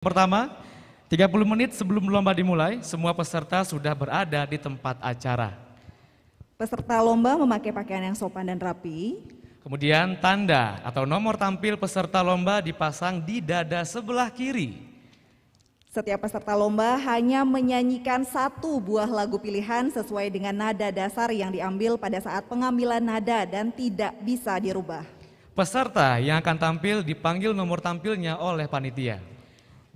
Pertama, 30 menit sebelum lomba dimulai, semua peserta sudah berada di tempat acara. Peserta lomba memakai pakaian yang sopan dan rapi. Kemudian tanda atau nomor tampil peserta lomba dipasang di dada sebelah kiri. Setiap peserta lomba hanya menyanyikan satu buah lagu pilihan sesuai dengan nada dasar yang diambil pada saat pengambilan nada dan tidak bisa dirubah. Peserta yang akan tampil dipanggil nomor tampilnya oleh panitia.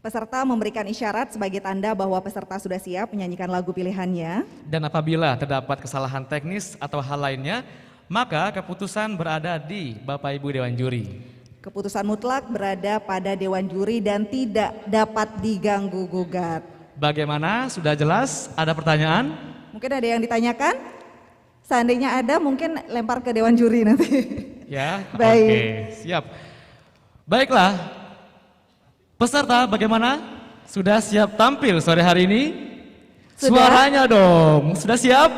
Peserta memberikan isyarat sebagai tanda bahwa peserta sudah siap menyanyikan lagu pilihannya. Dan apabila terdapat kesalahan teknis atau hal lainnya, maka keputusan berada di Bapak Ibu Dewan Juri. Keputusan mutlak berada pada Dewan Juri dan tidak dapat diganggu gugat. Bagaimana? Sudah jelas? Ada pertanyaan? Mungkin ada yang ditanyakan? Seandainya ada mungkin lempar ke Dewan Juri nanti. Ya, Baik. Oke, siap. Baiklah. Peserta bagaimana? Sudah siap tampil sore hari ini? Sudah. Suaranya dong, sudah siap?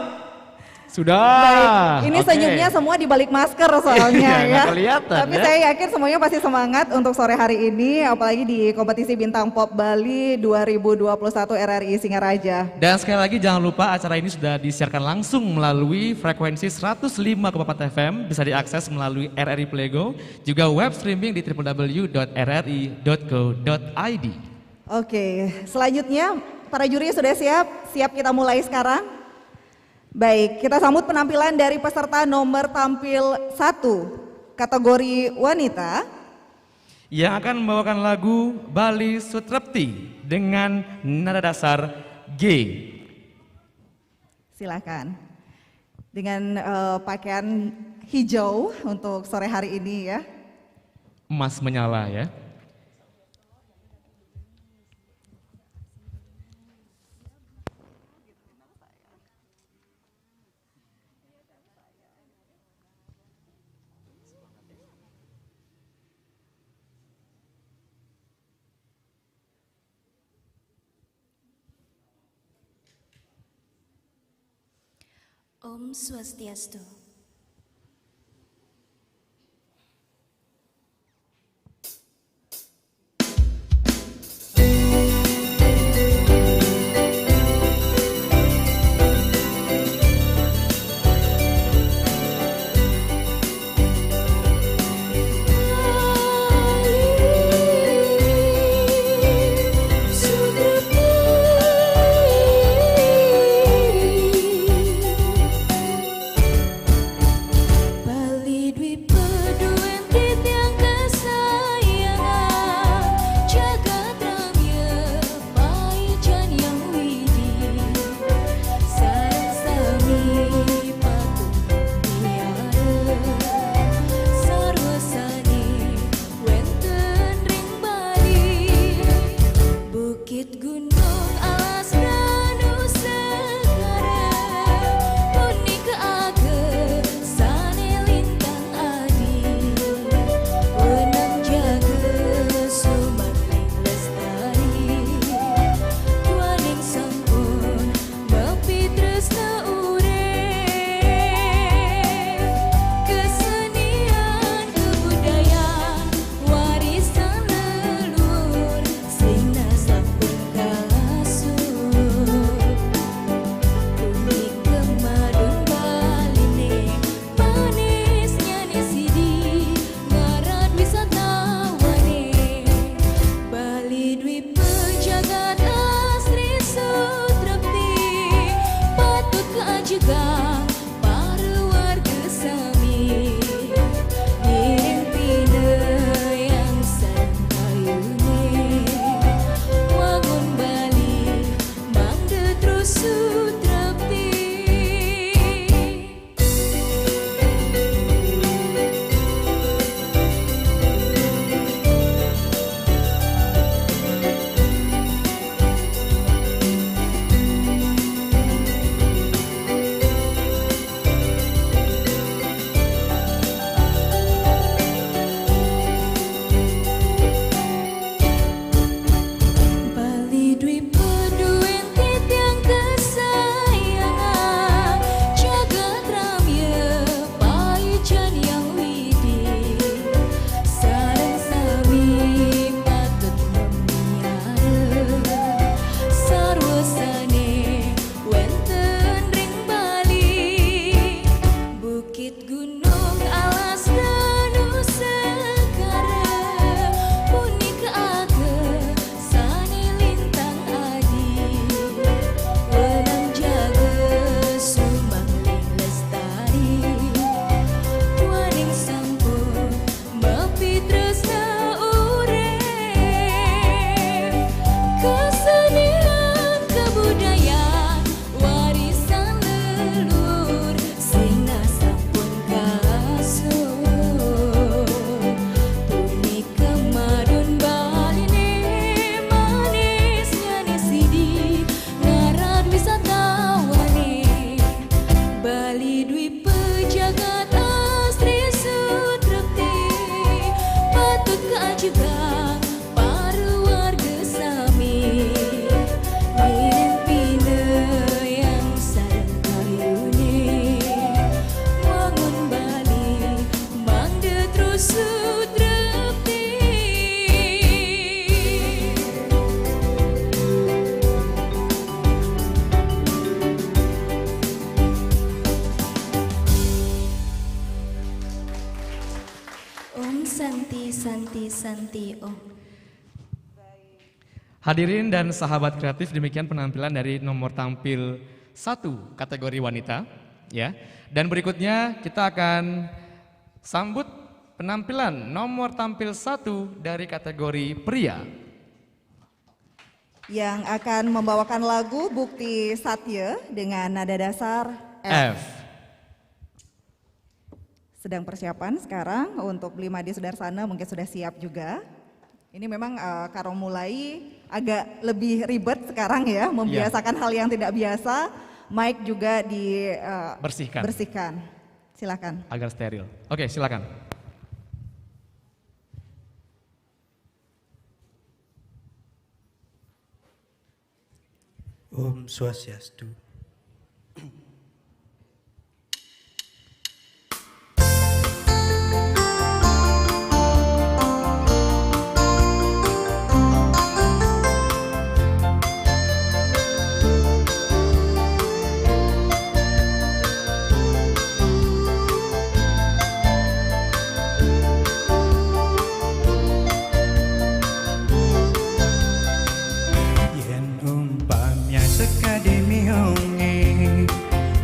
Sudah. Baik, ini Oke. senyumnya semua di balik masker soalnya Iya, ya. nggak kelihatan, Tapi ya. saya yakin semuanya pasti semangat untuk sore hari ini, apalagi di kompetisi Bintang Pop Bali 2021 RRI Singaraja. Dan sekali lagi jangan lupa acara ini sudah disiarkan langsung melalui frekuensi 105,4 FM, bisa diakses melalui RRI Playgo, juga web streaming di www.rri.co.id. Oke, selanjutnya para juri sudah siap? Siap kita mulai sekarang? Baik, kita sambut penampilan dari peserta nomor tampil 1, kategori wanita. Yang akan membawakan lagu Bali Sutrepti dengan nada dasar G. Silakan. Dengan pakaian hijau untuk sore hari ini ya. Emas menyala ya. Om Swastiastu. Sakti, Om. Hadirin dan sahabat kreatif, demikian penampilan dari nomor tampil 1 kategori wanita, ya. Dan berikutnya kita akan sambut penampilan nomor tampil 1 dari kategori pria. Yang akan membawakan lagu Bukti Satya dengan nada dasar F. Sedang persiapan sekarang untuk Beli Made Sudarsana, mungkin sudah siap juga. Ini memang Karo mulai agak lebih ribet sekarang ya, membiasakan hal yang tidak biasa. Mic juga bersihkan. Silakan. Agar steril. Oke, silakan. Om Swastiastu.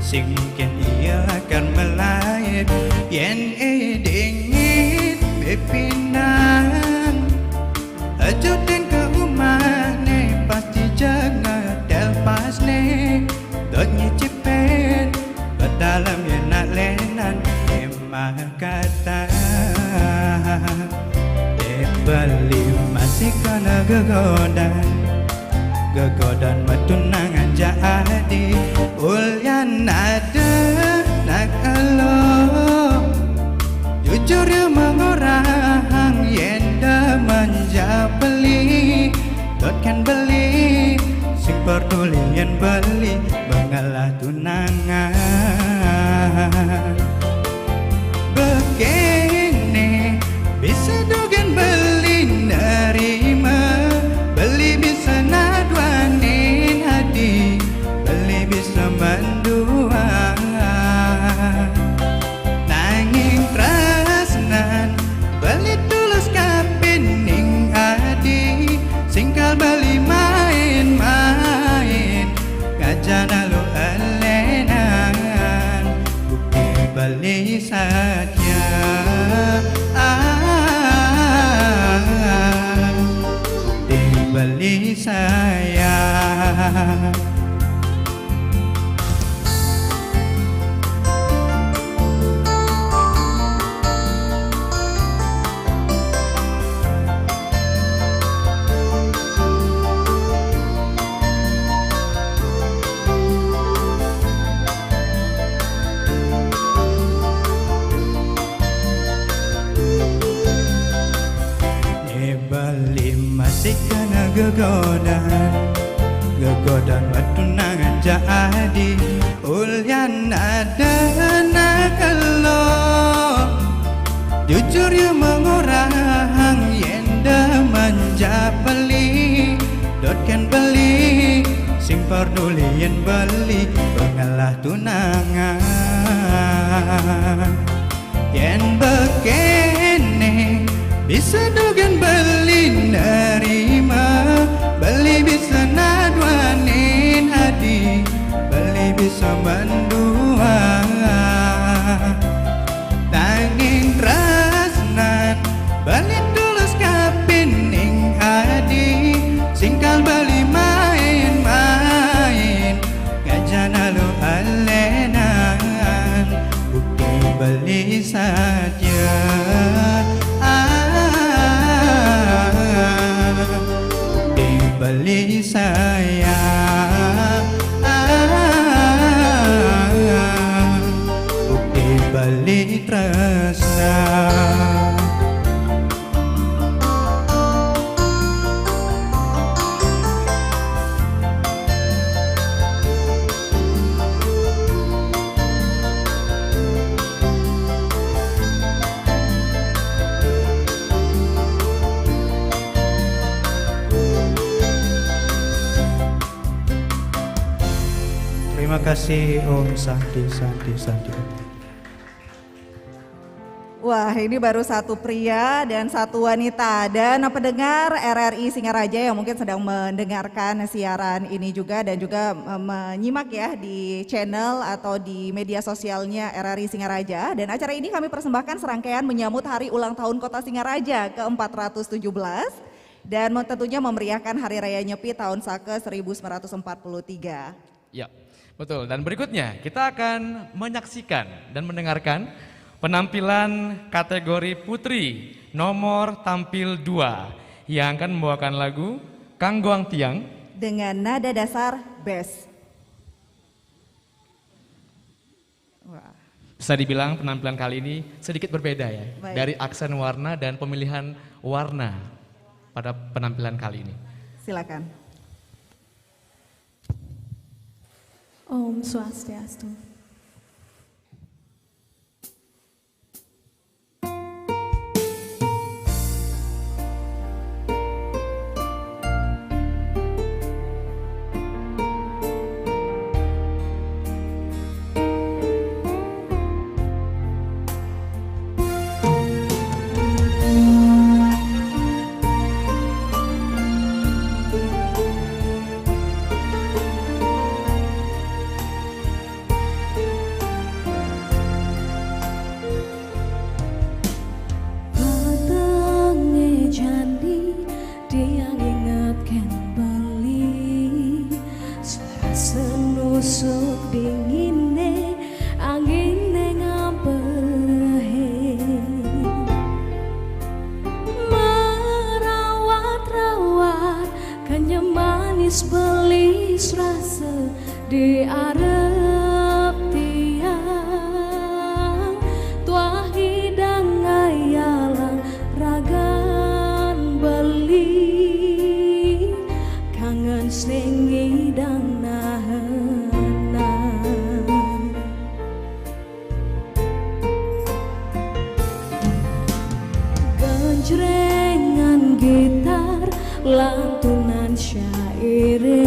Sing mungkin ia akan melahir yen dingin bepinang ajutin ke rumah ne pasti jangan delpas ne dot nyicipin berdalam ya nak lenan emah kata beli masih kena gegodan matunangan jadi ulyan ada nak elo jujur ya mengorang yenda manja beli dotkan beli sing peduli yen beli mengalah tunangan begini bisa dogen beli nerima beli bisa nadwanin hati beli bisa mendua nanging tresnan beli tulus kapining hati singkal beli main-main ngajana lu elenan bukti beli saja beli saya. Gegodan matunangan jadi ulyan ada nak elo jujur ya mengorang yenda manja beli dotkan beli sing peduli yen beli pengalah tunangan yen begini bisa dogen beli nerima beli bisa nadwanin hati beli bisa mendua tanging tresnan beli tulus kapining hati singkal beli main-main gajana lu alenan bukti beli saja beli saya bukti beli tresna. Terima kasih Om Santi. Wah, ini baru satu pria dan satu wanita. Dan pendengar RRI Singaraja yang mungkin sedang mendengarkan siaran ini juga dan juga menyimak ya di channel atau di media sosialnya RRI Singaraja. Dan acara ini kami persembahkan serangkaian menyambut hari ulang tahun Kota Singaraja ke-417 dan tentunya memeriahkan Hari Raya Nyepi tahun Sake 1943. Ya, betul. Dan berikutnya kita akan menyaksikan dan mendengarkan penampilan kategori putri nomor tampil 2 yang akan membawakan lagu Kanggoang Tiang dengan nada dasar bass. Wah. Bisa dibilang penampilan kali ini sedikit berbeda ya. Baik. Dari aksen warna dan pemilihan warna pada penampilan kali ini. Silakan. Om Swastiastu. Senusuk dingine angine ngampehe merawat-rawat kanya manis belis rasa di arep tiang tua hidang ayalang ragan beli kangen sing ngidang genjrengan gitar lantunan syaire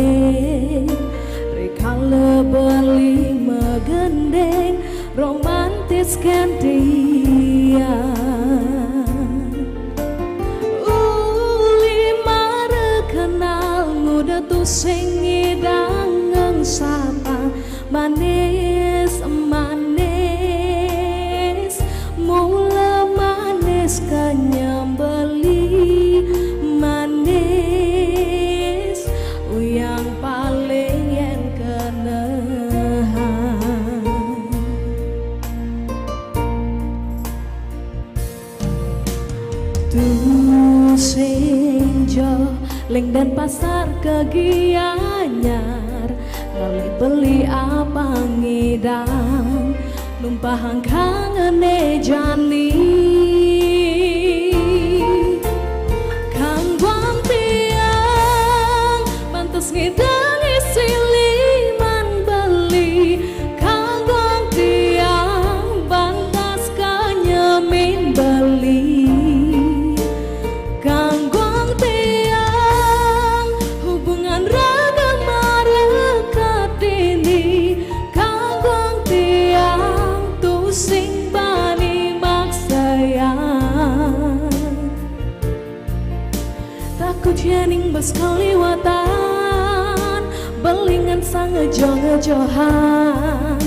rekale beli megendeng romantis gantian uli mare kenal nguda tu sing ngidang sapa manis manis mula manis kanyambeli manis yang paling yang kenehan tuh senjo leng dan pasar kegianyar kali beli apa ngidang numpahang kangene jani kanggoang tiang pantes ngidangi siliman beli kanggoang tiang pantes kanyemin beli kanggoang tiang hubungan raga marekat ini kanggoang tiang tu sing bani maksayang takut yening bas kaliwatan belingan sang ngejo-ngejohan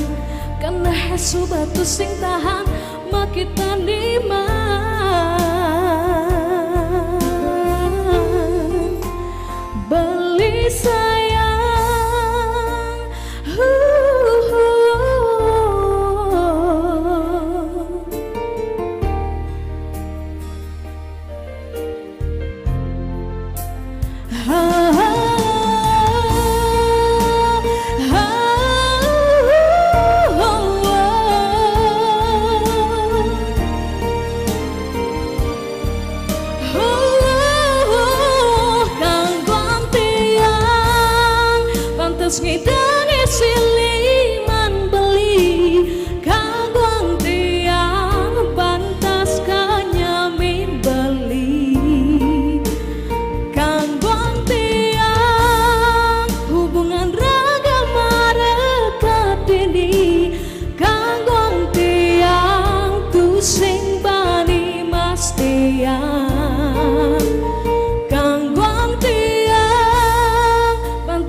karena hesu batu sing tahan makita niman beli sayang kanggoang tiang pantes ngidangi siliman beli kanggoang tiang pantas kanyamin beli kanggoang tiang hubungan raga marekat ini kanggoang tiang tu sing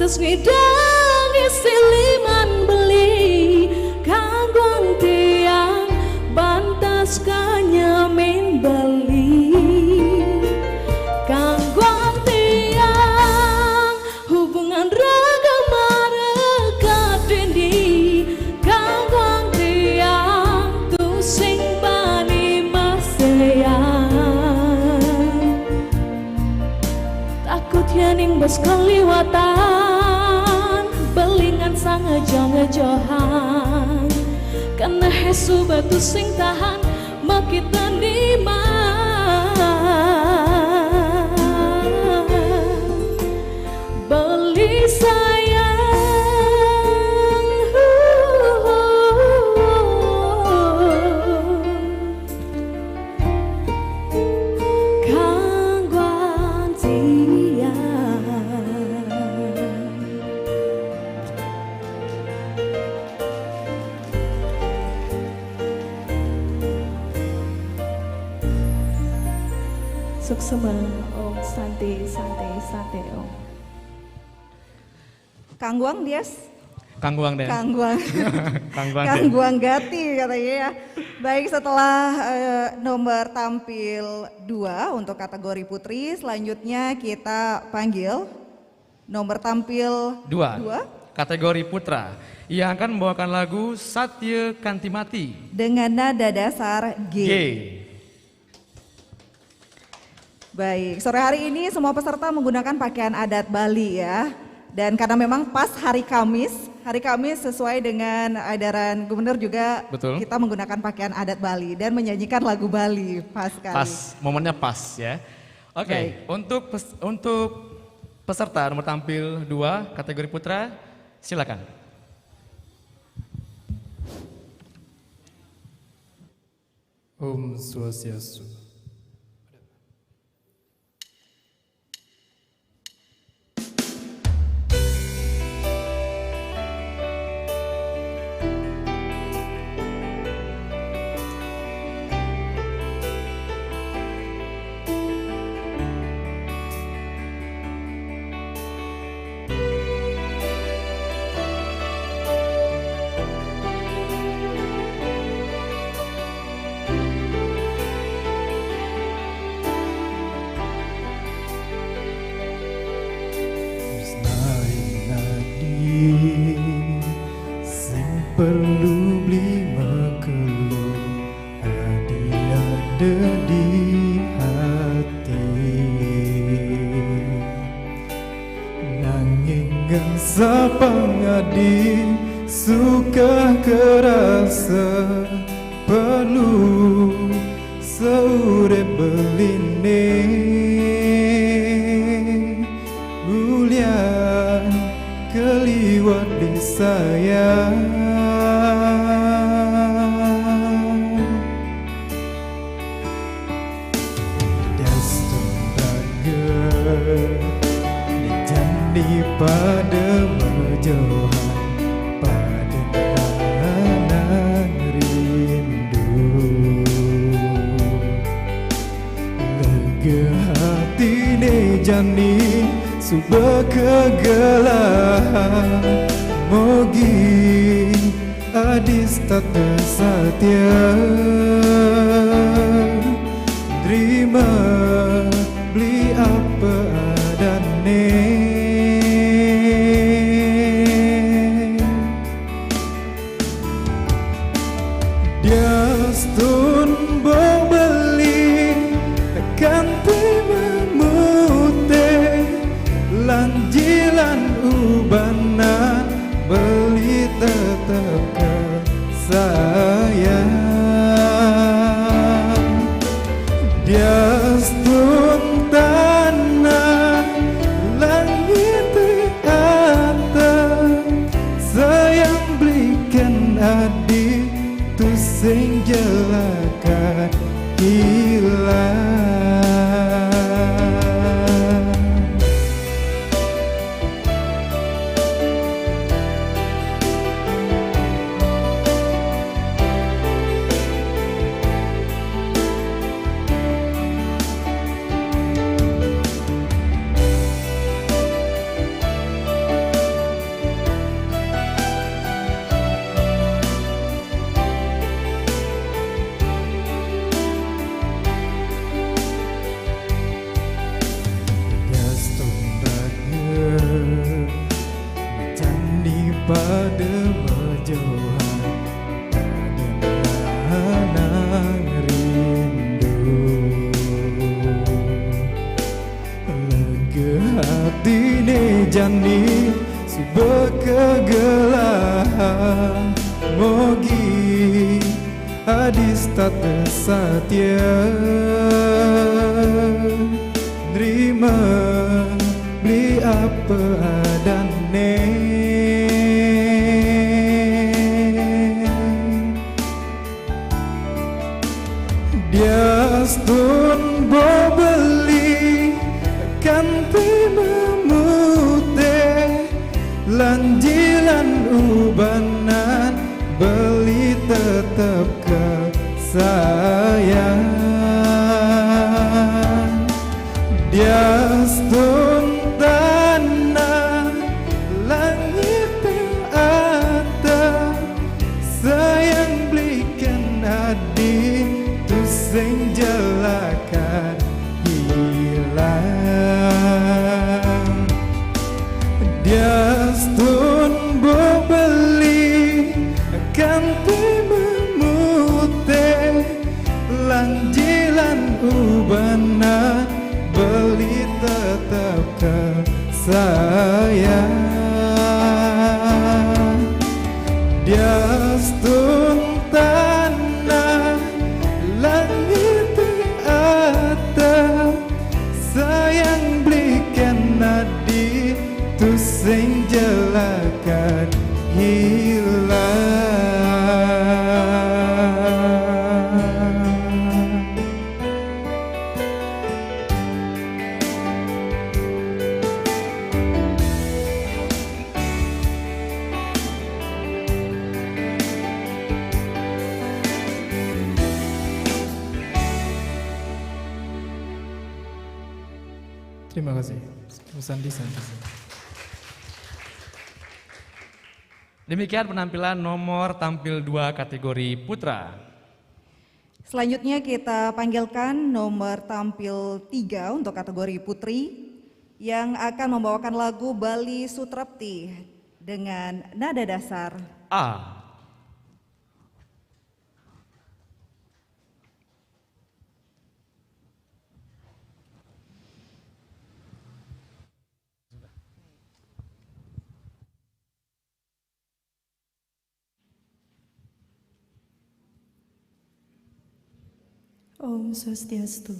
pantes ngidangi siliman beli kanggo tiang pantas kanyamin beli kanggo tiang hubungan raga marga dendi kanggo tiang tu sing bani maseyang takut yaning bos kaliwatan belingan sang ngejo-ngejohan karena hesu batu sing tahan makita nima beli sayang kangguan tiang suksema om santai om Kangguang Dias. Kangguang deh. Kangguang. Kangguang deh. Kangguang Gati katanya ya. Baik, setelah nomor tampil 2 untuk kategori putri, selanjutnya kita panggil nomor tampil 2 kategori putra yang akan membawakan lagu Satya Kantimati dengan nada dasar G. G. Baik, sore hari ini semua peserta menggunakan pakaian adat Bali ya. Dan karena memang pas hari Kamis sesuai dengan edaran gubernur juga Betul. kita menggunakan pakaian adat Bali dan menyanyikan lagu Bali pas sekali. Pas, momennya pas ya. Oke, untuk peserta nomor tampil 2 kategori putra, silakan. Om Swastiastu. Perlu beli makhluk hadiah di hati nanging sapa ngadi suka kerasa perlu seure beline ulian keliwat di sayang pada menjauhan pada kanan rindu lega hati ne jani subah kegelahan mogi adis tata satya terima beli apa adane Diastun beli kanti memute lanjilan ubana beli tetap ke sayang Diastun tanah langit atas sayang belikan adik tu sing jelakan hilang ini sebuah kegelahan mogi hadis tata satya nerima beli apa adane dia stun bobeli kan memute lanjilan ubanan beli tetap ke sayang dia stun tanah langit atas sayang belikan adik tu sing jelakan hilang dia stun beli kanti memute lanjilan ubana beli tetap ke sayang dia stun tanah langit atas sayang belikan nadi tu sing jelakan hilang. Terima kasih. Sandi. Demikian penampilan nomor tampil 2 kategori putra. Selanjutnya kita panggilkan nomor tampil 3 untuk kategori putri yang akan membawakan lagu Bali Sutrapti dengan nada dasar A. Om Swastiastu.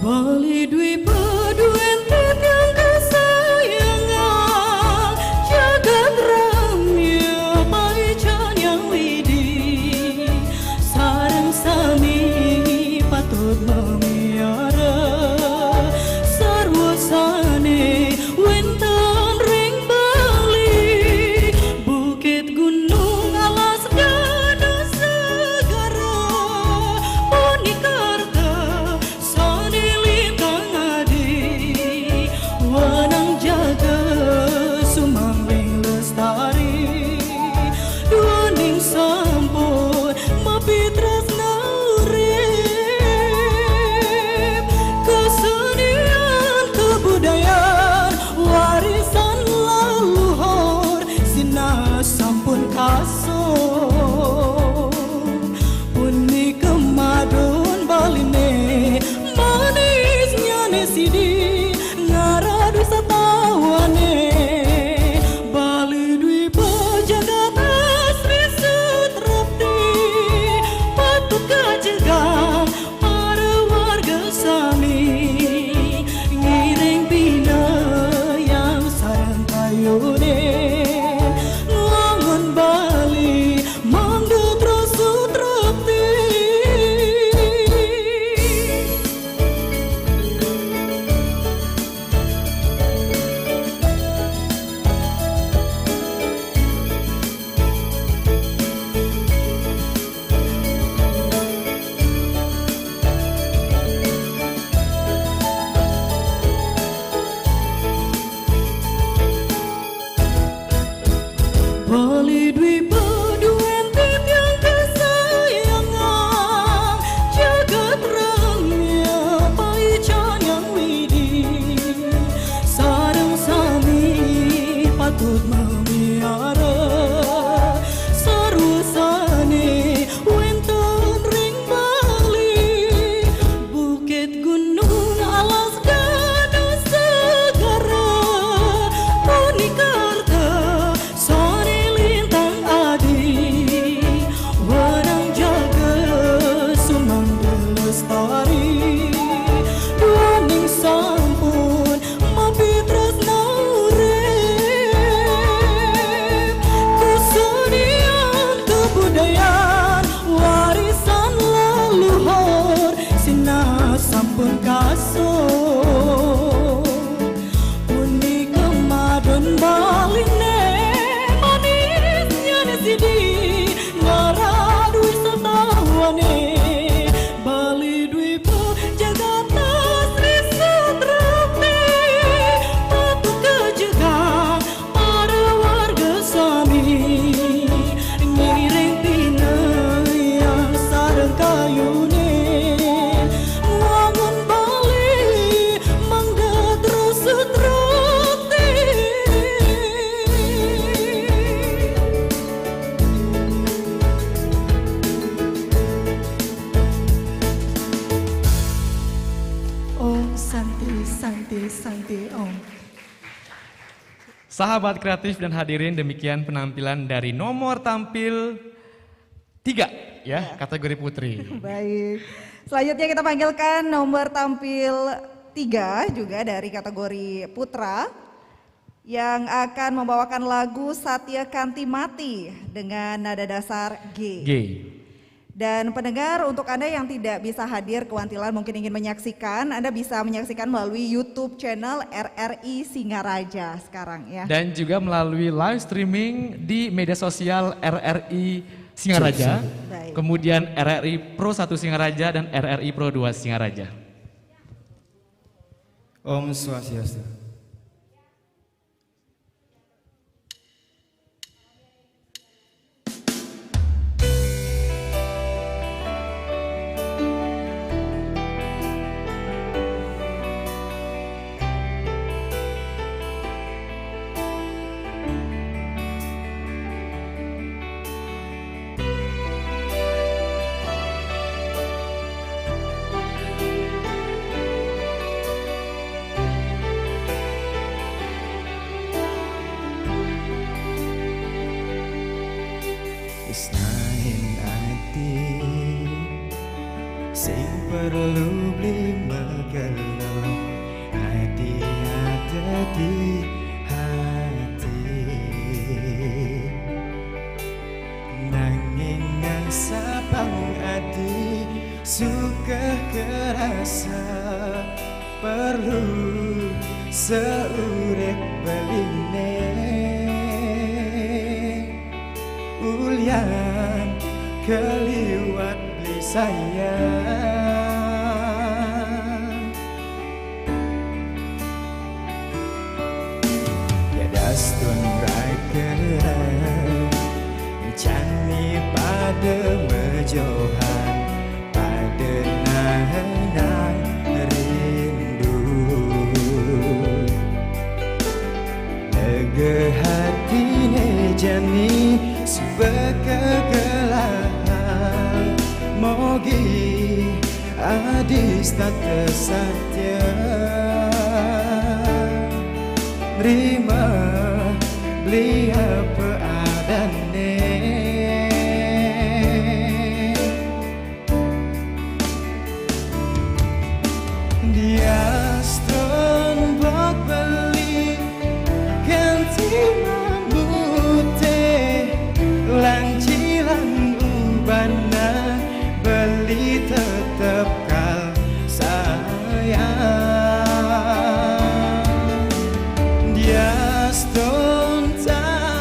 Bali dwi paduan yang kesayangan jagat ramya paican yang widi sarang sami patut memiara sarwasane wentan ring Bali bukit gunung alas danau segara Ponikarta wanang jaga sumangling lestari duaning sampun mapitras naurip kesenian kebudayaan warisan leluhur sina sampun kasur puni kemadun baline manisnya nesidi ngaradu satawane Bali dwi pejagat asri sutrapti patut kajegang para warga sami ngiring pina yang sarang kayune ngangon Bali mangga terus sutrapti. Bali dwi paduan yang kesayangan jagat ramya paican yang widi sareng sami patut memiara sarusane wenten ring Bali bukit gunung alas danau segara Purnikarta sore lintang adi wenang jaga sumangga lestari duaning sampun mapi tresna urip kesenian kebudayaan warisan leluhur sina sampun kasut Uni kemadun baline manisnya nesidi ngaradu wisatawane Bali dwi jagata Sri Sutrapi patut kejaga para warga sami ngiring pinayang sareng kayune wangun Bali mangga terus setrati Om Santi Santi Santi Om. Sahabat kreatif dan hadirin, demikian penampilan dari nomor tampil 3 ya, kategori putri. Baik. Selanjutnya kita panggilkan nomor tampil 3 juga dari kategori putra yang akan membawakan lagu Satya Kanti Mati dengan nada dasar G. G. Dan pendengar, untuk Anda yang tidak bisa hadir ke Wantilan mungkin ingin menyaksikan, Anda bisa menyaksikan melalui YouTube channel RRI Singaraja sekarang ya. Dan juga melalui live streaming di media sosial RRI Singaraja, Baik. kemudian RRI Pro 1 Singaraja dan RRI Pro 2 Singaraja. Om Swastiastu. Isnain ati sing perlu beli megelo ati ada di hati nanging sapang ati suka kerasa perlu seurek beline ulian keliwat beli sayang ya dastun rakeran cani pada mejohan pada nahan rindu lega hati jani sebekegelahan mogi adis tak tersatya terima beli apa adane dia strombok beli ganti lancilan ubana beli tetep kal sayang dia stone tak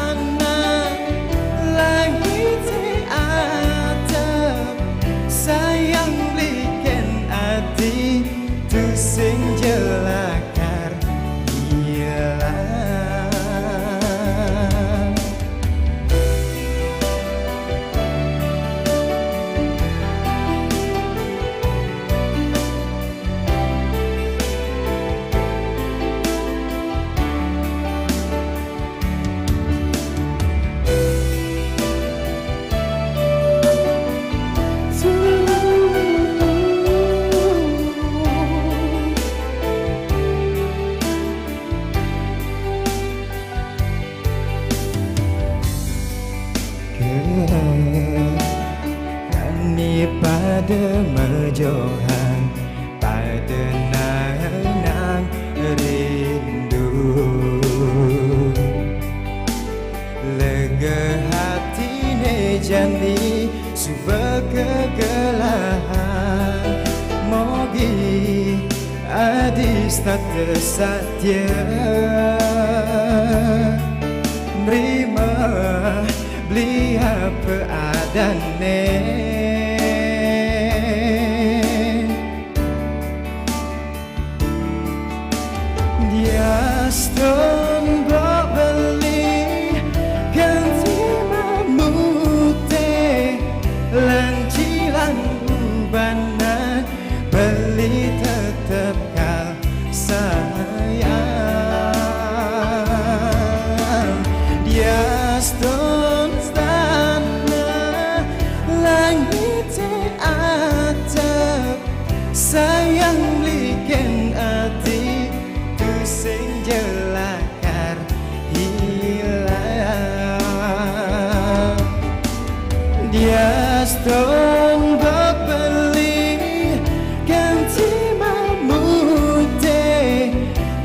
ada mejohan pada nang rindu lega hati ne jandi suba kegelahan mogi adis tak tersedia nerima beli apa adane dia stone bawa beli ganti mamute lancilan ubana beli tetap kau sayang dia stone tanah langit atap sayang liken ati tu sing jelakar hilang dia stone beli ganti mamute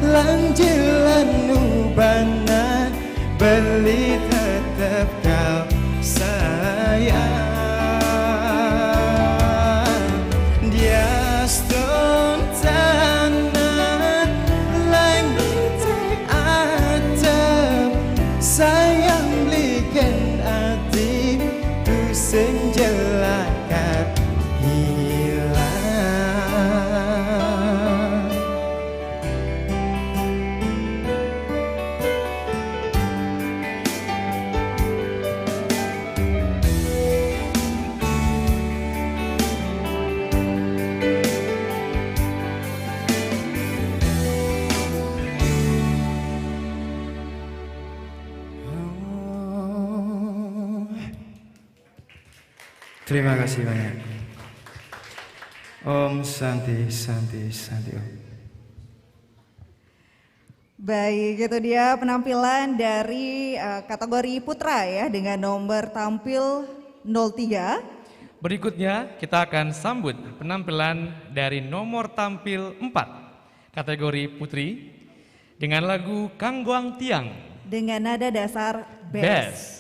lanjilan ubana beli tetap kau sayang dia stone tanah langit atap sayang belikan hati tu sing jelakar hilang. Terima kasih banyak. Om Santi Santi Santi Om. Baik, itu dia penampilan dari kategori putra ya dengan nomor tampil 03. Berikutnya kita akan sambut penampilan dari nomor tampil 4 kategori putri dengan lagu Kangguang Tiang Dengan nada dasar bass. Bass.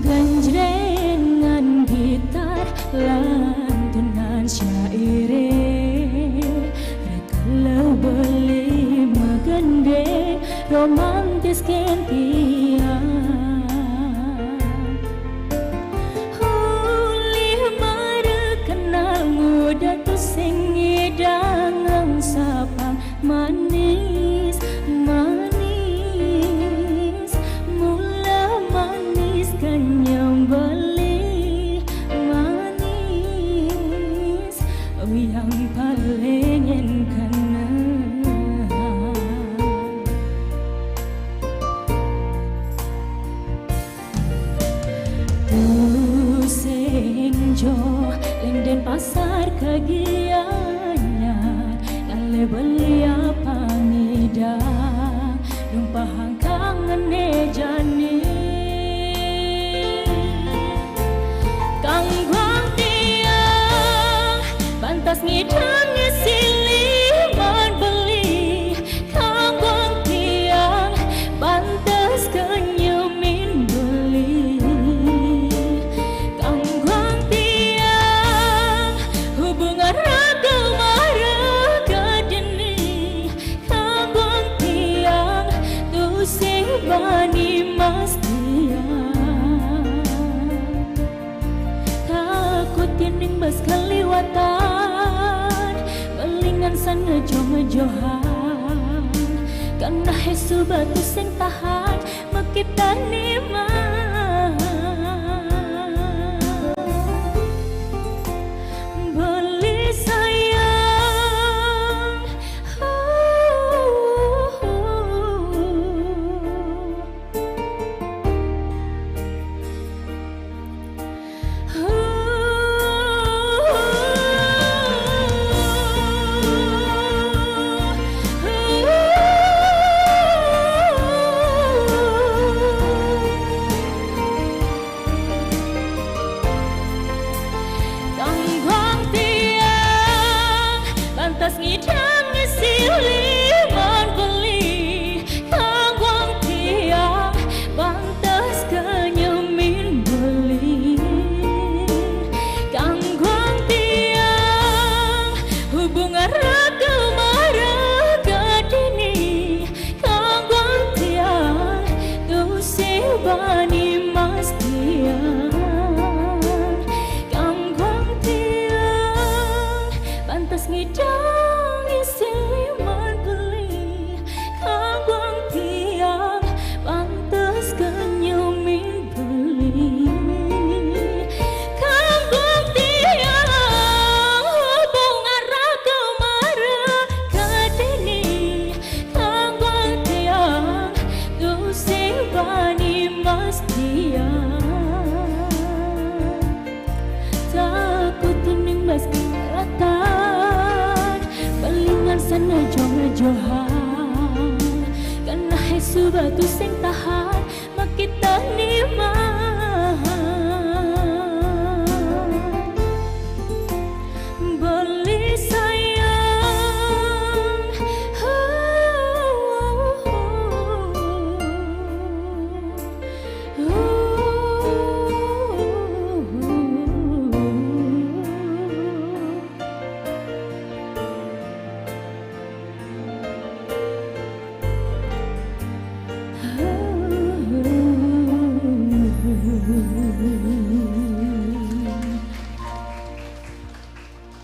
Ganjrengan gitar lantunan syaire Rekalau beli magande romantis kentian Hulih merekena muda tu sing ngidang ang sapang manis manis mula manis kanyang beli manis yang paling kan Denpasar kagianya kale belia pangida numpahang kangen jani kang guang tiang pantas ngidang siliman beli kang guang tiang pantas kenyemin beli kang guang tiang hubungan raga maraga deni kang guang tiang tu sing bani mas tiang takutin ning bas kaliwatan belingan sana ngejohan karena hesu batu sing tahan makita niman beli sayang pantas ngidang siliman beli kang guang tiang pantas kenyemin beli kang guang tiang hubungan raga maraga dini kang guang tiang tu bani mas tiang kang guang tiang pantas ngidang siliman beli kang guang tiang pantas kenyemin beli kang guang tiang hubungan raga maraga dini kang guang tiang tu sing bani mas tiang takutin ning bas ratan belingan sana johan karena hesu batu sing tahan makita niman beli sayang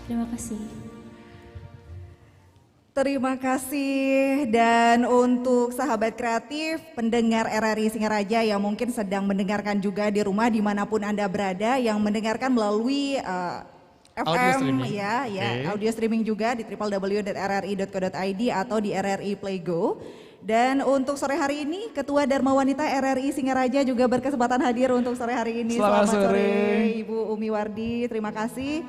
terima kasih. Terima kasih. Dan untuk sahabat kreatif, pendengar RRI Singaraja yang mungkin sedang mendengarkan juga di rumah dimanapun Anda berada, yang mendengarkan melalui Audio FM streaming. ya, Oke. audio streaming juga di www.rri.co.id atau di RRI Play Go. Dan untuk sore hari ini, Ketua Dharma Wanita RRI Singaraja juga berkesempatan hadir untuk sore hari ini. Selamat sore. Ibu Umi Wardi, terima kasih.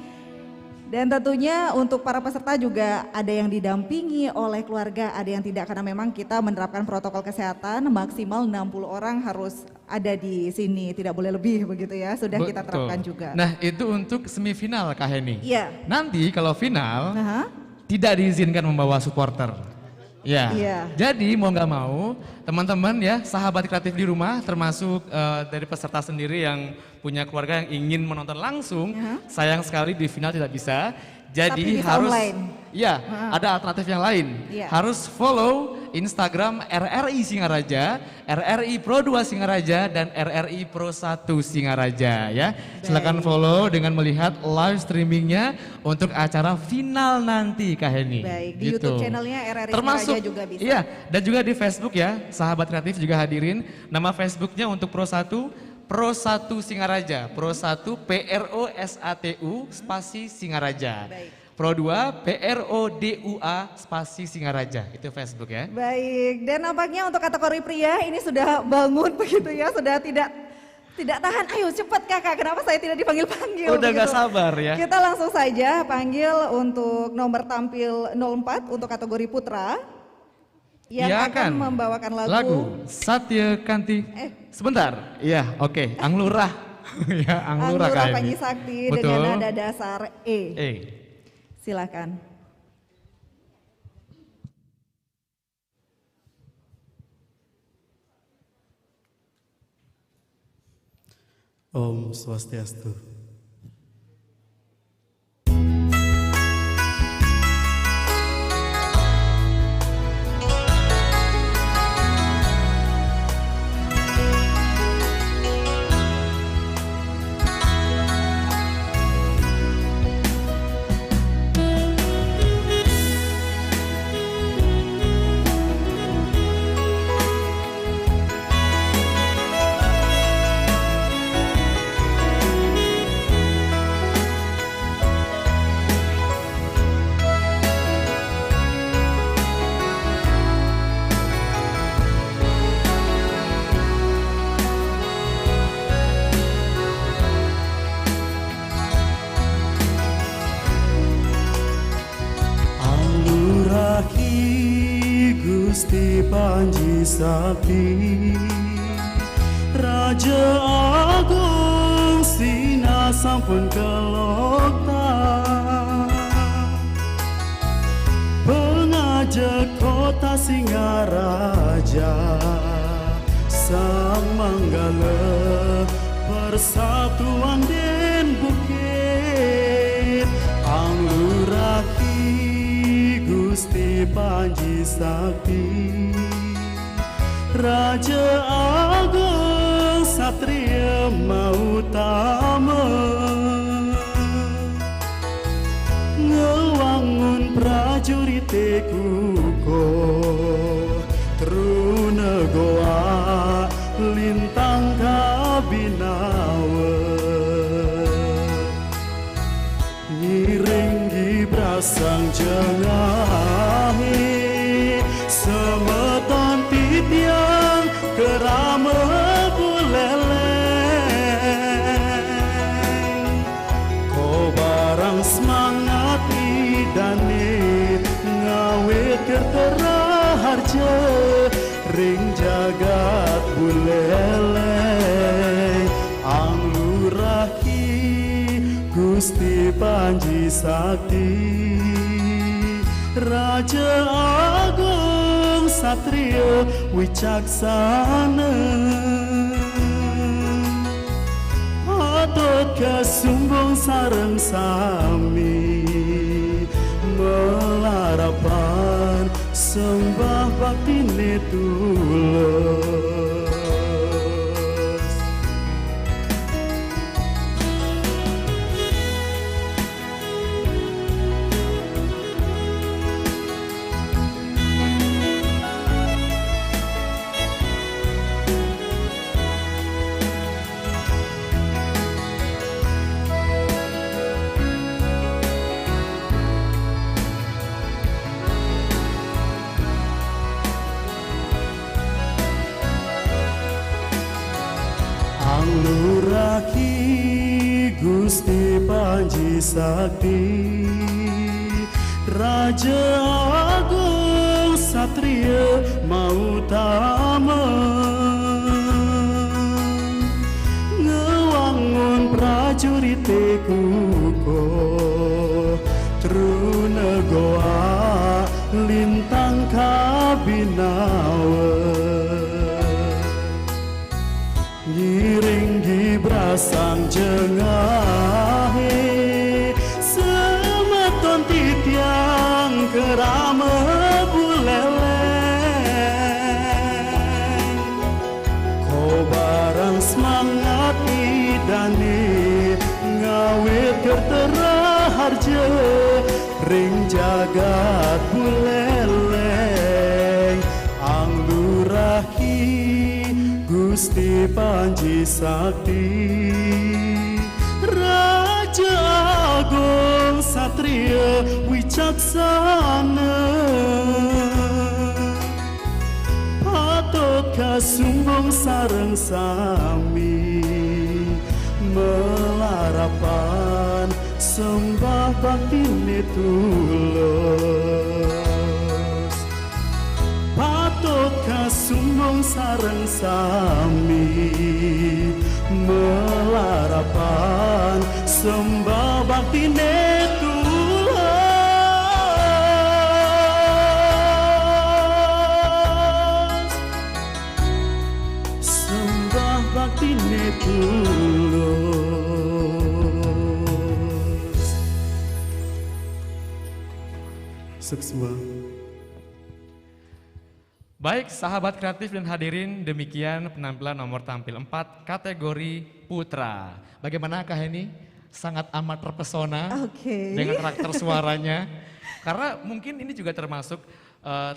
Dan tentunya untuk para peserta juga ada yang didampingi oleh keluarga, ada yang tidak, karena memang kita menerapkan protokol kesehatan maksimal 60 orang harus ada di sini, tidak boleh lebih begitu ya, sudah kita Betul. terapkan juga. Nah itu untuk semifinal Kak Heni. Iya. Nanti kalau final Aha. tidak diizinkan membawa supporter. Ya, Iya. jadi mau nggak mau teman-teman ya, sahabat kreatif di rumah termasuk dari peserta sendiri yang punya keluarga yang ingin menonton langsung, sayang sekali di final tidak bisa. Jadi Tapi bisa harus, online. ya ada alternatif yang lain. Iya. Harus follow Instagram RRI Singaraja, RRI Pro 2 Singaraja, dan RRI Pro 1 Singaraja ya. Silakan follow dengan melihat live streamingnya untuk acara final nanti Kak Heni. Baik, di Gitu. YouTube channelnya RRI Termasuk, Singaraja juga bisa. Iya, dan juga di Facebook ya, sahabat kreatif juga hadirin. Nama Facebooknya untuk Pro 1, Pro 1 Singaraja, Pro 1 PROSATU spasi Singaraja. Baik. Pro 2 PRODUA spasi Singaraja, itu Facebook ya. Baik, dan nampaknya untuk kategori pria ini sudah bangun begitu ya, sudah tidak Tidak tahan, ayo cepat kakak, kenapa saya tidak dipanggil-panggil? Udah gak begitu. sabar ya. Kita langsung saja panggil untuk nomor tampil 04 untuk kategori putra. Yang Ia akan membawakan lagu Satya Kanti. Sebentar, iya oke, Anglurah. Ya, Anglurah Anglurah kali Panji ini. Sakti Betul. dengan nada dasar E. Silakan. Om Swastiastu. Gusti Panji Sakti Raja Agung Sina sampun kelokta Pengajak kota Singaraja Sang Manggala Persatuan Den Bukit Angluraki Gusti Panji Sakti Raja Agung Satria Mautama Ngewangun prajurit kuko Trunegoa Lintang Kabinawa Ngiring brasang jengahi Semeton titiang kerama buleleng Ko barang semangat idane Ngawet kertera harja Ring jagat buleleng Angluraki Gusti Panji Sakti Raja Agung Satria Wicaksana Patut kesumbung sareng sami Melarapan sembah bakti tulus Angluraki Gusti Panji Sakti Raja Agung Satria Mautama Ngewangun prajurit kuko Trunegoa Lintang Kabinawa Ngiring gibrasang jengahe Semeton titiang kerama buleleng Ko barang semangat idane Ngawet kertera harja Ring jagat buleleng Angluraki Gusti Panji Sakti Raja Agung Satria Wicaksana Patut kasumbung sareng sami melarapan sembah bakti tulus patut kasumbung sareng sami melarapan sembah bakti tulus sembah bakti tulus seksua. Baik, sahabat kreatif dan hadirin, demikian penampilan nomor tampil 4 kategori putra. Bagaimanakah ini? Sangat amat terpesona dengan karakter suaranya. Karena mungkin ini juga termasuk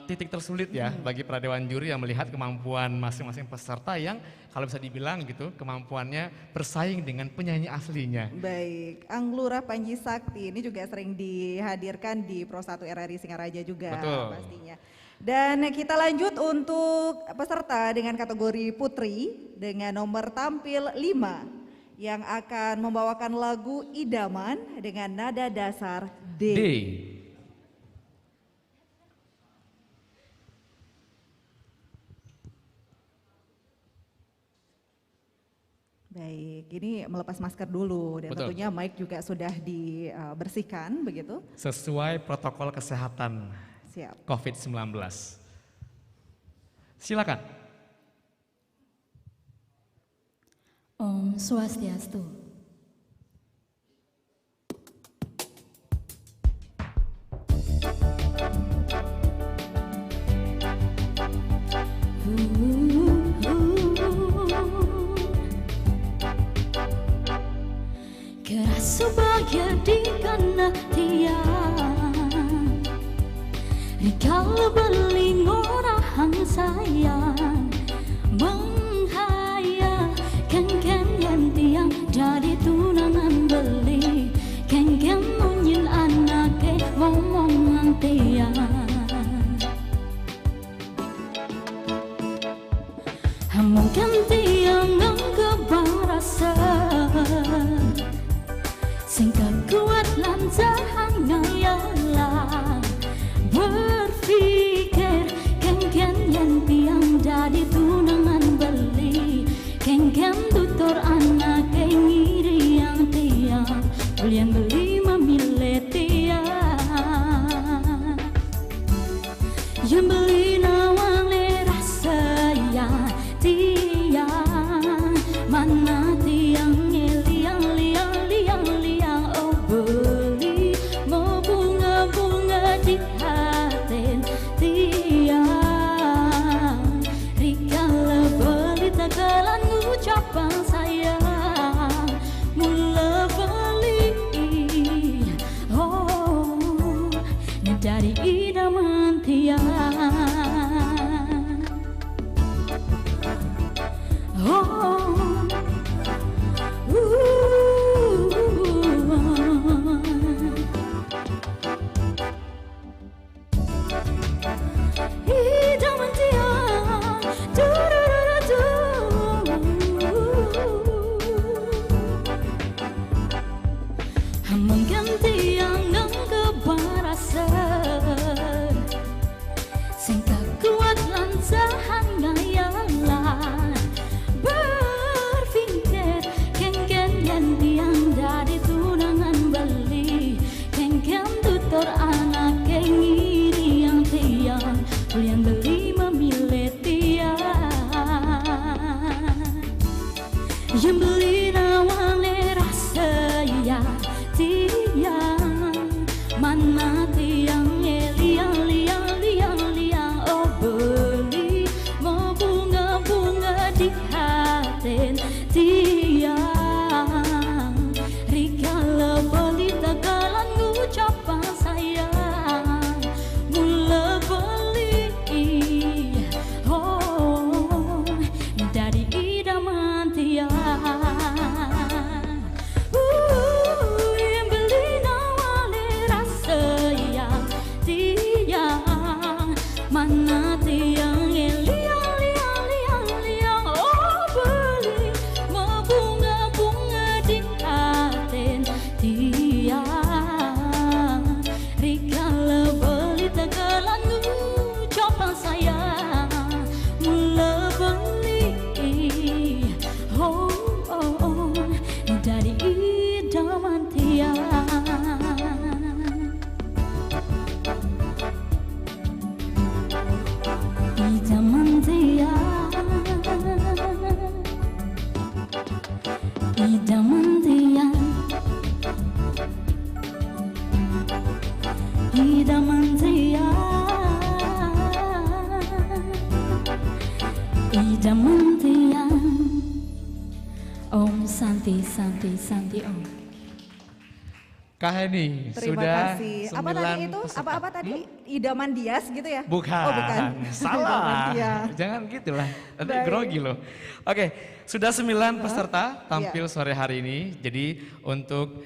titik tersulit ya bagi para dewan juri yang melihat kemampuan masing-masing peserta yang kalau bisa dibilang gitu kemampuannya bersaing dengan penyanyi aslinya. Baik, Anglura Panji Sakti ini juga sering dihadirkan di Pro 1 RRI Singaraja juga. Betul. Pastinya. Dan kita lanjut untuk peserta dengan kategori putri dengan nomor tampil 5 yang akan membawakan lagu Idaman dengan nada dasar D. Baik, ini melepas masker dulu dan Betul. tentunya mic juga sudah dibersihkan begitu. Sesuai protokol kesehatan Siap. COVID-19. Silakan. Om Swastiastu. Keras sebagai di kana tiang, kalau beli ngorahang sayang menghayal ken-ken yang tiang jadi tunangan beli ken-ken munyin anake ngomongan tiang mungkin tiang nang kebarasa singkat kuat lancahan ngayalah berpikir ken-ken yang tiang jadi tunangan beli ken-ken tutor anak ngiri yang tiang belian beli memilih tiang yang beli nawang rasa ya tiang mana tiang liang oh beli mau bunga-bunga di hati tiang rikala beli takalan ucapan sayang mula beli oh dari idaman tiang oh idaman tiang mengganti yang nang kebarasan singkat kuat lancahan ngayalan berpikir ken-ken yang tiang dari tunangan beli ken-ken tutor anak ngiri yang tiang yang beli memilih tiang yang beli nawang rasa ya tiang mana tiang damantian. Om Santi Santi Santi Om. Kak Heni, Terima sudah kasih. 9 Apa tadi itu? peserta. Apa tadi? Idaman Dias gitu ya? Bukan, Oh, bukan. Idaman salah. Dias. Jangan gitu lah, nanti Baik. grogi loh. Oke, sudah 9 peserta tampil Iya. sore hari ini. Jadi untuk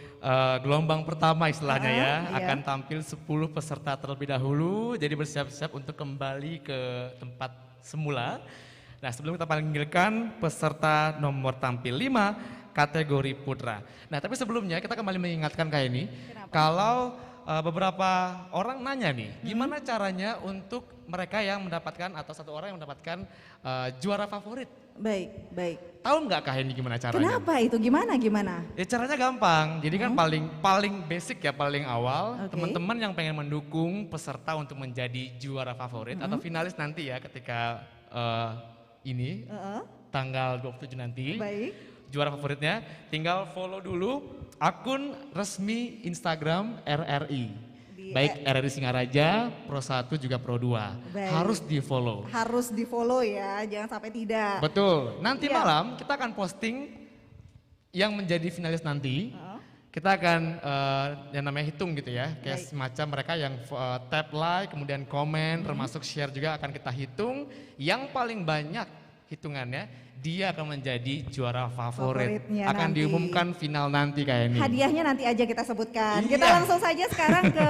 gelombang pertama istilahnya ya, Iya. akan tampil 10 peserta terlebih dahulu. Jadi bersiap-siap untuk kembali ke tempat semula. Nah, sebelum kita panggilkan peserta nomor tampil 5 kategori putra. Nah, tapi sebelumnya kita kembali mengingatkan kayak ini, kalau beberapa orang nanya nih, gimana caranya untuk mereka yang mendapatkan atau satu orang yang mendapatkan juara favorit? Baik, baik. Tahu nggak Kak Heni gimana caranya? Kenapa itu? Gimana? Ya caranya gampang. Jadi kan paling basic ya, paling awal, Oke. teman-teman yang pengen mendukung peserta untuk menjadi juara favorit atau finalis nanti ya ketika ini tanggal 27 nanti. Baik. Juara favoritnya tinggal follow dulu akun resmi Instagram RRI. Di- Baik RRI Singaraja, Pro 1 juga Pro 2. Baik. Harus di-follow. Harus di-follow ya, jangan sampai tidak. Betul. Nanti Iya. malam kita akan posting yang menjadi finalis nanti. Kita akan yang namanya hitung gitu ya, kayak Baik. semacam mereka yang tap like, kemudian komen, termasuk share juga akan kita hitung. Yang paling banyak hitungannya, dia akan menjadi juara favorit. Favoritnya Akan nanti. diumumkan final nanti kayak ini. Hadiahnya nanti aja kita sebutkan. Iya. Kita langsung saja sekarang ke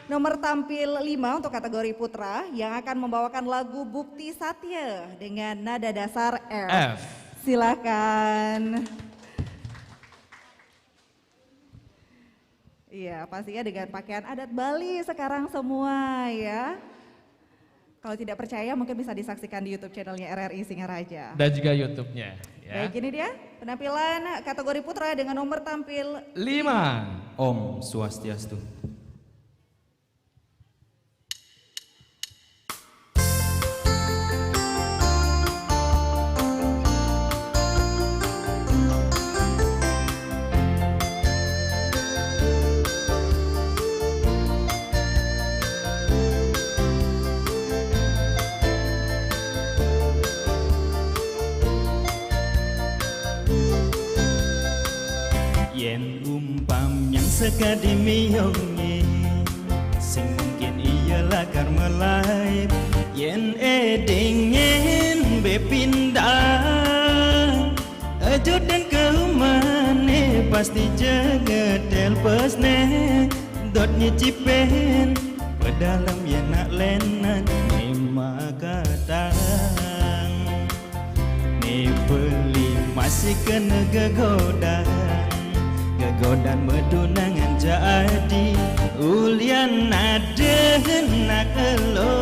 nomor tampil 5 untuk kategori putra yang akan membawakan lagu Bukti Satya dengan nada dasar F. F. Silakan. Iya, pastinya dengan pakaian adat Bali sekarang semua ya. Kalau tidak percaya mungkin bisa disaksikan di YouTube channelnya RRI Singaraja. Dan juga YouTube-nya. Ya. Baik, ini dia penampilan kategori putra dengan nomor tampil 5. Om Swastiastu. Yen umpam yang sekadimiyongi sing mungkin ialah karmelai yen edingen bepindah ajo dan kemane pasti jaga telpesne dot nyicipen pedalam yen nak lenan ni makatang ni beli masih kena gegodan Gegodan medunangan jadi ulian ada nak elo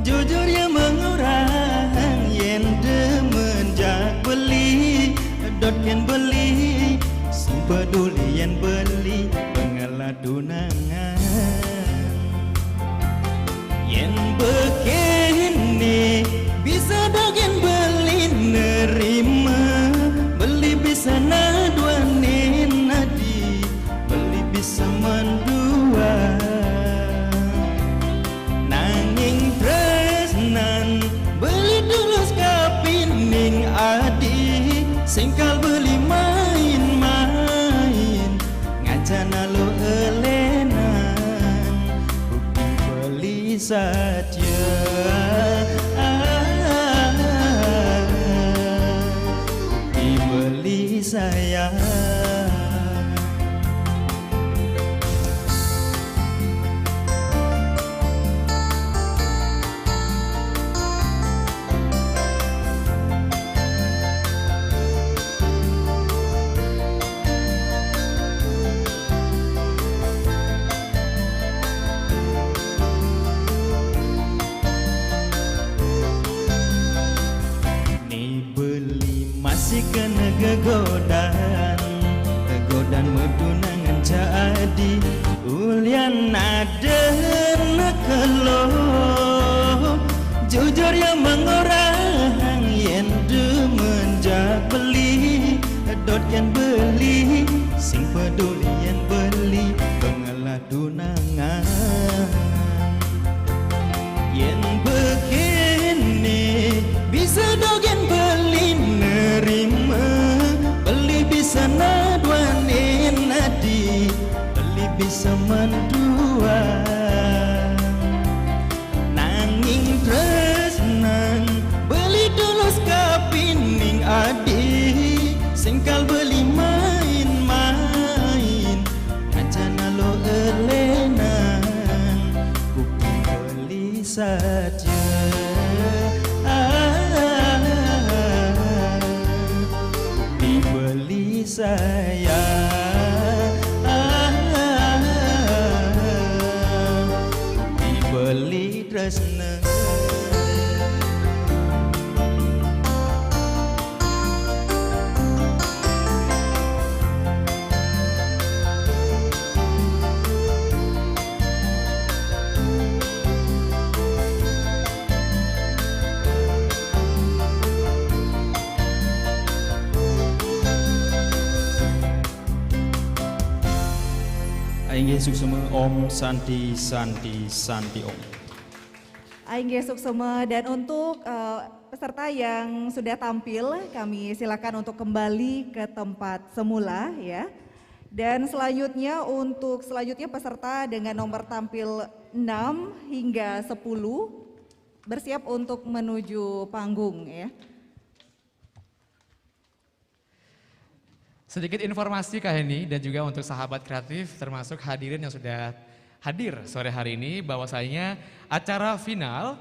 jujur yang mengurang yen demen jak beli dot yen beli sing peduli yen beli pengalah dunangan yen begini bisa dogen beli nerima beli bisa naduanin nadi beli bisa mendua nanging tresnan beli tulus kapining adi singkal beli main-main ngajana lo elenan bukti beli saja dibeli saya ni beli masih kena gegodan gegodan medunangan jadi ulian ada nak kelo jujur yang mengorang yen demen jak beli dot yen beli sing peduli yen beli pengalah dunangan yen begini bisa mendua nanging tresnang beli tulus kapining adi singkal beli main-main kancana lo elenan kupi beli saja dibeli saya dibeli tresna. Aing suksema Om Santi Santi Santi Om. Aing Suksema, dan untuk peserta yang sudah tampil kami silakan untuk kembali ke tempat semula ya. Dan selanjutnya untuk peserta dengan nomor tampil 6 hingga 10 bersiap untuk menuju panggung ya. Sedikit informasi Kak Heni dan juga untuk sahabat kreatif termasuk hadirin yang sudah hadir sore hari ini bahwasanya acara final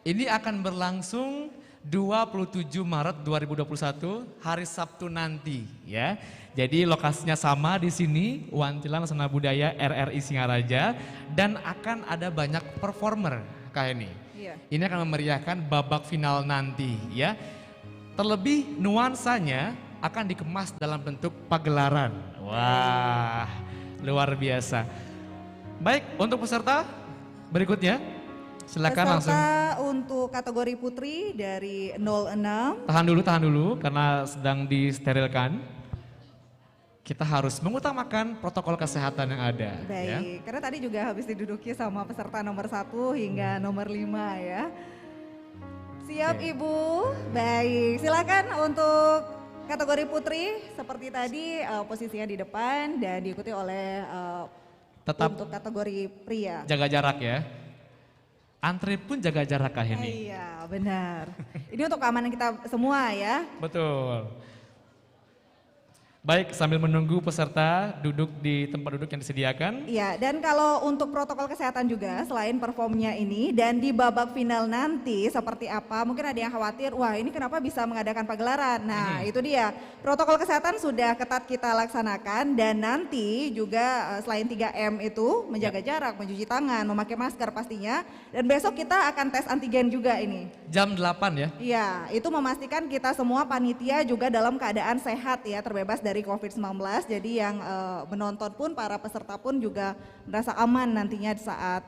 ini akan berlangsung 27 Maret 2021 hari Sabtu nanti ya. Jadi lokasinya sama di sini Wantilan Laksana Budaya RRI Singaraja dan akan ada banyak performer Kak Heni. Iya. Ini akan memeriahkan babak final nanti ya. Terlebih nuansanya akan dikemas dalam bentuk pagelaran. Wah, luar biasa. Baik, untuk peserta berikutnya, silakan langsung. Peserta untuk kategori putri dari 06. Tahan dulu, karena sedang disterilkan. Kita harus mengutamakan protokol kesehatan yang ada. Baik, Ya. karena tadi juga habis diduduki sama peserta nomor 1 hingga nomor 5 ya. Siap Oke. Ibu? Baik, silakan untuk kategori putri seperti tadi posisinya di depan dan diikuti oleh Tetap untuk kategori pria. jaga jarak ya. Antri pun jaga jarak Kak Heni. Iya benar. Ini untuk keamanan kita semua ya. Betul. Baik, sambil menunggu peserta duduk di tempat duduk yang disediakan. Iya, dan kalau untuk protokol kesehatan juga selain performnya ini dan di babak final nanti seperti apa, mungkin ada yang khawatir, wah ini kenapa bisa mengadakan pagelaran. Nah itu dia, protokol kesehatan sudah ketat kita laksanakan dan nanti juga selain 3M itu menjaga jarak, mencuci tangan, memakai masker pastinya. Dan besok kita akan tes antigen juga ini. Jam 8 ya. Iya, itu memastikan kita semua panitia juga dalam keadaan sehat ya, terbebas dari COVID-19. Jadi yang menonton pun, para peserta pun juga merasa aman nantinya di saat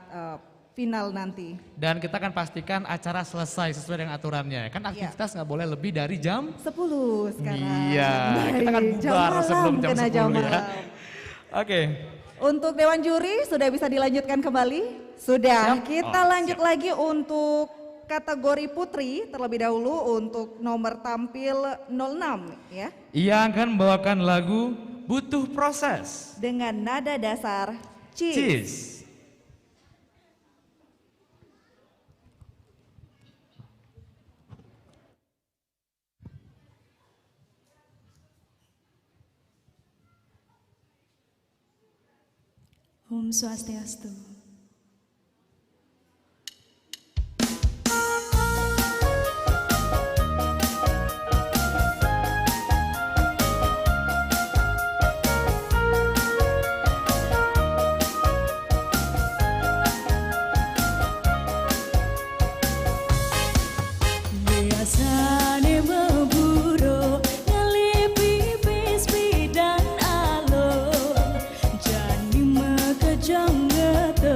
final nanti. Dan kita akan pastikan acara selesai sesuai dengan aturannya. Kan aktivitas nggak boleh lebih dari jam 10 sekarang. Iya, kita akan Baik, bubar sebelum jam kena 10 jam ya. malam. Oke. Untuk Dewan Juri sudah bisa dilanjutkan kembali? Sudah, Siap. kita Oh, lanjut siap. lagi untuk kategori putri terlebih dahulu untuk nomor tampil 06 ya. Ia akan membawakan lagu Butuh Proses. Dengan nada dasar cheese. Cheese. Om Swastiastu. Biasane memburu ngelipi pispi dan alo jani makajang ngeto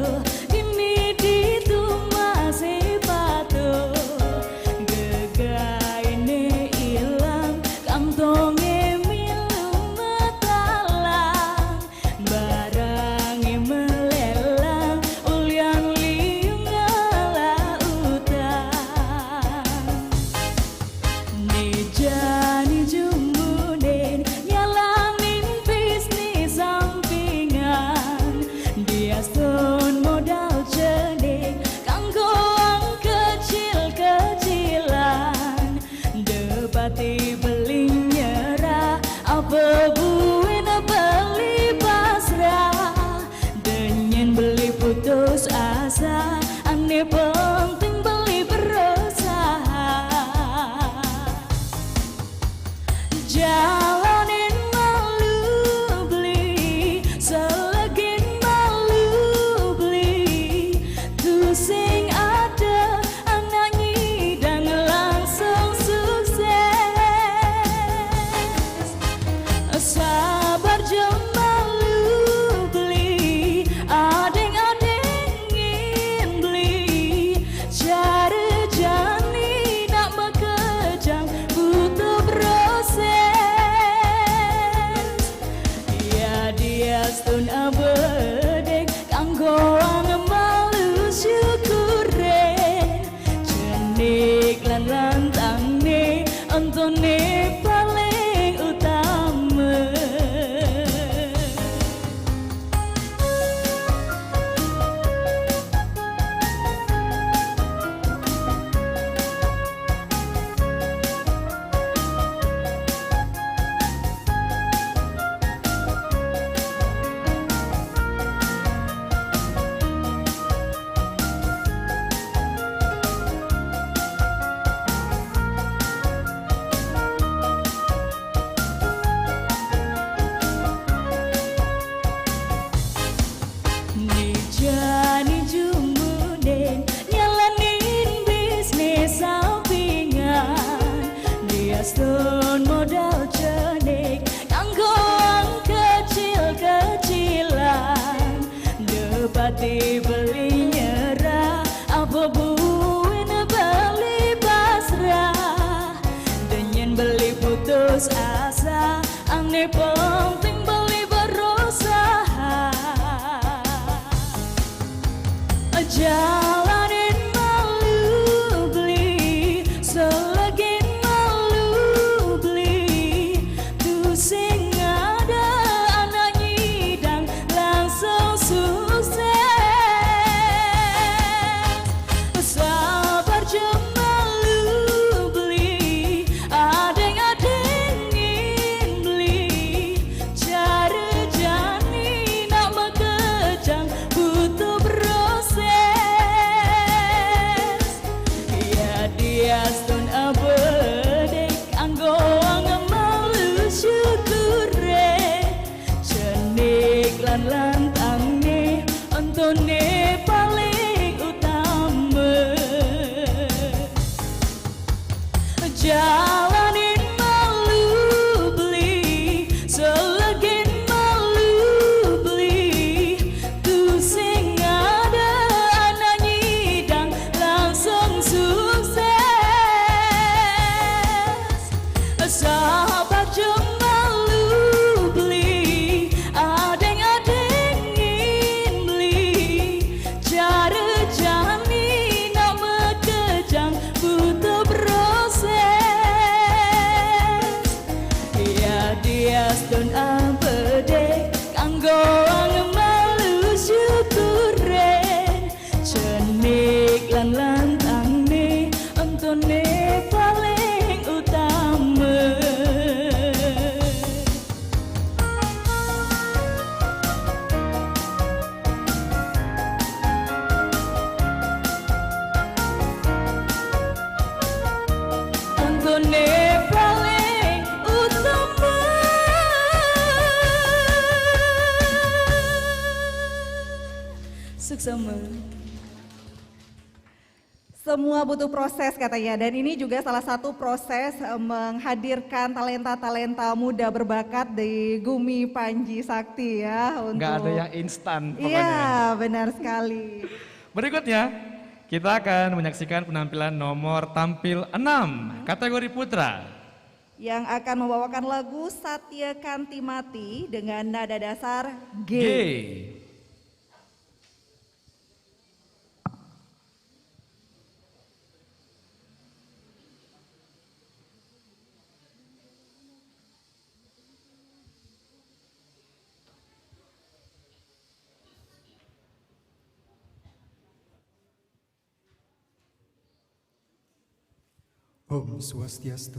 diastun abede kanggo malu syukure jenik lan lantangne ontone paling utama. Jani jumunen nyalanin bisnis sampingan diastun modal cenik kanggo kecil-kecilan depati beli nyerah apa buin beli pasrah denyen beli putus asa ane penting beli berusaha. Jalanin malu beli, selegin malu beli, tuh sing ada anak nyidang langsung sukses. Sabar malu beli, adeng-adengin beli, cari jani nak makejang butuh diastun abede kanggo malu syukure jenik lan lantangne ontone paling utama. Jalanin malu beli, selegin malu beli, tuh sing ada anak nyidang langsung sukses. Sahabat malu beli, adeng-adengin beli, cara jani nak makejang butuh proses. Ya diastun abede kanggo malu syukure jenik lan lantangne ontone paling utama. Ontone paling utama. Suksema. Semua butuh proses katanya, dan ini juga salah satu proses menghadirkan talenta-talenta muda berbakat di Gumi Panji Sakti ya. Nggak ada yang instan pokoknya. Iya benar sekali. Berikutnya kita akan menyaksikan penampilan nomor tampil 6 kategori putra Yang akan membawakan lagu Satya Kanti Mati dengan nada dasar G. G. Om Swastiastu.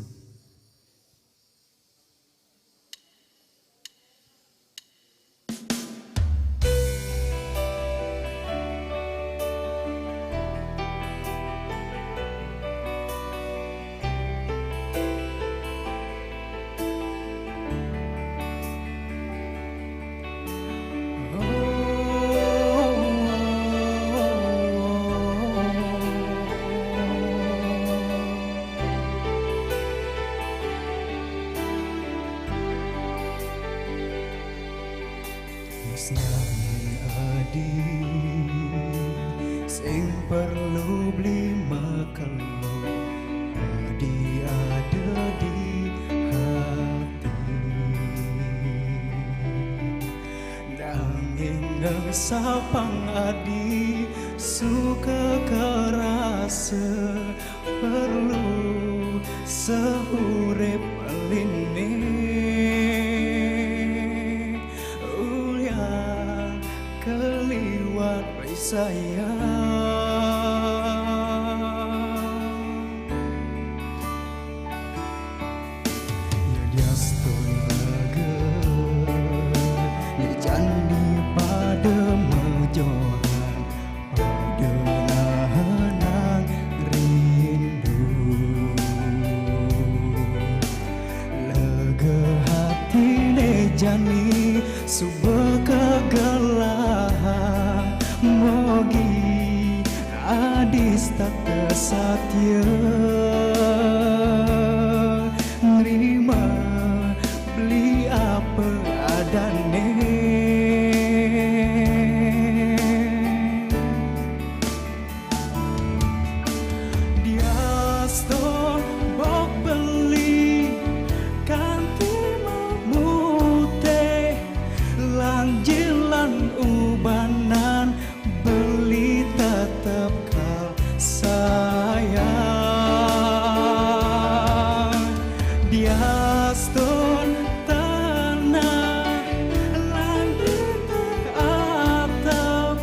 Nanging adi sing perlu beli makelo adi ada di hati Nang sapang adi suka kerasa perlu seurep lini ulian keliwat bayi jani subuh kegelahan mogi adis tak kesatya nerima beli apa adane dia store bok beli kanti jilan ubanan beli tetap kau sayang dia stone tanah langit atap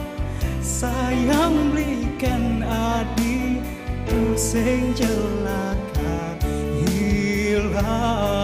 sayang belikan adi pusing jelaka hilang.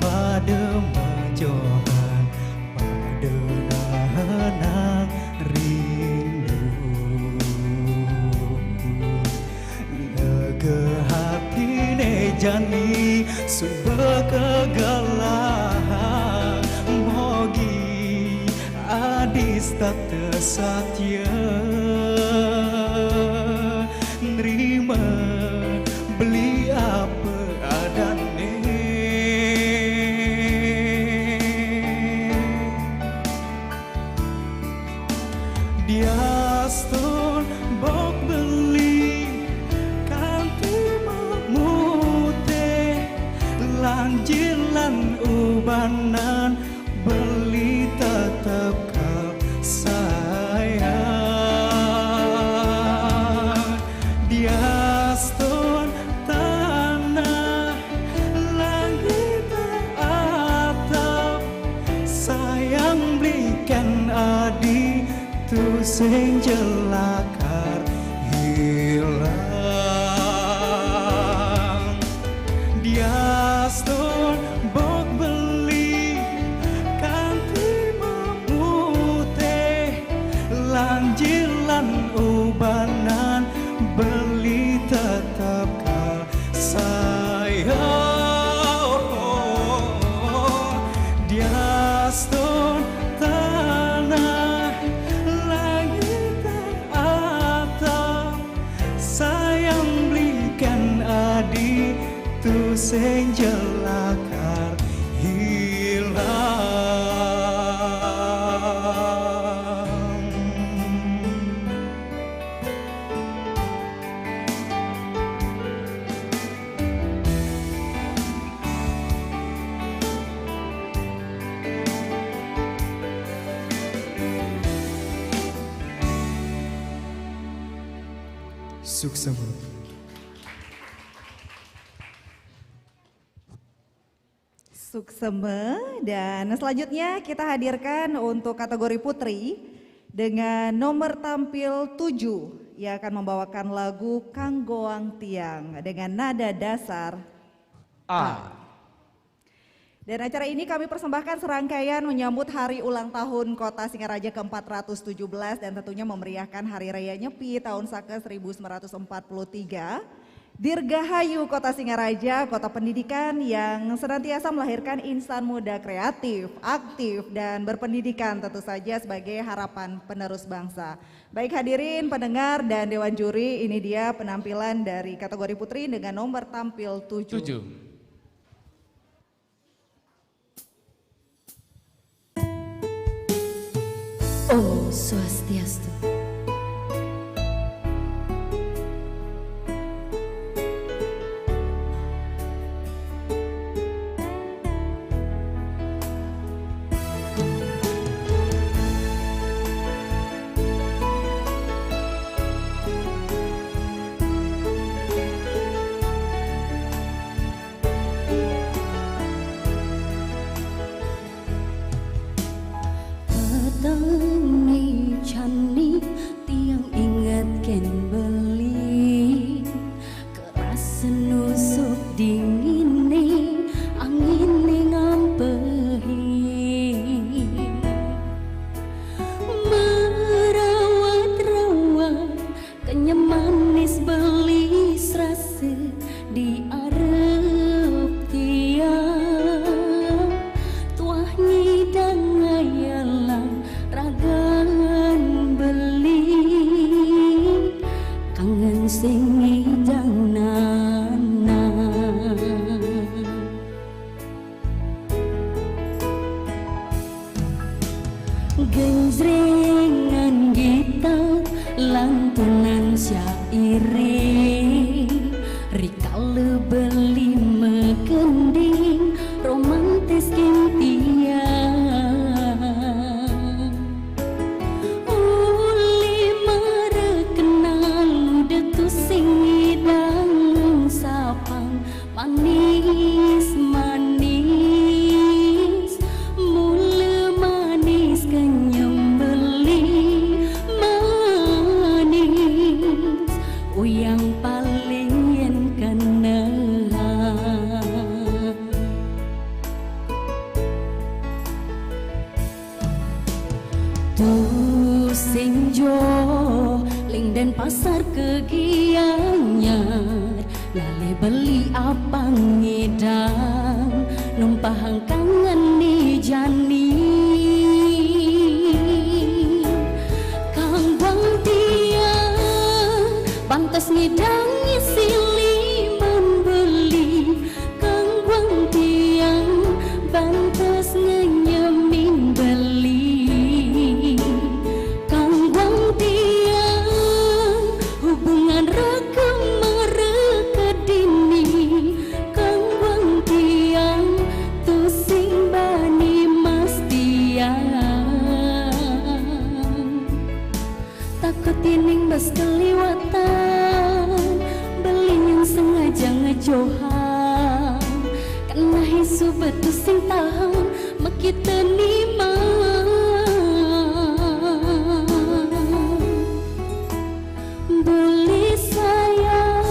Pada menjohan pada nahanang rindu lega hati ne jani subah kegelahan mogi adis tak tersatya nerima beli apa adane dia stone bok beli kanti mamute lanjilan ubanan beli tetap kau sayang dia stone tanah langit atap sayang belikan adi tu sing jelakar hilang dia stone bok beli kanti mamute lanjilan ubanan beli tetap kau sayang dia stone tanah adi tu sing jelakar hilang. Suksema. Suksema. Dan selanjutnya kita hadirkan untuk kategori putri dengan nomor tampil 7 yang akan membawakan lagu Kanggoang Tiang dengan nada dasar A. Dan acara ini kami persembahkan serangkaian menyambut hari ulang tahun Kota Singaraja ke-417 dan tentunya memeriahkan Hari Raya Nyepi tahun Saka 1943 Dirgahayu Kota Singaraja, kota pendidikan yang senantiasa melahirkan insan muda kreatif, aktif, dan berpendidikan tentu saja sebagai harapan penerus bangsa. Baik hadirin, pendengar, dan Dewan Juri, ini dia penampilan dari kategori putri dengan nomor tampil 7. 7. Om Swastiastu. Petani cani tiang ingat ken beli keras nusuk dingin angin ngampehi merawat kenyam manis beli serasa di arep tiang tuah nyidang ayalan ragan beli kangen sing ngidang nana genjrengan gitar lantunan syairi rikale beli mekending romantis kintian uli merekenal detu sing ngidang sapang manis manis mule manis kenyem beli manis uyang paling yen kenahan tuh sing jo ling dan pasar kegianyar lale beli apa ngidang numpahang kangen ni jani kang bang tiang pantas ngidang siliman beli kang bang tiang pantas ngenyemin beli kang bang tiang hubungan rekam mereka dini kang bang tiang tu sing bani mas tiang takut tining bas keliwatan beli yang sengaja ngejohan karena hisu betul sing tahan makita nima boleh sayang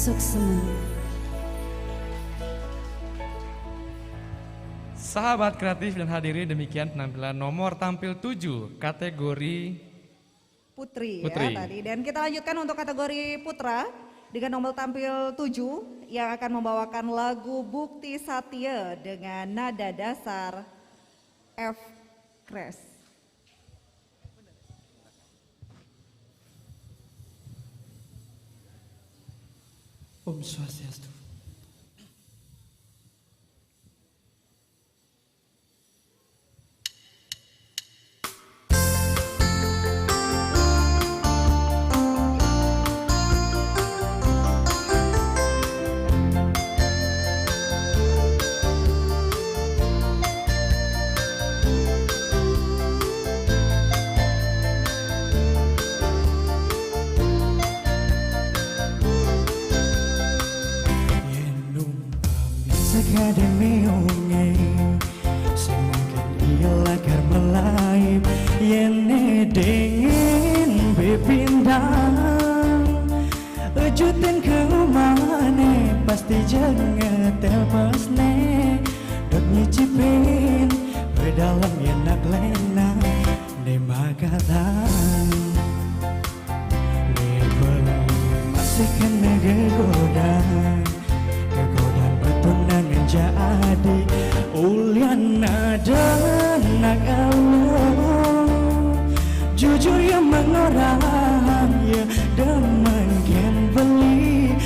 Suksema. Sahabat kreatif dan hadirin, demikian penampilan nomor tampil 7 kategori Putri, Putri. ya tadi. Dan kita lanjutkan untuk kategori putra dengan nomor tampil 7 yang akan membawakan lagu Bukti Satya dengan nada dasar F Kres. Om Swastiastu. Akademiungnya semakin ilah karmelaim yene dingin bepindang ujutin ke mana pasti jangan telpasne dot nyicipin berdalam yenak lena ne makatan ne belum masih kan negegodang tunangan jadi ulian ada nak Allah jujur yang mengorang ya demen kan beli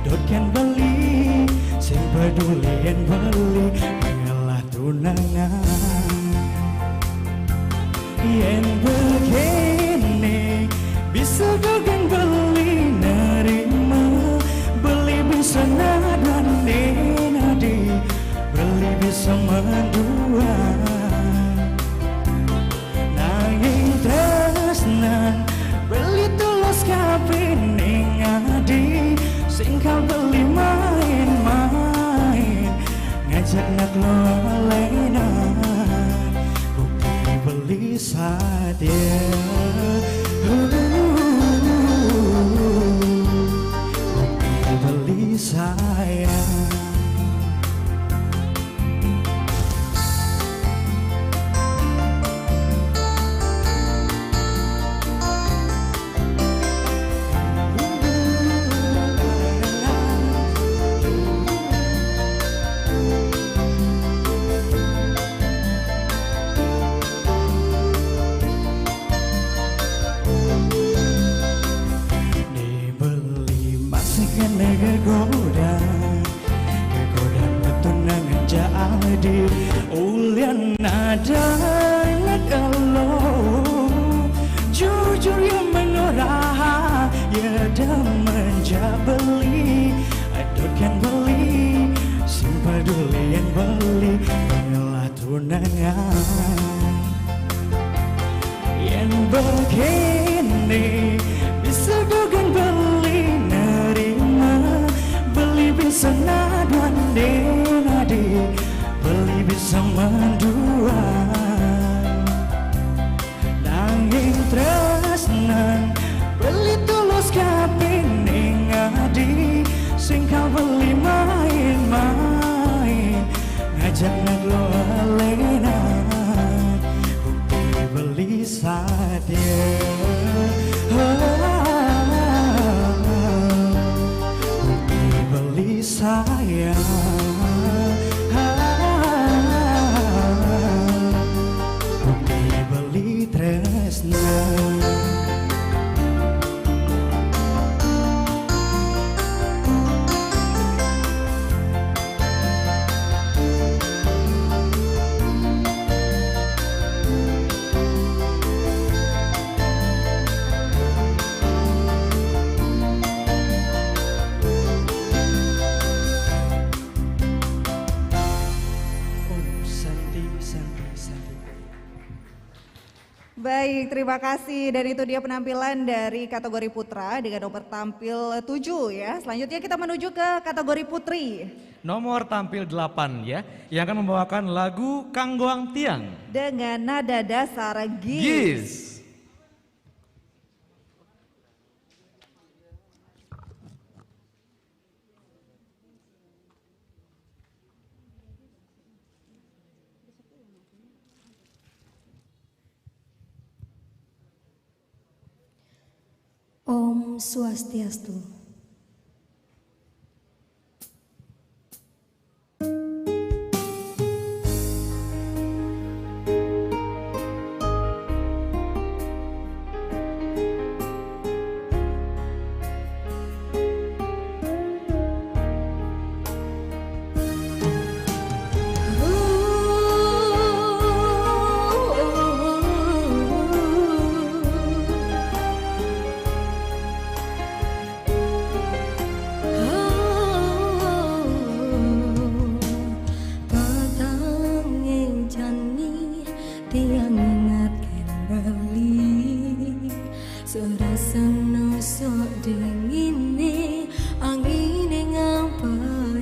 dot kan beli sing peduli yang beli mengalah tunangan yang begini bisa gagang beli nerima beli bisa nadan nadi beli bisa mendua nanging tresnan beli tulus kapining adi singkal beli main-main ngajak nak lo alena bukti beli sadia bukti beli sayang. Jadi ulian nada nak Allah jujur yang mengorah ya demen jabeli adotkan beli sing peduli yang beli mengalah tunangan yang begini bisa gagang beli nerima beli bisa nadan nadi beli bisa mendua nanging tresnan beli tulus kapining adi sing kau beli main-main ngajak ngelo alena bukti beli sadia bukti beli sayang tresna. Baik, terima kasih. Dan itu dia penampilan dari kategori putra dengan nomor tampil 7 ya. Selanjutnya kita menuju ke kategori putri. Nomor tampil 8 ya, yang akan membawakan lagu Kanggoang Tiang dengan nada dasar Gis. Gis. Om Swastiastu. Tiang ingatkan balik serasa nusuk dingin angin ngapain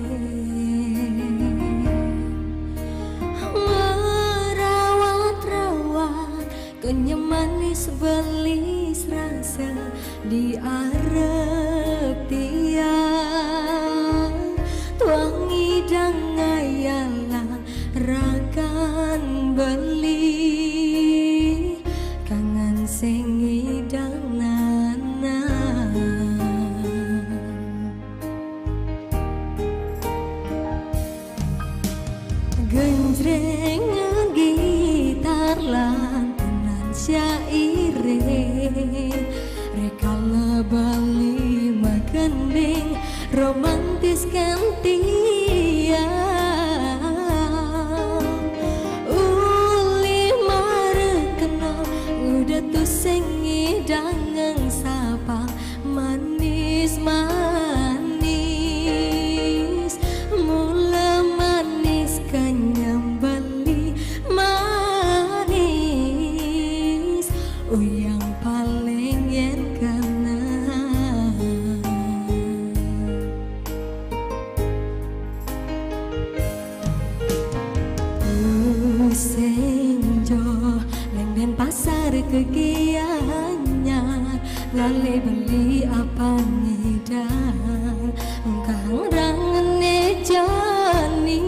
merawat-rawat kenyamanis belis rasa di arep tiang tuangi dangayalah rakan beli kangen sing idanganan genjrengan gitar lan tenan syaire rekala bali magending romantis gantian sing idangeng sapa manis-manis mula manis kenyam bali manis yang paling yen kanan senjo lenggen pasar kegiannya lale beli apa ngedang kang rangene jani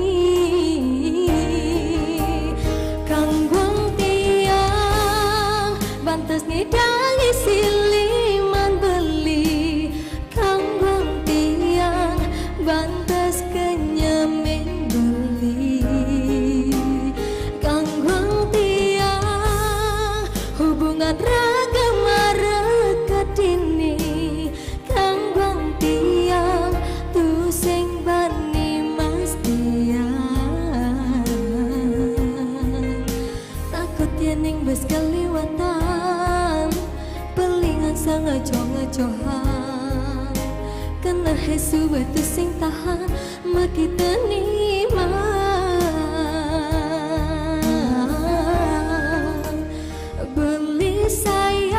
kang guang tiang bantes ngedangi siliman beli kang guang tiang bantes kenyemin beli kang guang tiang hubungan raga marekat ini kang guang tiang tu sing bani mas tiang takut yening bes keliwatan pelingan sang ngejo-ngejohan kena hesu betu sing tahan makita beli sayang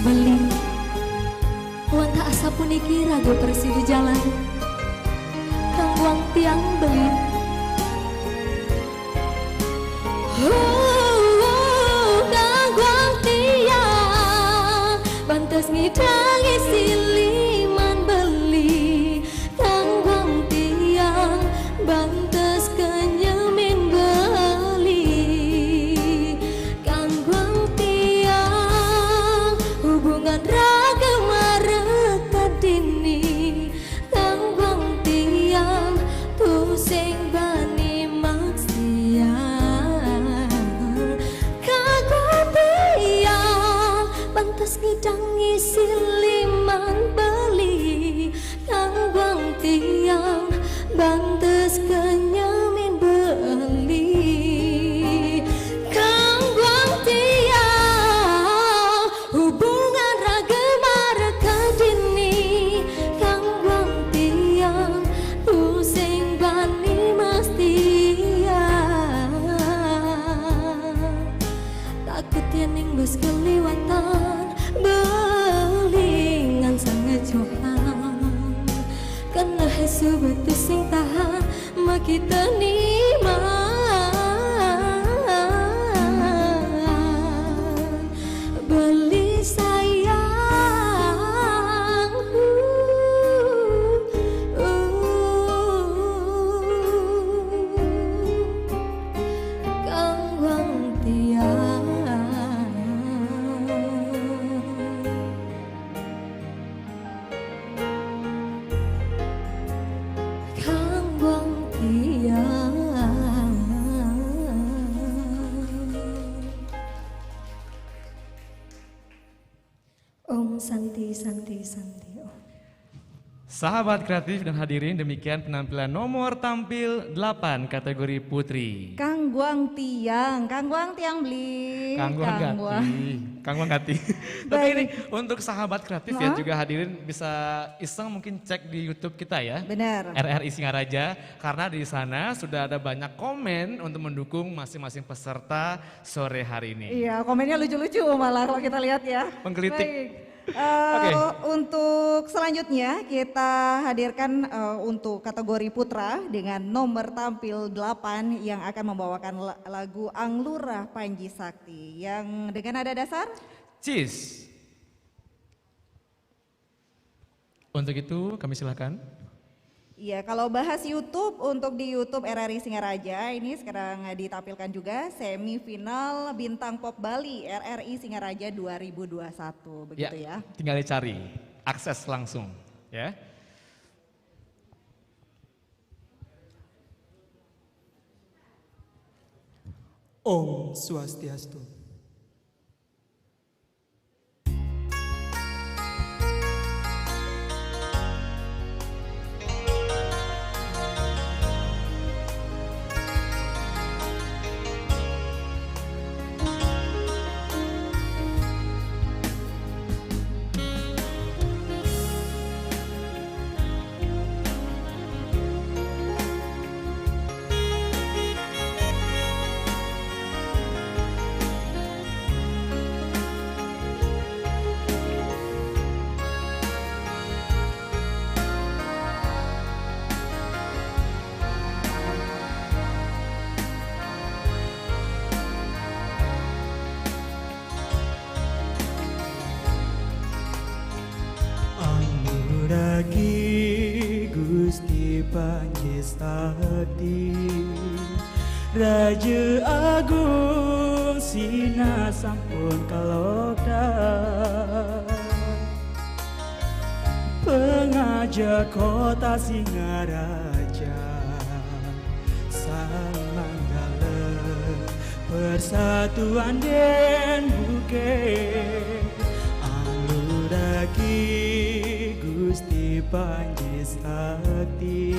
beli wanta asa puniki ragu persi di jalan kang uang tiang beli bantes ngidangi siliman beli kang guang tiang bantes kenyemin beli kang guang tiang hubungan raga marekat dini kang guang tiang tu sing bani maksiat kang guang tiang bantes ngidangi siliman beli kang guang tiang bantes kenyamin beli kang guang tiang hubungan raga marekat dini kang guang tiang tu sing bani mas tiang takut yening bus keliwatan belingan sangat johan kena hesu betu sing tahan makita niman beli sayang Om Santi Santi Santi Om. Sahabat kreatif dan hadirin, demikian penampilan nomor tampil 8 kategori putri. Kang Guang Tiang beli. Kang Guang Gati. Tapi ini untuk sahabat kreatif ya juga hadirin bisa iseng mungkin cek di YouTube kita ya. Benar. RRI Singaraja, karena di sana sudah ada banyak komen untuk mendukung masing-masing peserta sore hari ini. Iya, komennya lucu-lucu malah kalau kita lihat ya. Menggelitik. Baik. Oke. Untuk selanjutnya kita hadirkan untuk kategori putra dengan nomor tampil 8 yang akan membawakan lagu Anglurah Panji Sakti yang dengan nada dasar Cheese. Untuk itu kami silakan. Iya, kalau bahas YouTube, untuk di YouTube RRI Singaraja ini sekarang ditampilkan juga semifinal Bintang Pop Bali RRI Singaraja 2021, begitu ya. Tinggal dicari, akses langsung ya. Om Swastiastu. Anuragi Gusti Panji Sakti, Raja Agung Sina sampun kalokda, pengaja kota Singaraja, Sang Manggala, Persatuan Den Bukit, Anuragi Gusti Panji Sakti,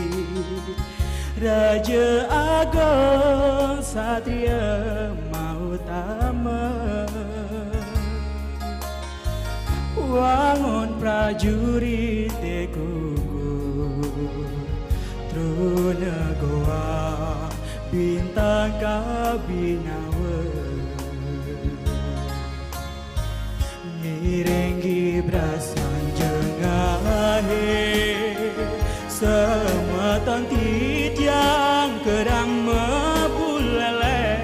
Raja Agung Satria Mautama, wangun prajurit gugur, truna goa bintang kabinawa, ngirenggi brasan jengahe, semeton titiang kerang mebulele,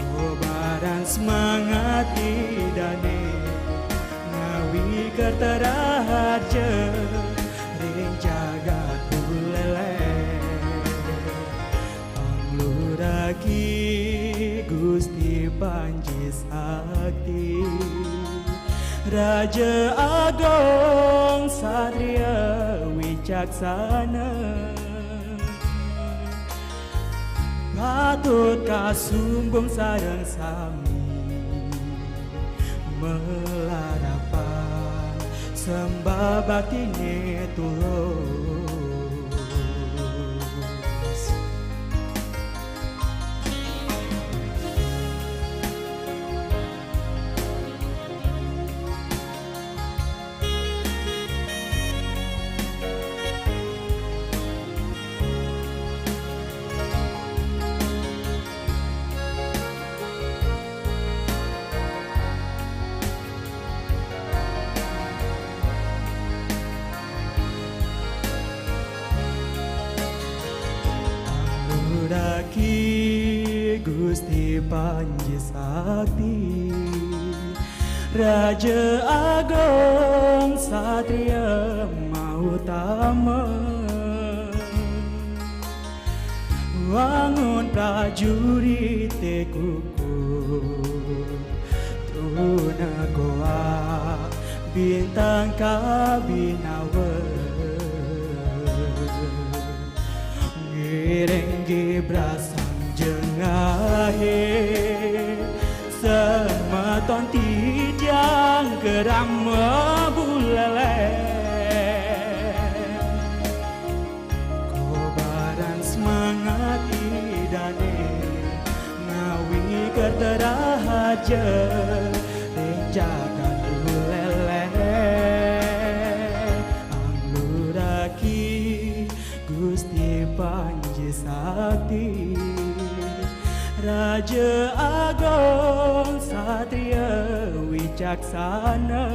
kobaran semangat idane, ngawi kerteraharja, ring jagat bulele, Angluragi Gusti Panji Sakti, Raja Agung Satria Wicaksana, patut kasumbung sareng sami, melarapan sembah baktine tulus. Anuragi Gusti Panji Sakti, Raja Agung Satria Mautama, wangun prajurit gugur, truna goa bintang kabinawa, ngirenggi brasang jengahe, semeton yang membulele kobaran semangat idane ngawi kerterahaja jagat bulele angluraki Gusti Panji Sakti Raja Agung Satria Wicaksana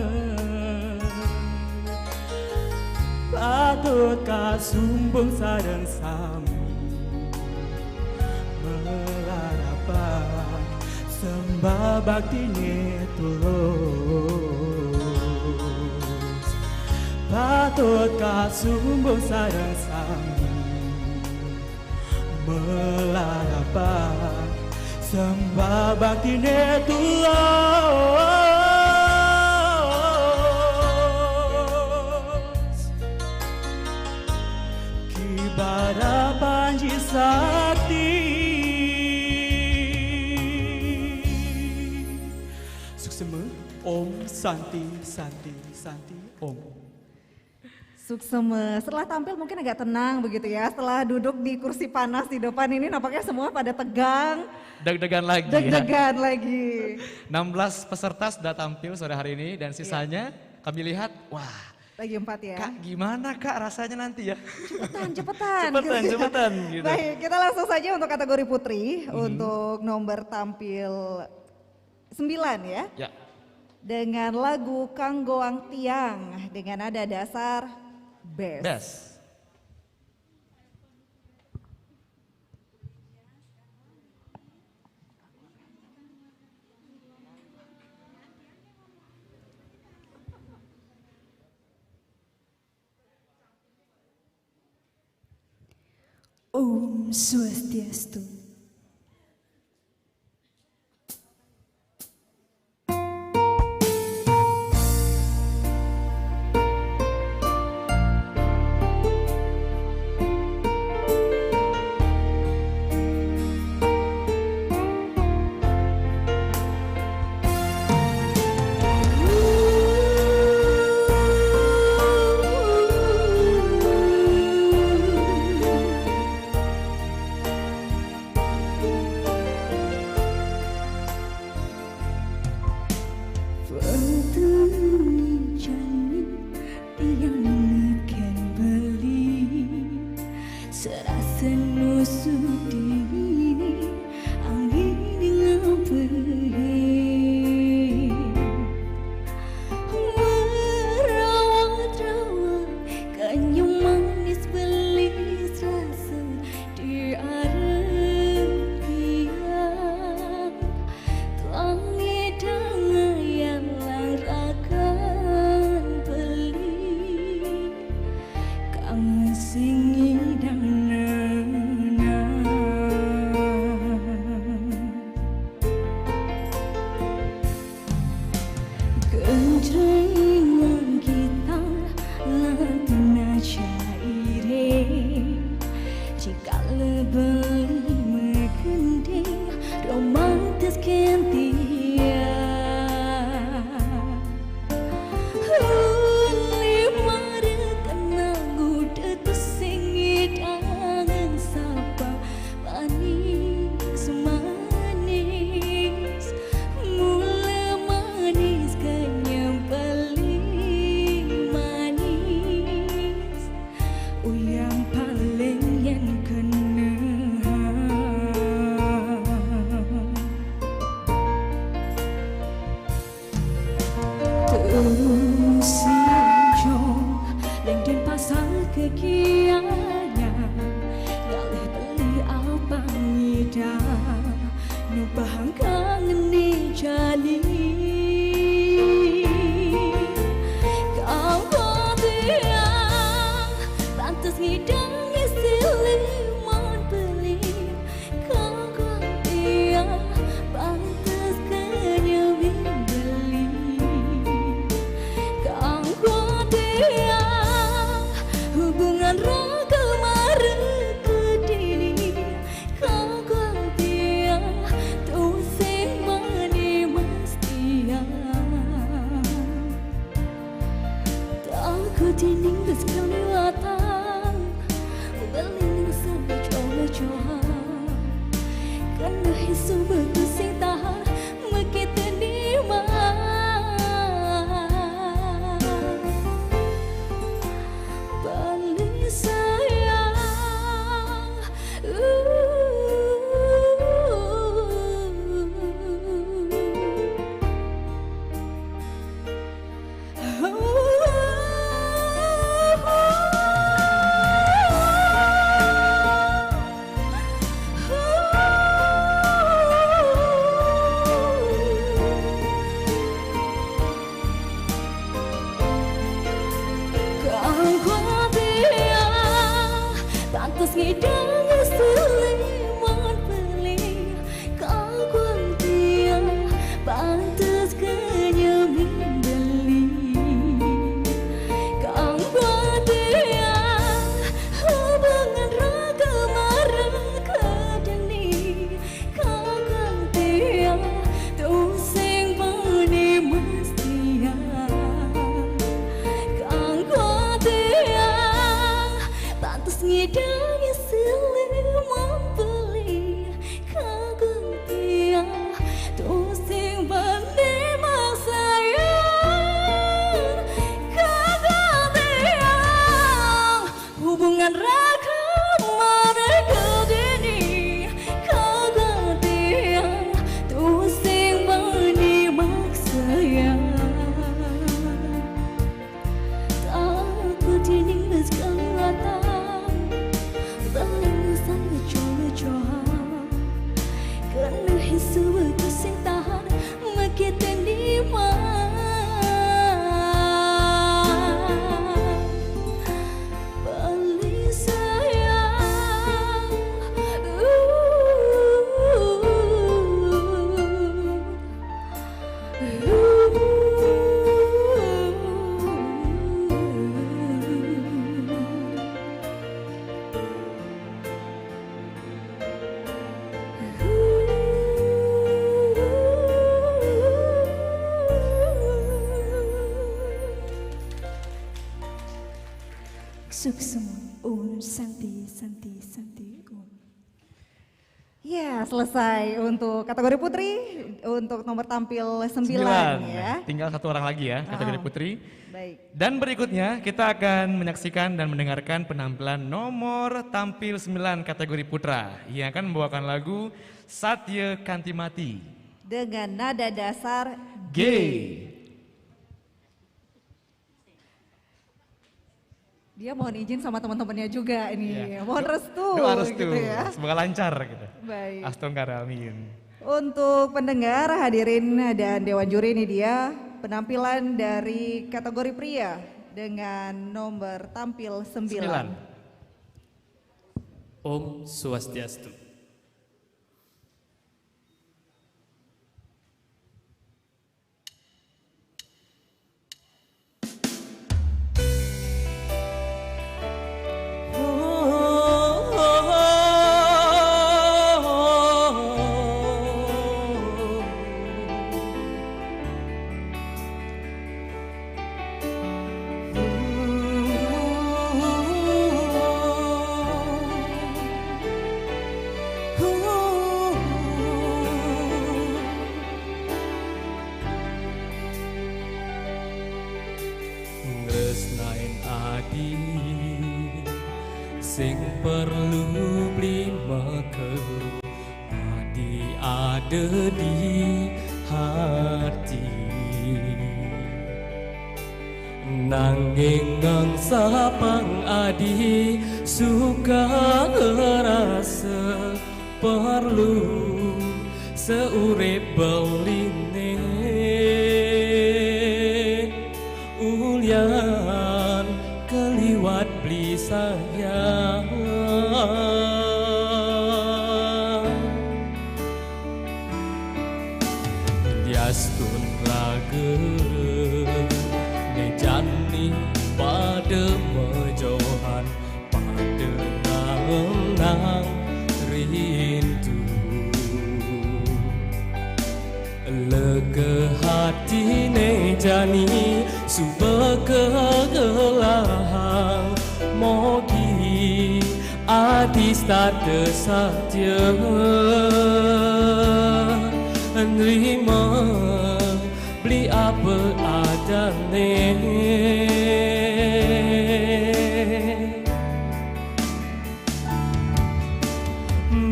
patut kasumbung sareng sami melarapan sembah baktine tulus patut kasumbung sareng sami melarapan sembah baktine tulus kibara Panji Sakti suksema Om Santi Santi Santi Om. Suksema, setelah tampil mungkin agak tenang begitu ya. Setelah duduk di kursi panas di depan ini nampaknya semua pada tegang. Deg-degan lagi Deg-degan lagi. 16 peserta sudah tampil sore hari ini dan sisanya kami lihat, wah Lagi 4 ya. Kak gimana Kak rasanya nanti ya? Cepetan. Cepetan gitu. Baik, kita langsung saja untuk kategori putri. Untuk nomor tampil 9 ya. Ya. Dengan lagu Kanggoang Tiang dengan nada dasar bass. Bes. Om Swastiastu. Hubungan Suksema Om Santi Santi Santi Om. Ya, selesai untuk kategori putri, untuk nomor tampil 9 ya. Tinggal satu orang lagi ya, kategori putri. Baik. Dan berikutnya kita akan menyaksikan dan mendengarkan penampilan nomor tampil 9 kategori putra yang akan membawakan lagu Satya Kantimati Dengan nada dasar G. Dia mohon izin sama teman-temannya juga ini. Iya. Mohon restu. Doa restu, gitu ya. semoga lancar gitu. Baik. Astongkara, amin. Untuk pendengar, hadirin dan Dewan Juri, ini dia penampilan dari kategori pria dengan nomor tampil 9. Om Swastiastu. Tresnain adi sing perlu beli mekelu adi ada di hati nanging ngangsa pang adi suka ngerasa perlu seurip beline ulian keliwat beli sayang diastun raga nejani pada mejohan pada nang rindu lega hati nejani suba kegelahan mogi adis tata satya nerima beli apa adane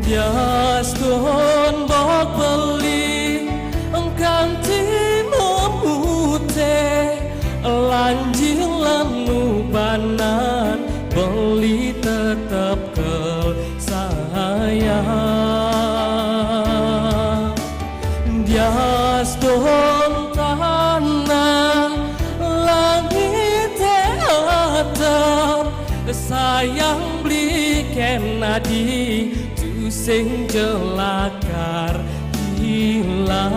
diastun bok beli engkang memute lanjilan nubanan beli tetap ke sayang diastun tanah langit atap sayang beli kenadi tu sing jelakar hilang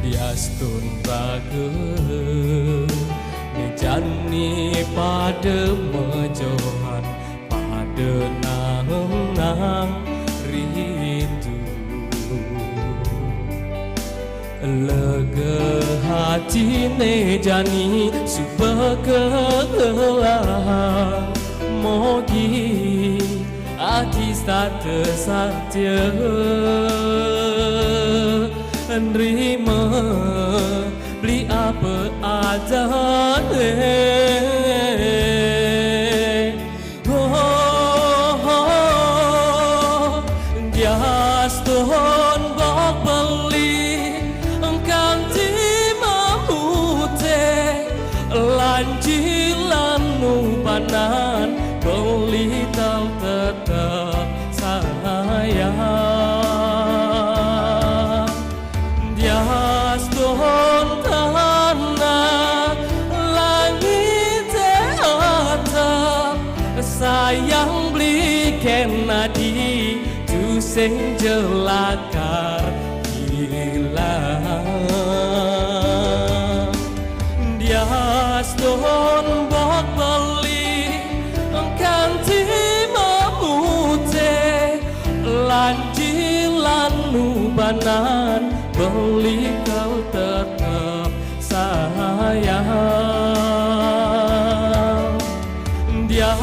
diastun raga nejani pada mejohan pada nang rindu lega hati nejani suba kegelahan mogi adis tata satya nerima beli apa adane diastun bok beli engkang timamute lanjilan nubanan beli tau tetap sayang sing jelakar hilang. Dia stone bok beli kanthi mamute lanjilan nubanan beli kau tetap sayang. Dia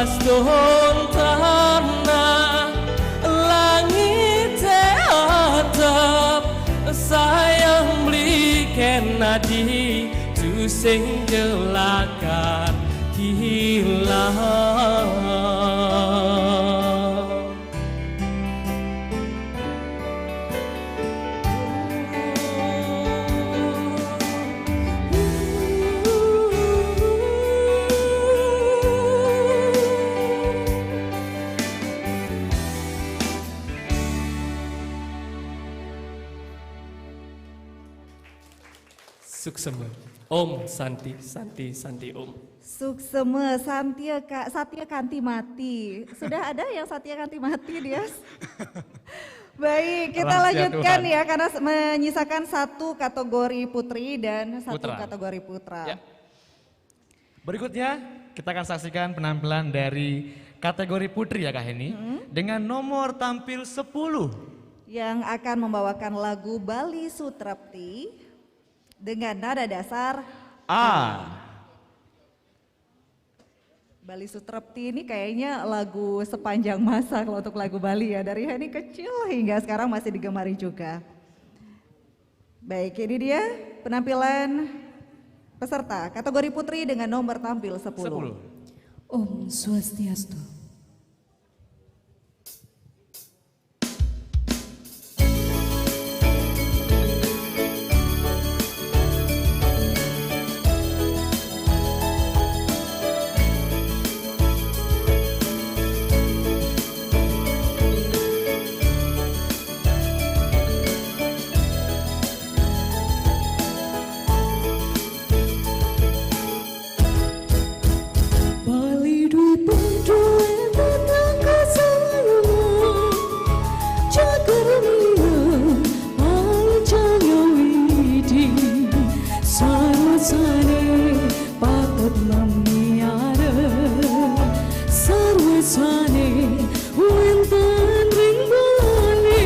stone tanah langit atap sayang beli kenadi tu sing jelakar hilang. Suksema. Om Santi, Santi, Santi Om. Suksema Satya Kanti mati. Sudah ada yang Satya Kanti mati, Dias? Baik, kita Rahasia lanjutkan Tuhan. ya karena menyisakan satu kategori putri dan satu Putra. kategori putra. Ya. Berikutnya kita akan saksikan penampilan dari kategori putri ya Kak Heni dengan nomor tampil 10. Yang akan membawakan lagu Bali Sutrapti dengan nada dasar A. Bali Sutrapti ini kayaknya lagu sepanjang masa kalau untuk lagu Bali ya. Dari Heni kecil hingga sekarang masih digemari juga. Baik, ini dia penampilan peserta kategori putri dengan nomor tampil 10. 10. Om Swastiastu. Bali dui pundue tetangga sayang Jagarnia Aljanya widi Sarwasane patut memiara Sarwasane winten ring Bali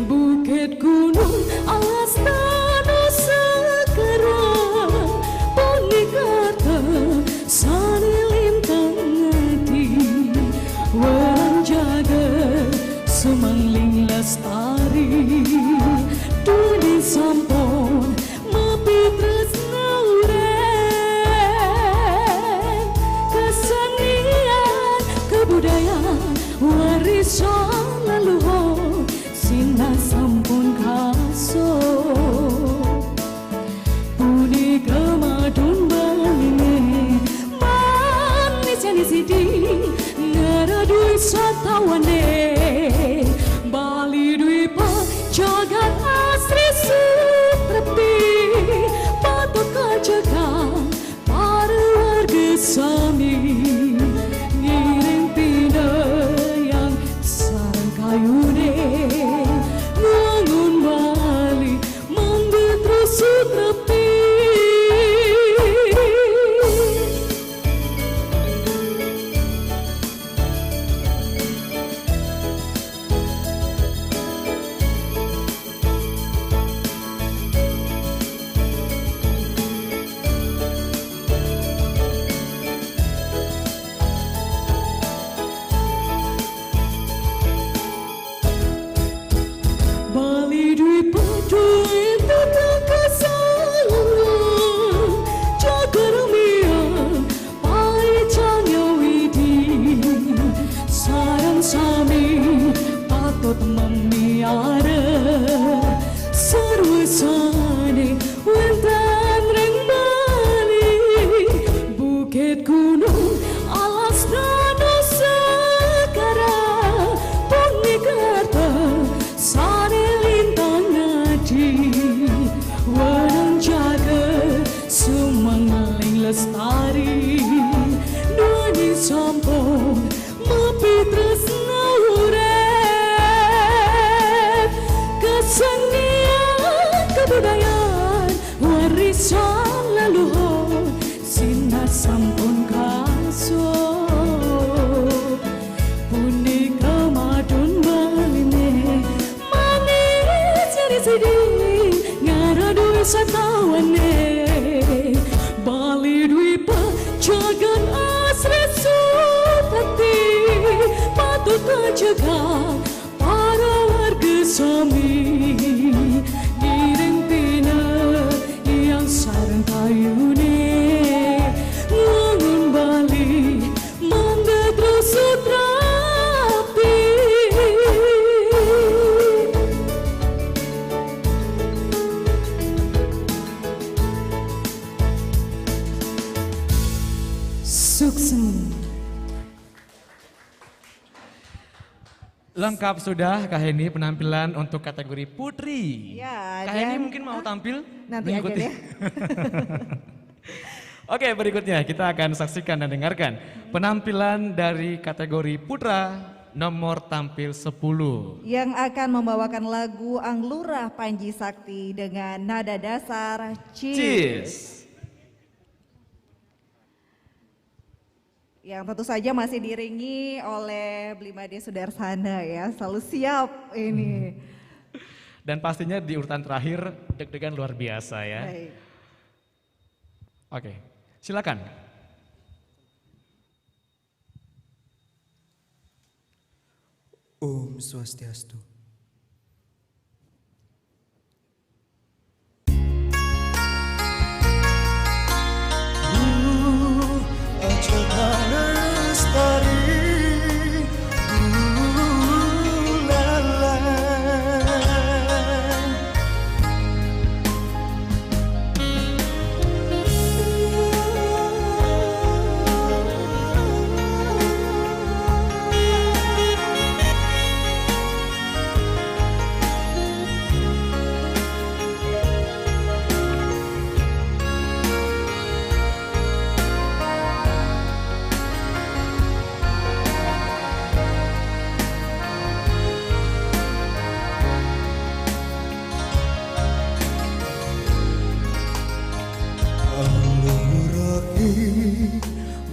Bukit gunung alas tanah sekarang Ponikata sane lintang hati Weran jaga sumangling lestari Duni sampun mapi tresna uren Kesenian kebudayaan warisan leluhur Sina sampun kasut Puni kemadun balinge manis yang disidi ngeradui satawane Bali dwi pa jagat asri kesenian kebudayaan warisan leluhur sinar sampun kaso punika madun baline manis jadi sedih ngaradu satawane Bali dwi jagan asri sutati patut menjaga para warga sami ngiring pina yang sarang kayune ngangun Bali mangga terus rapi sukses. Lengkap sudah Kak Heni penampilan untuk kategori putri. Ya, Kak Heni mungkin mau tampil? Nanti aja deh. Oke, berikutnya kita akan saksikan dan dengarkan penampilan dari kategori putra nomor tampil 10. Yang akan membawakan lagu Anglurah Panji Sakti dengan nada dasar Cheers. Cheers. Yang tentu saja masih diiringi oleh Blimade Sudarsana ya, selalu siap ini. Dan pastinya di urutan terakhir deg-degan luar biasa ya. Baik. Oke, silakan. Om Swastiastu.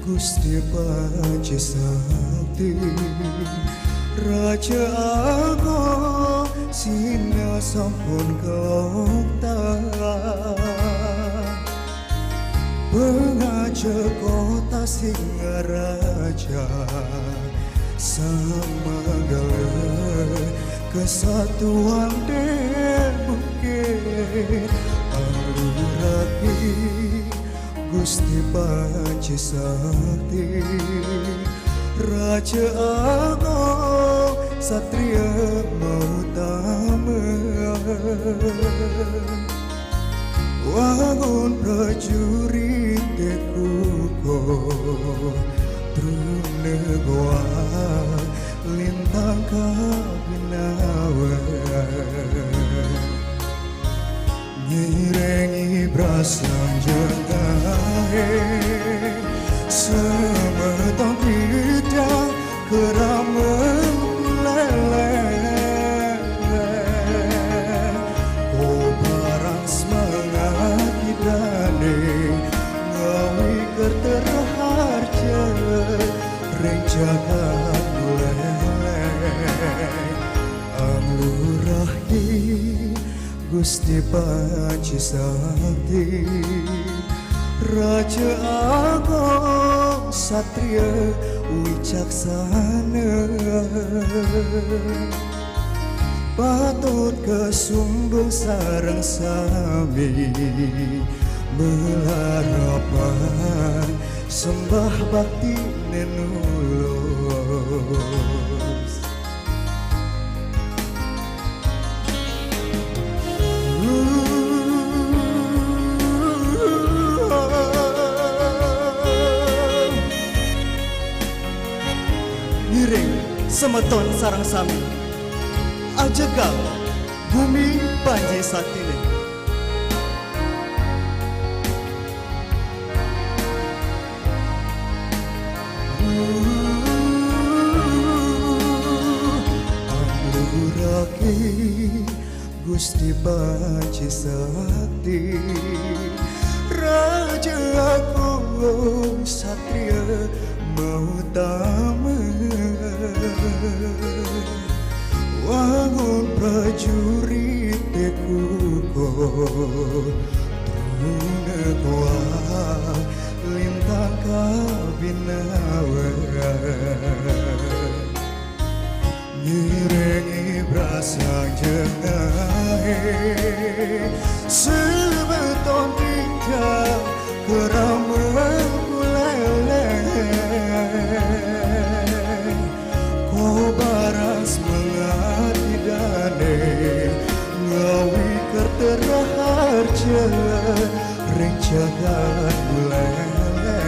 Gusti Panji Sakti Raja Agung Sina sampun kelokta Pengaja kota Singaraja Samanggala Kesatuan dan bukit Aluraki Gusti Panji Sakti Raja Agung Satria Mautama Wangun prajurit Dekuko Trunegoa Lintang Kabinawan Ngirengi brasan jengkahe Semetong bidang kerameng lele Oh barang semangat hidane Ngawi kerterharja Ring jagat lele Amlurahi Gusti Panji Sakti Raja Agung Satria Wicaksana Patut kesumbung sareng sami Melarapan sembah bakti nenulus Semeton sarang sami Ajegam Bumi Panji Sakti Amluraki Gusti Panji Sakti Raja Agung Satria Mautama Wangun prajurit tekuko Truna kuat lintang kabinawan Ngirengi brasang jengahe Sebeton tiga keramang kulele Ko baras mengati dane Ngawi kerterah harja Rencakan bulele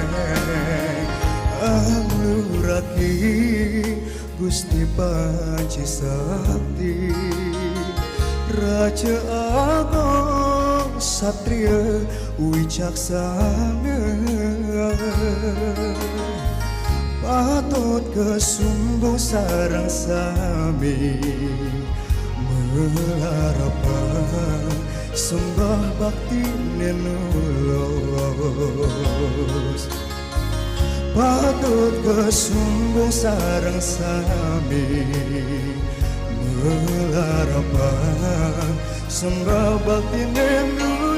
Angluraki Gusti Panji Sakti Raja Agung Satria Wicaksana Patut kesumbung sarang sami Melarapan sembah bakti nenulos Patut kesumbung sarang sami Melarapan sembah bakti nenulos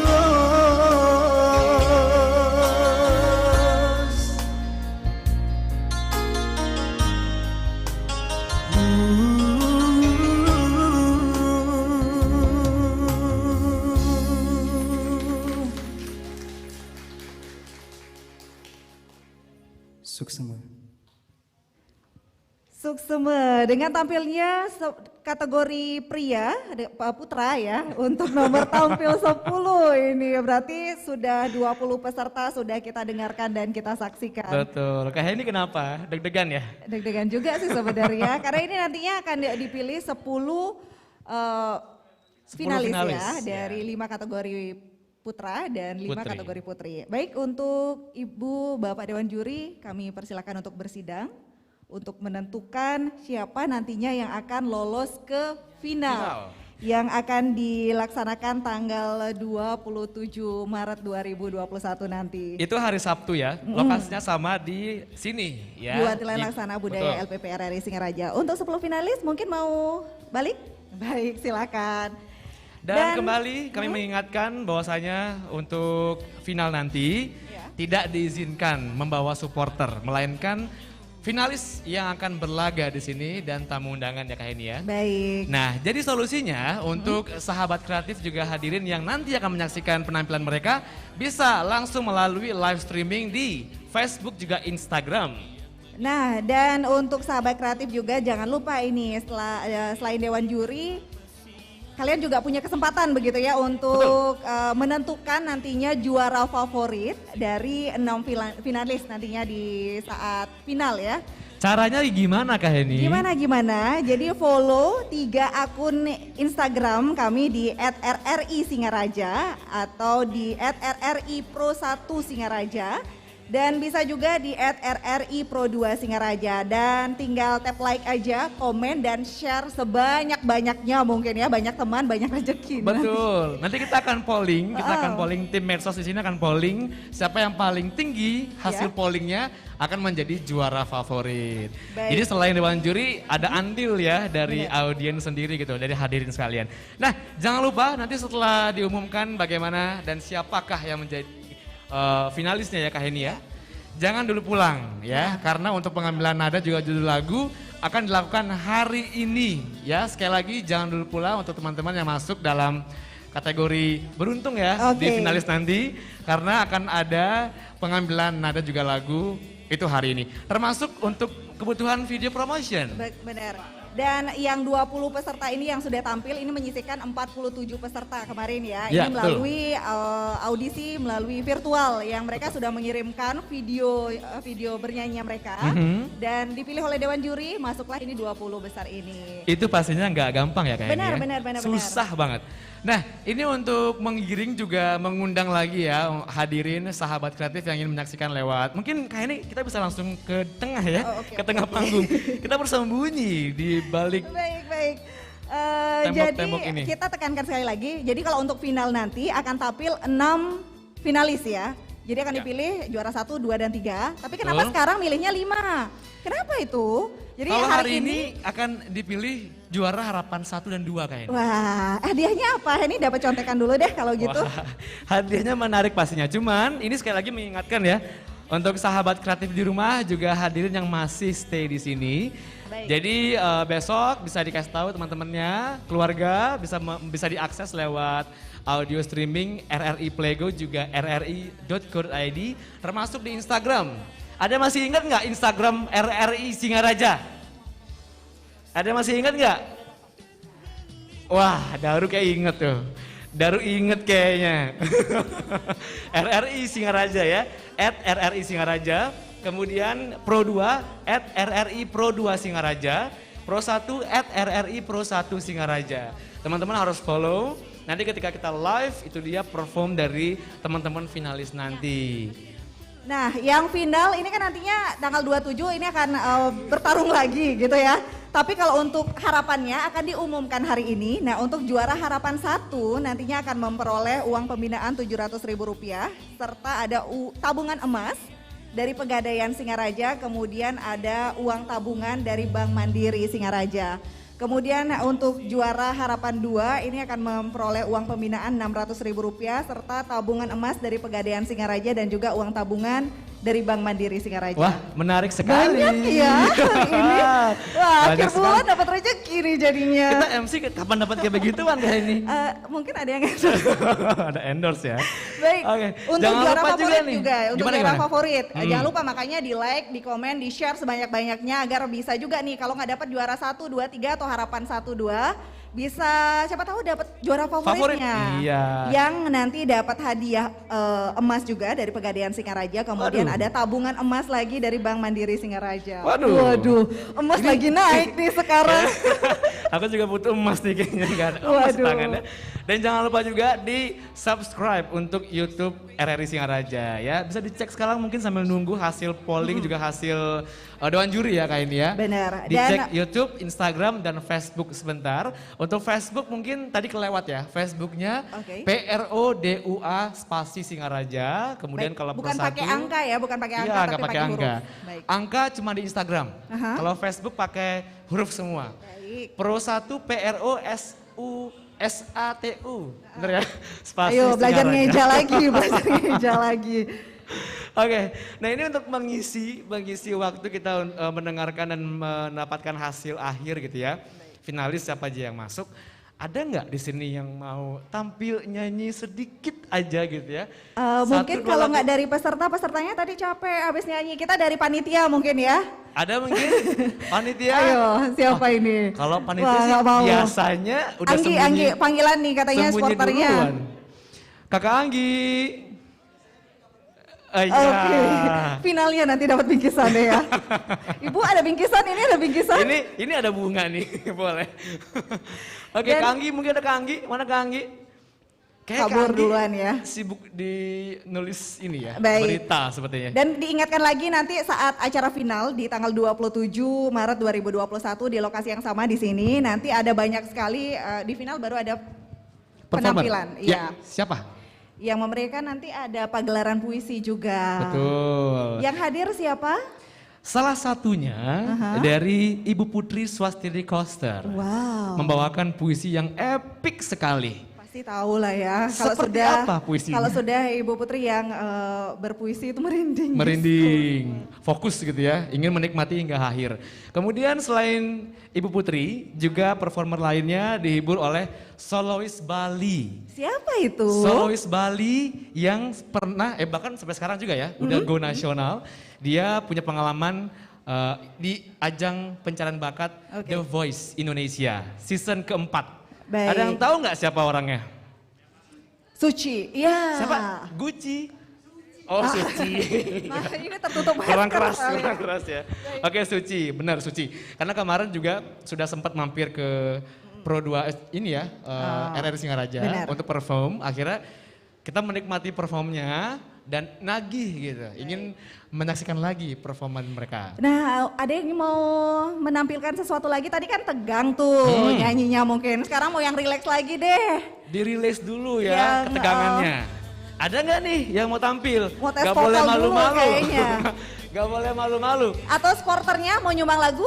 Suksema. Suksema dengan tampilnya kategori pria putra ya untuk nomor tampil 10 ini berarti sudah 20 peserta sudah kita dengarkan dan kita saksikan. Betul. Kak Heni kenapa? Deg-degan ya? Deg-degan juga sih sebenarnya karena ini nantinya akan dipilih 10 finalis ya dari 5 kategori putra dan 5 kategori putri. Baik, untuk Ibu Bapak Dewan Juri kami persilakan untuk bersidang untuk menentukan siapa nantinya yang akan lolos ke final. Yang akan dilaksanakan tanggal 27 Maret 2021 nanti. Itu hari Sabtu ya, lokasinya sama di sini ya. Di Watilan Laksana Budaya LPP RRI Singaraja. Untuk 10 finalis mungkin mau balik? Baik, silakan. Dan kembali kami mengingatkan bahwasanya untuk final nanti tidak diizinkan membawa supporter, melainkan finalis yang akan berlaga di sini dan tamu undangan ya Kak Heni ya. Baik. Nah, jadi solusinya untuk sahabat kreatif juga hadirin yang nanti akan menyaksikan penampilan mereka bisa langsung melalui live streaming di Facebook juga Instagram. Nah, dan untuk sahabat kreatif juga jangan lupa ini selain Dewan Juri kalian juga punya kesempatan begitu ya untuk menentukan nantinya juara favorit dari 6 finalis nantinya di saat final ya. Caranya gimana Kak Heni? Gimana? Jadi follow 3 akun Instagram kami di @rri Singaraja atau di @rri_pro1 Singaraja. Dan bisa juga di @rri pro2 Singaraja dan tinggal tap like aja, komen dan share sebanyak-banyaknya mungkin ya, banyak teman, banyak rezeki. Betul. Nanti kita akan polling, tim medsos di sini akan polling siapa yang paling tinggi hasil pollingnya akan menjadi juara favorit. Baik. Jadi selain Dewan Juri ada andil ya dari audiens sendiri gitu, dari hadirin sekalian. Nah, jangan lupa nanti setelah diumumkan bagaimana dan siapakah yang menjadi finalisnya ya Kak Heni ya. Jangan dulu pulang ya, karena untuk pengambilan nada juga judul lagu akan dilakukan hari ini ya. Sekali lagi jangan dulu pulang untuk teman-teman yang masuk dalam kategori beruntung ya di finalis nanti. Karena akan ada pengambilan nada juga lagu itu hari ini. Termasuk untuk kebutuhan video promotion. Benar. Dan yang 20 peserta ini yang sudah tampil ini menyisihkan 47 peserta kemarin ya. Ya, ini melalui audisi melalui virtual yang mereka sudah mengirimkan video bernyanyi mereka dan dipilih oleh Dewan Juri, masuklah ini 20 besar ini. Itu pastinya nggak gampang ya kayaknya. Benar. Susah banget. Nah, ini untuk menggiring juga mengundang lagi ya hadirin sahabat kreatif yang ingin menyaksikan lewat. Mungkin kayak ini kita bisa langsung ke tengah ya, ke tengah panggung. Kita bersembunyi di balik. Baik. Tembok-tembok ini. Kita tekankan sekali lagi, jadi kalau untuk final nanti akan tampil 6 finalis ya. Jadi akan dipilih juara 1, 2, dan 3. Tapi kenapa Betul. sekarang milihnya 5? Kenapa itu? Jadi Kalau hari ini akan dipilih juara harapan 1 dan 2 kayaknya. Wah, hadiahnya apa? Ini dapat contekan dulu deh kalau gitu. Wah, hadiahnya menarik pastinya. Cuman ini sekali lagi mengingatkan ya, untuk sahabat kreatif di rumah juga hadirin yang masih stay di sini. Baik. Jadi besok bisa dikasih tahu teman-temannya, keluarga bisa diakses lewat audio streaming RRI Playgo juga rri.co.id, termasuk di Instagram. Ada masih ingat nggak Instagram RRI Singaraja? Ada masih ingat nggak? Wah, Daru kayak inget tuh. Daru inget kayaknya. RRI Singaraja ya, @RRI Singaraja. Kemudian Pro 2, @RRI Pro 2 Singaraja. Pro 1, @RRI Pro 1 Singaraja. Teman-teman harus follow. Nanti ketika kita live, itu dia perform dari teman-teman finalis nanti. Nah, yang final ini kan nantinya tanggal 27 ini akan bertarung lagi gitu ya. Tapi kalau untuk harapannya akan diumumkan hari ini. Nah, untuk juara harapan 1 nantinya akan memperoleh uang pembinaan Rp700.000 serta ada tabungan emas dari Pegadaian Singaraja, kemudian ada uang tabungan dari Bank Mandiri Singaraja. Kemudian untuk juara harapan 2 ini akan memperoleh uang pembinaan Rp600.000 serta tabungan emas dari Pegadaian Singaraja dan juga uang tabungan dari Bank Mandiri Singaraja. Wah, menarik sekali. Banyak ya hari ini. Wah, Banyak akhir bulan sekali. dapat rezeki nih jadinya. Kita MC kapan dapat kayak begituan kayak ini? Mungkin ada yang Ada endorse ya. baik. Oke, Untuk jangan juara lupa favorit juga nih. juga, untuk Gimana, juara gimana? favorit. Jangan lupa makanya di like, di komen, di share sebanyak-banyaknya agar bisa juga nih kalau nggak dapat juara 1, 2, 3 atau harapan 1, 2 bisa siapa tahu dapat juara favoritnya. Iya. Yang nanti dapat hadiah emas juga dari Pegadaian Singaraja, kemudian Waduh. ada tabungan emas lagi dari Bank Mandiri Singaraja. Waduh. Emas lagi naik nih sekarang. Aku juga butuh emas nih kayaknya, nggak ada emas Waduh. tangannya. Dan jangan lupa juga di subscribe untuk YouTube RRI Singaraja ya. Bisa dicek sekarang mungkin sambil nunggu hasil polling juga hasil dewan juri ya kayak ini ya. Benar. Dicek YouTube, Instagram, dan Facebook sebentar. Untuk Facebook mungkin tadi kelewat ya. Facebooknya Oke. PRODUA spasi Singaraja. Kemudian Baik, kalau bukan Pro 1, pakai angka ya, bukan pakai angka iya, tapi nggak pakai huruf. angka. Baik. Angka cuma di Instagram. Aha. Kalau Facebook pakai huruf semua. Baik. Pro 1 PROSUSATU. Bener ya? Spasi Ayo belajar Singaraja. ngeja lagi, belajar ngeja lagi. Oke, nah ini untuk mengisi waktu kita mendengarkan dan mendapatkan hasil akhir gitu ya. Finalis siapa aja yang masuk. Ada nggak di sini yang mau tampil nyanyi sedikit aja gitu ya? Mungkin Satu, dua kalau lagu. nggak dari pesertanya tadi capek habis nyanyi. Kita dari panitia mungkin ya. Ada mungkin panitia? Ayo, siapa ini? Kalau panitia Wah, sih nggak mau. biasanya udah Anggi, sembunyi. Anggi, panggilan nih katanya sembunyi supporternya. duluan. Kakak Anggi. Iya. Oke, finalnya nanti dapat bingkisan deh ya. Ibu ada bingkisan, ini ada bingkisan. Ini ada bunga nih, boleh. Oke, Dan- Kak Anggi, mungkin ada Kak Anggi. Mana Kak Anggi? Kayaknya Kabur Kak Anggi duluan ya. Sibuk di nulis ini ya, Baik. berita sepertinya. Dan diingatkan lagi nanti saat acara final di tanggal 27 Maret 2021 di lokasi yang sama di sini. Nanti ada banyak sekali, di final baru ada Performer. penampilan. Ya, Iya. siapa? Yang memberikan nanti ada pagelaran puisi juga. Betul. Yang hadir siapa? Salah satunya dari Ibu Putri Swastiri Koster. Wow. Membawakan puisi yang epik sekali. Pasti tahu lah ya. Seperti apa puisinya? Kalau sudah Ibu Putri yang berpuisi itu merinding. Merinding, fokus gitu ya, ingin menikmati hingga akhir. Kemudian selain Ibu Putri, juga performer lainnya dihibur oleh solois Bali. Siapa itu? Solois Bali yang pernah, bahkan sampai sekarang juga ya, udah go nasional. Dia punya pengalaman di ajang pencarian bakat Oke. The Voice Indonesia season keempat. Baik. Ada yang tahu nggak siapa orangnya? Suci. Iya. Siapa? Gucci. Oh, Suci. Nah, ini tertutup Kurang masker keras, kali. kurang keras ya. Oke, Suci, benar Suci. Karena kemarin juga sudah sempat mampir ke Pro 2 ini ya, RRI Singaraja benar. untuk perform. Akhirnya kita menikmati performnya dan nagih gitu, ingin menyaksikan lagi performa mereka. Nah, ada yang mau menampilkan sesuatu lagi? Tadi kan tegang tuh nyanyinya mungkin. Sekarang mau yang rileks lagi deh. Dirilis dulu ya Yang, ketegangannya. Ada nggak nih yang mau tampil? Mau tes Gak vokal boleh dulu malu-malu. kayaknya. Gak boleh malu-malu. Atau supporternya mau nyumbang lagu?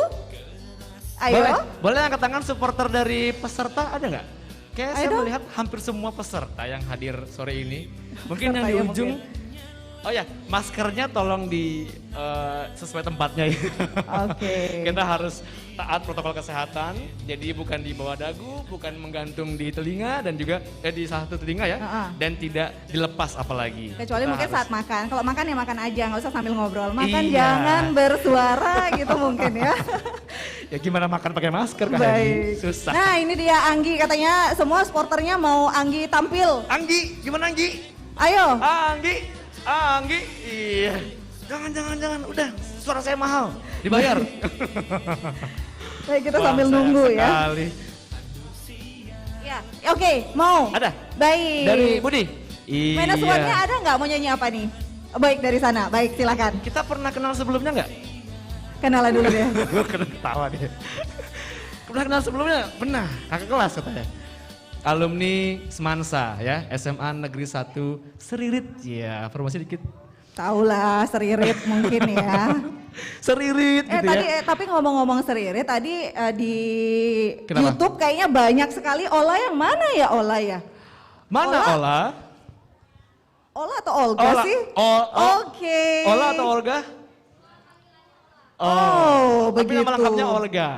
Ayo. Boleh angkat tangan supporter dari peserta ada nggak? Kayak saya Ayo. melihat hampir semua peserta yang hadir sore ini. Mungkin yang di Peserta ya, ujung. Oh ya, maskernya tolong di sesuai tempatnya ya. Oke. Kita harus taat protokol kesehatan. Jadi bukan di bawah dagu, bukan menggantung di telinga dan juga di satu telinga ya. Dan tidak dilepas apalagi. Kecuali Kita mungkin harus- saat makan. Kalau makan ya makan aja, nggak usah sambil ngobrol. Makan Iya. jangan bersuara gitu mungkin ya. Ya gimana makan pakai masker kan? Baik. Susah. Nah ini dia Anggi, katanya semua supporternya mau Anggi tampil. Anggi, gimana Anggi? Ayo. Anggi, Anggi, iya. Jangan, udah suara saya mahal, dibayar. Baik, kita Wah, sambil sayang nunggu ya. sekali. Ya, oke, mau. Ada? Baik. Dari Budi? Iya. Minus one-nya ada nggak mau nyanyi apa nih? Baik dari sana, baik silakan. Kita pernah kenal sebelumnya nggak? Kenalan dulu deh. Kena ketawa dia. Pernah kenal sebelumnya? Pernah, kakak kelas katanya. Alumni Semansa ya, SMA Negeri 1 Seririt. Ya, informasi dikit. Tahu lah, seririt mungkin ya. Seririt gitu Tadi ya. tapi ngomong-ngomong seririt, tadi di Kenapa? YouTube kayaknya banyak sekali Ola, yang mana ya Ola ya? Mana Ola? Ola atau Olga Ola. sih? Oh. Oke. Ola atau Olga? Oh, Tapi begitu. nama lengkapnya Olga.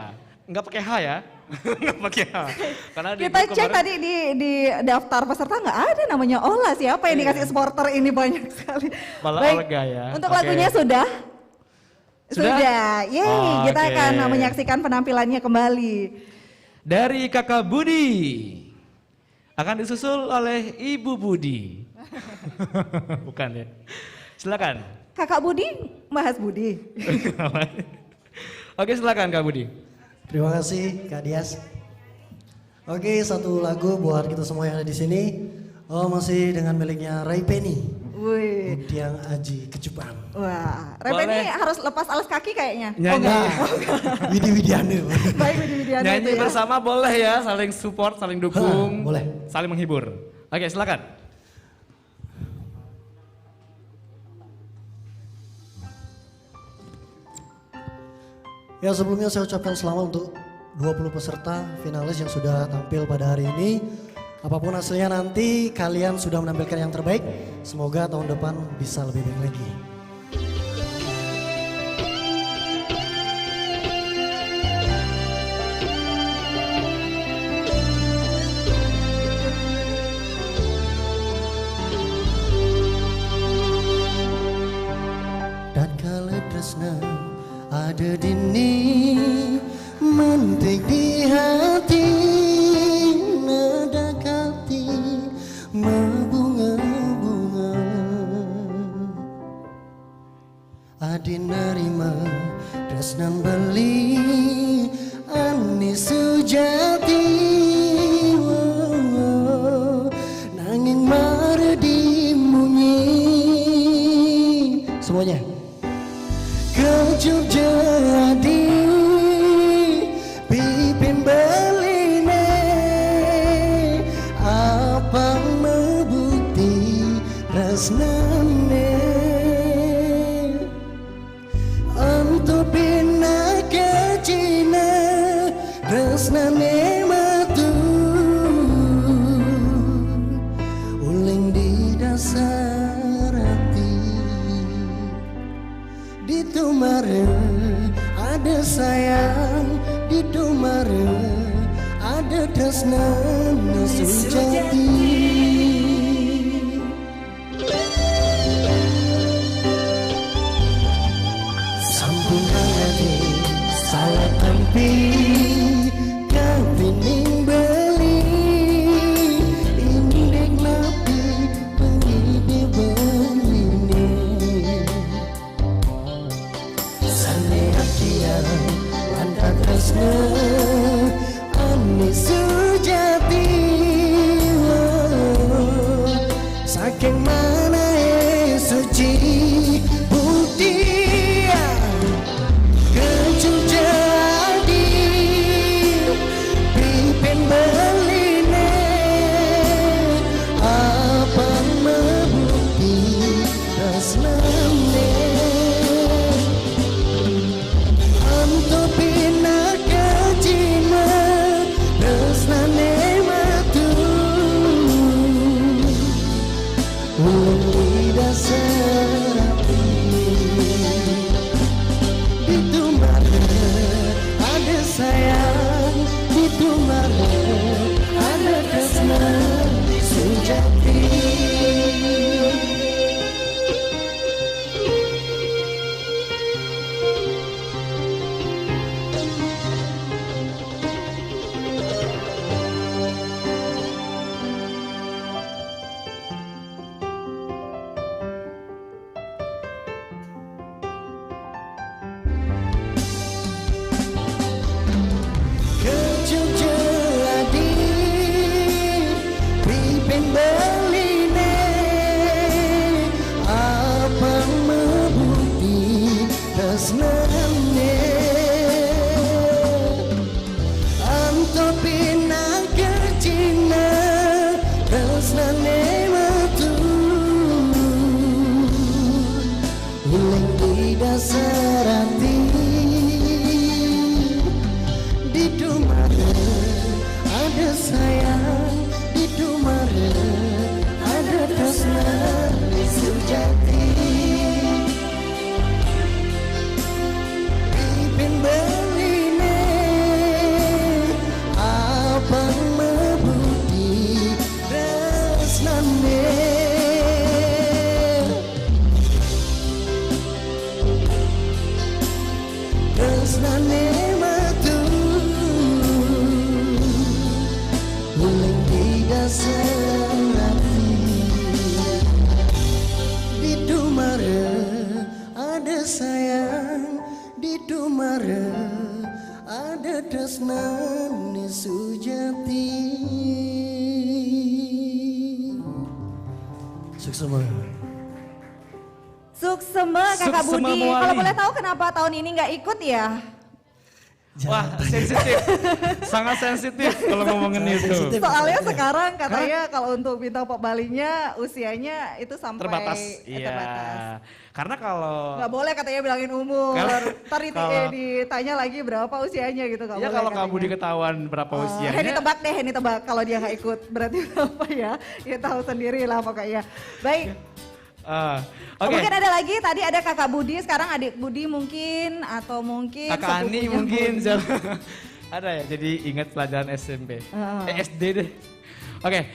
Enggak pakai H ya. Enggak pakai H. Karena di Kita grup cek kemarin- tadi di daftar peserta nggak ada namanya Ola. Siapa yang dikasih supporter ini banyak sekali. Malah Baik, Olga ya. Untuk Oke. lagunya sudah? Sudah? Yeay, Oh, kita oke. akan menyaksikan penampilannya kembali. Dari Kakak Budi akan disusul oleh Ibu Budi. Bukan ya. Silakan. Kakak Budi, bahas Budi. Oke, silakan Kak Budi. Terima kasih Kak Dias. Oke, satu lagu buat kita semua yang ada di sini. Oh, masih dengan miliknya Ray Penny. Wih. Tiang Aji Kecupan. Wah, Repe ini Boleh. harus lepas alas kaki kayaknya. Nyanyi. Widi Widiane. Baik, Widiana Nyanyi itu ya. bersama boleh ya, saling support, saling dukung, Boleh. saling menghibur. Oke, silakan. Ya, sebelumnya saya ucapkan selamat untuk 20 peserta finalis yang sudah tampil pada hari ini. Apapun hasilnya nanti kalian sudah menampilkan yang terbaik. Semoga tahun depan bisa lebih baik lagi. Dan kala tresna ada dini mentik di hati, nada kati membunga-bunga. Adi nerima tresnan beli ani sujati, nanging mare dimunyi. Semuanya. Kecup jadi pipin beline, apa membukti rasnane untuk bina kecina rasnane matu uling di dasar hati. Di tumare ada sayang, di tumare ada tresna sujati. sujati Pipin beline Abang mebudi resnane Resnane metu Uling di dasar hati Di Dumare ada sayang Di Dumare ada tresnane sujati Suksema. Suksema Kakak Suksema Budi. Moali. Kalau boleh tahu kenapa tahun ini nggak ikut ya? Wah, sensitif. Sangat sensitif kalau ngomongin itu. Sensitif. Soalnya sekarang katanya kalau untuk bintang pop Balinya usianya itu sampai Terbatas. terbatas. Karena kalau Nggak boleh katanya bilangin umur. Ntar Kalau- ditanya lagi berapa usianya gitu. Nggak ya boleh kalau Kak katanya. Budi ketahuan berapa usianya. Henny tebak deh, Henny tebak kalau dia nggak ikut. Berarti apa ya? Ya tahu sendiri lah pokoknya. Baik. Oke. Mungkin ada lagi, tadi ada kakak Budi, sekarang adik Budi mungkin, atau mungkin Kakak Ani sepupunya mungkin. Budi. Ada ya, jadi ingat pelajaran SMP. SD deh. Oke,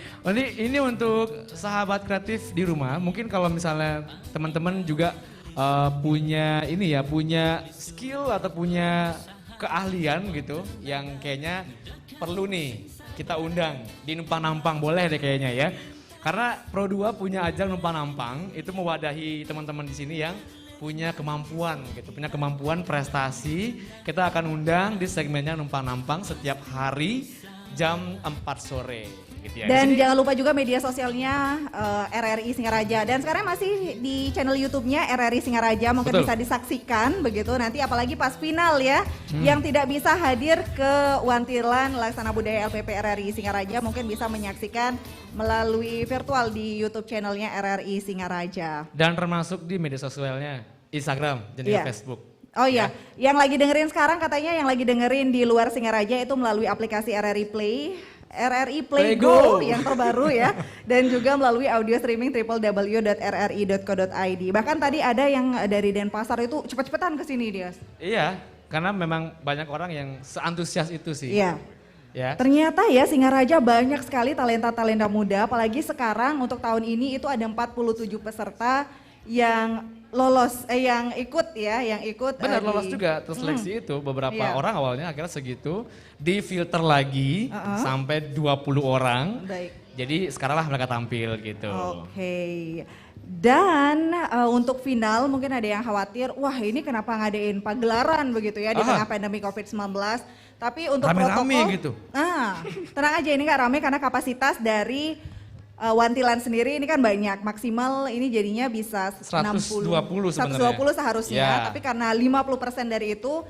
ini untuk sahabat kreatif di rumah, mungkin kalau misalnya teman-teman juga punya ini ya, punya skill atau punya keahlian gitu, yang kayaknya perlu nih kita undang di Numpang Nampang, boleh deh kayaknya ya. Karena Pro 2 punya ajang Numpang Nampang, itu mewadahi teman-teman di sini yang punya kemampuan gitu, punya kemampuan prestasi. Kita akan undang di segmennya Numpang Nampang setiap hari jam 4 sore gitu ya. Di Dan sini- jangan lupa juga media sosialnya RRI Singaraja. Dan sekarang masih di channel YouTube-nya RRI Singaraja, mungkin Betul. bisa disaksikan begitu. Nanti apalagi pas final ya, yang tidak bisa hadir ke Wantilan Laksana Budaya LPP RRI Singaraja mungkin bisa menyaksikan melalui virtual di YouTube channelnya RRI Singaraja. Dan termasuk di media sosialnya Instagram dan juga Iya. Facebook. Oh iya, yang lagi dengerin sekarang katanya yang lagi dengerin di luar Singaraja itu melalui aplikasi RRI Play, RRI Play Play Go Go. yang terbaru ya, dan juga melalui audio streaming www.rri.co.id. Bahkan tadi ada yang dari Denpasar itu cepet-cepetan ke sini dia. Iya, karena memang banyak orang yang seantusias itu sih. Iya. Ya. Ternyata ya Singaraja banyak sekali talenta-talenta muda, apalagi sekarang untuk tahun ini itu ada 47 peserta yang lolos, yang ikut ya, yang ikut. Benar, di- lolos juga terseleksi itu beberapa Iya. orang awalnya akhirnya segitu, difilter lagi sampai 20 orang. Baik. Jadi sekarang lah mereka tampil gitu. Oke. Dan untuk final mungkin ada yang khawatir, wah ini kenapa ngadain pagelaran begitu ya di tengah pandemi COVID-19. Tapi untuk Rame-rame protokol, gitu. tenang aja ini nggak rame karena kapasitas dari Wantilan sendiri ini kan banyak, maksimal ini jadinya bisa 120 sebenarnya. 120 seharusnya, Ya. tapi karena 50% dari itu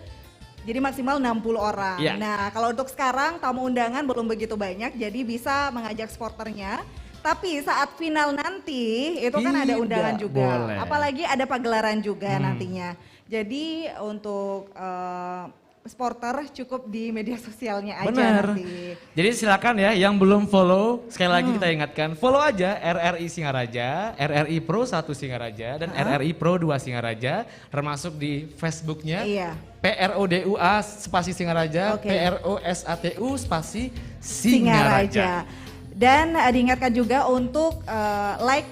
jadi maksimal 60 orang. Ya. Nah kalau untuk sekarang tamu undangan belum begitu banyak, jadi bisa mengajak sporternya. Tapi saat final nanti itu kan ada Tidak undangan juga, boleh. apalagi ada pagelaran juga nantinya. Jadi untuk sporter cukup di media sosialnya aja Benar. nanti. Jadi silakan ya yang belum follow, sekali lagi kita ingatkan, follow aja RRI Singaraja, RRI Pro 1 Singaraja dan RRI Pro 2 Singaraja, termasuk di Facebooknya. Iya. PRODUA spasi Singaraja, Oke. PROSATU spasi Singaraja. Dan diingatkan juga untuk like,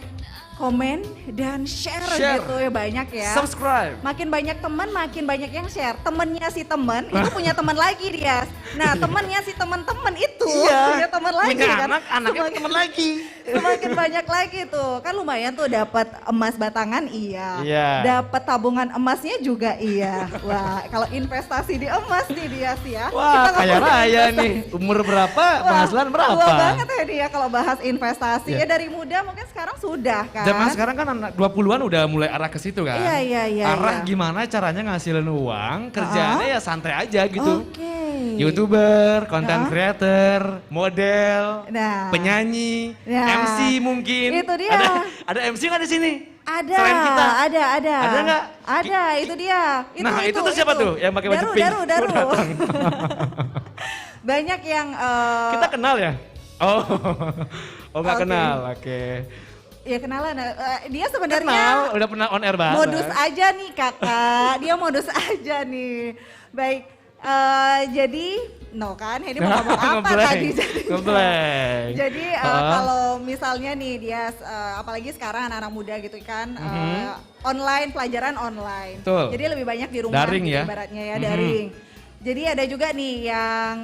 komen, dan share gitu ya banyak ya. Subscribe. Makin banyak teman, makin banyak yang share. Temennya si teman itu punya teman lagi dia. Nah temennya si teman-teman itu punya teman lagi Punya kan. anak, anaknya teman lagi. Semakin banyak lagi tuh. Kan lumayan tuh dapat emas batangan iya. Iya. Dapat tabungan emasnya juga iya. Wah kalau investasi di emas nih dia sih ya. Wah, Kita kaya ngomongin raya investasi. nih. Umur berapa, Wah, penghasilan berapa? tua banget ya dia kalau bahas investasi. Iya. Ya dari muda mungkin sekarang sudah kan. Zaman sekarang kan anak 20-an udah mulai arah ke situ kan. Iya. Arah gimana caranya ngasilin uang, kerjaannya ya santai aja gitu. Oke. YouTuber, content creator, model, Nah. penyanyi, Nah. MC mungkin. Itu dia. Ada MC nggak di sini? Ada, Selain kita. ada. Ada nggak? Ada, itu dia. Nah, itu tuh siapa tuh yang pakai baju pink? Daru. Oh, datang. Banyak yang Kita kenal ya? Oh, oh nggak Oke. kenal, oke. Ya kenalan, dia sebenarnya Kenal, udah pernah on air bareng. modus aja nih kakak, dia modus aja nih. Baik, jadi no kan, ini mau ngomong apa Ngeblank, tadi? ngeblank. Jadi kalau misalnya nih dia, apalagi sekarang anak-anak muda gitu kan, online, pelajaran online. Betul. Jadi lebih banyak di rumah Daring gitu ya? ibaratnya ya, daring. Jadi ada juga nih yang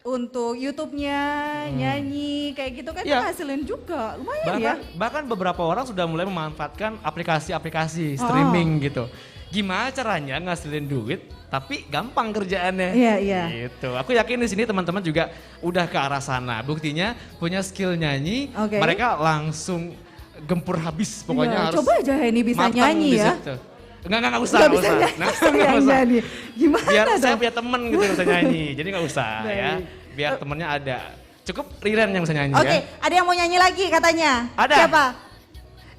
untuk YouTube-nya nyanyi kayak gitu kan Iya. hasilin juga, lumayan ya. Bahkan beberapa orang sudah mulai memanfaatkan aplikasi-aplikasi streaming gitu. Gimana caranya ngasilin duit tapi gampang kerjaannya. Iya, iya. Gitu. Aku yakin di sini teman-teman juga udah ke arah sana. Buktinya punya skill nyanyi, Oke. mereka langsung gempur habis pokoknya Iya, harus. coba aja Henny bisa matang nyanyi di ya. situ. Enggak usah, Nggak nggak bisa usah. nyanyi, Nggak saya usah. nyanyi. Gimana Biar saya dong? punya temen gitu yang bisa nyanyi, jadi nggak usah ya. Biar temennya ada. Cukup Riren yang bisa nyanyi Oke, ya. ada yang mau nyanyi lagi katanya. Ada. Siapa?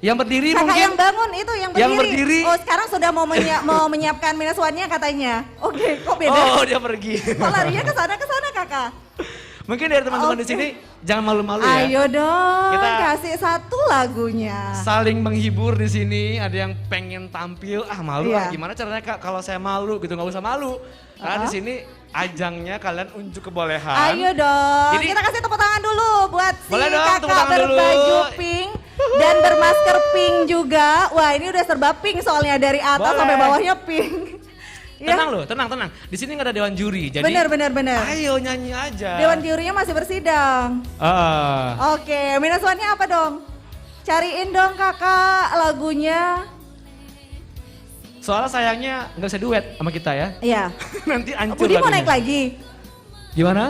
Yang berdiri Kakak mungkin. yang bangun itu yang berdiri. Yang berdiri. Oh sekarang sudah mau menyiapkan minus one-nya katanya. Oke, kok beda? Oh dia pergi. Kok larinya ke sana kakak? Mungkin dari teman-teman di Oke. sini jangan malu-malu ya. Ayo dong, Kita- kasih satu lagunya. Saling menghibur di sini. Ada yang pengen tampil, malu Iya. gimana caranya Kak kalau saya malu gitu, nggak usah malu. Karena di sini ajangnya kalian unjuk kebolehan. Ayo dong, Jadi- kita kasih tepuk tangan dulu buat si Boleh dong, tepuk kakak tangan dulu. berbaju pink dan bermasker pink juga. Wah ini udah serba pink soalnya dari atas Boleh. sampai bawahnya pink. Ya, Tenang loh, tenang. Di sini nggak ada dewan juri, jadi bener. ayo nyanyi aja. Dewan jurinya masih bersidang. Ah. Oke, minus one-nya apa dong? Cariin dong kakak lagunya. Soalnya sayangnya nggak bisa duet sama kita ya. Iya. Nanti hancur Budi mau lagunya. naik lagi? Gimana?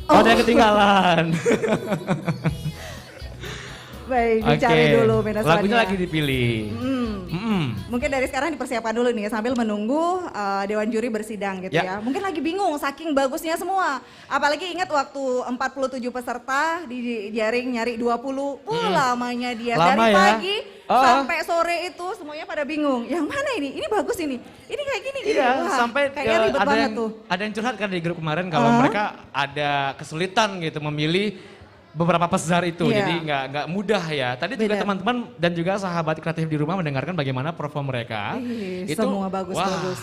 Oh. Ada yang ketinggalan. Baik, dicari dulu minus Lagunya one-nya. lagi dipilih. Mungkin dari sekarang dipersiapkan dulu nih sambil menunggu Dewan Juri bersidang gitu Ya. ya. Mungkin lagi bingung saking bagusnya semua. Apalagi ingat waktu 47 peserta di jaring nyari 20. Lamanya dia. Lama Dari ya. pagi Oh. sampai sore itu semuanya pada bingung. Yang mana ini? Ini bagus ini. Ini kayak gini. gini. Iya, Wah, sampai kayaknya ribet ada banget yang tuh. ada yang curhat kan di grup kemarin kalau mereka ada kesulitan gitu memilih beberapa peserta itu. Iya. Jadi nggak mudah ya. Tadi juga Benar. teman-teman dan juga sahabat kreatif di rumah mendengarkan bagaimana perform mereka. Semua bagus-bagus.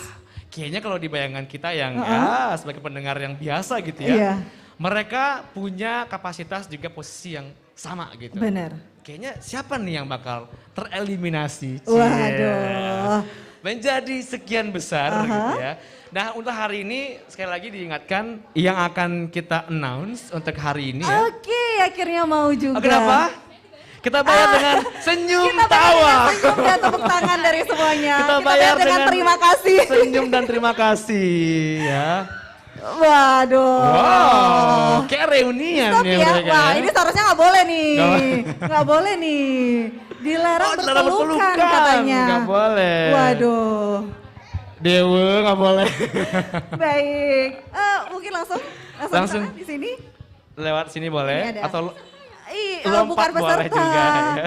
Kayaknya kalau di bayangan kita yang ya sebagai pendengar yang biasa gitu ya. Iya. Mereka punya kapasitas juga posisi yang sama gitu. Benar. Kayaknya siapa nih yang bakal tereliminasi? Waduh. Menjadi sekian besar gitu ya. Nah untuk hari ini sekali lagi diingatkan yang akan kita announce untuk hari ini ya. Oke, akhirnya mau juga. Kenapa? Kita bayar dengan senyum Kita bayar tawa. dengan senyum dan tepuk tangan dari semuanya. Kita bayar dengan terima kasih. senyum dan terima kasih ya. Waduh. Wow, kayak reunian Stop ya ya. mereka Wah, ya. ini seharusnya nggak boleh nih. Nggak- Nggak boleh nih. Dilarang dilarang berpelukan katanya. Nggak boleh. Waduh. Dewa nggak boleh. Baik. Mungkin langsung Langsung. sana di sini. Lewat sini boleh Ini ada. atau Bukan lompat boleh peserta. juga ya.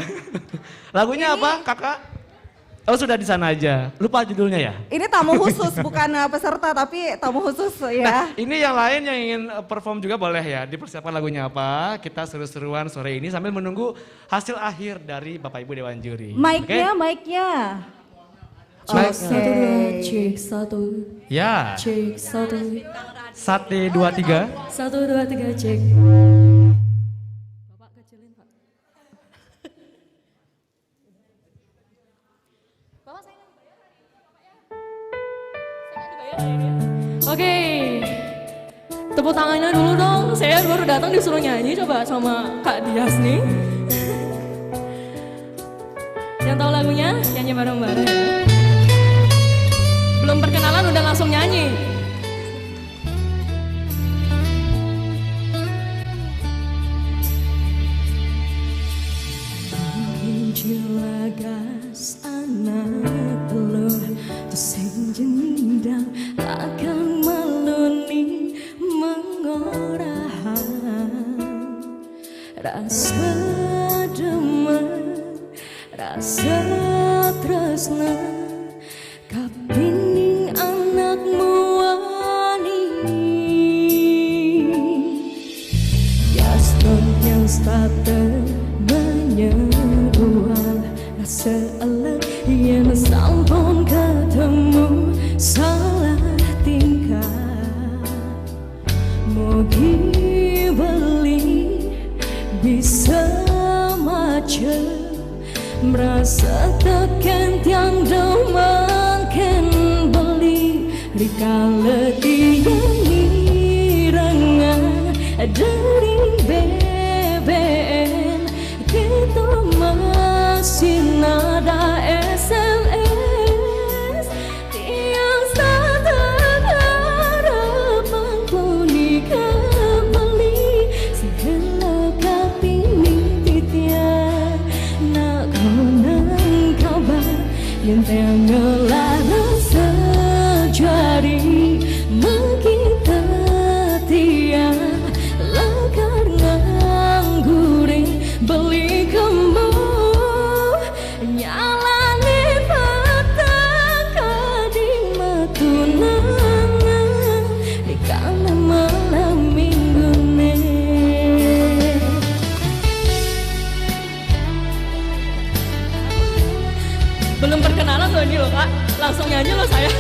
Lagunya apa kakak? Oh sudah di sana aja. Lupa judulnya ya? Ini tamu khusus bukan peserta tapi tamu khusus ya. Ini yang lain yang ingin perform juga boleh ya. Dipersiapkan lagunya apa. Kita seru-seruan sore ini sambil menunggu hasil akhir dari Bapak Ibu Dewan Juri. Mic-nya, Oke? mic-nya. Mic. Satu dua cek satu Ya. cek satu 1, 2, 3. 1 2 3 cek. Bapak kecilin pak. Bapak saya nggak dibayar hari ini Bapak ya. Saya nggak dibayar hari ini. Oke. Tepuk tangannya dulu dong. Saya baru datang disuruh nyanyi coba sama Kak Dias nih. Yang tahu lagunya nyanyi bareng-bareng ya. Belum perkenalan udah langsung nyanyi. Jelagas anak lo sing jendang akan meluni mengorahan rasa demen rasa tresna kapining anakmu wani Yaston yang state menyeruak rasa elek yang sampun ketemu salah tingkah. Mugi beli bisa maca merasa tekan tiang demakan beli rikala tiang nirangan dari BBM kita masih nada SMS tiang sadar harapan puni kembali segala kapini titian nak konang kabar yang tengelah rasa jari mengita tiang lakar ngangguring beli kamu nyalani petaka di matunangan di kala malam minggu Belum perkenalan loh ini loh kak, langsung nyanyi loh saya.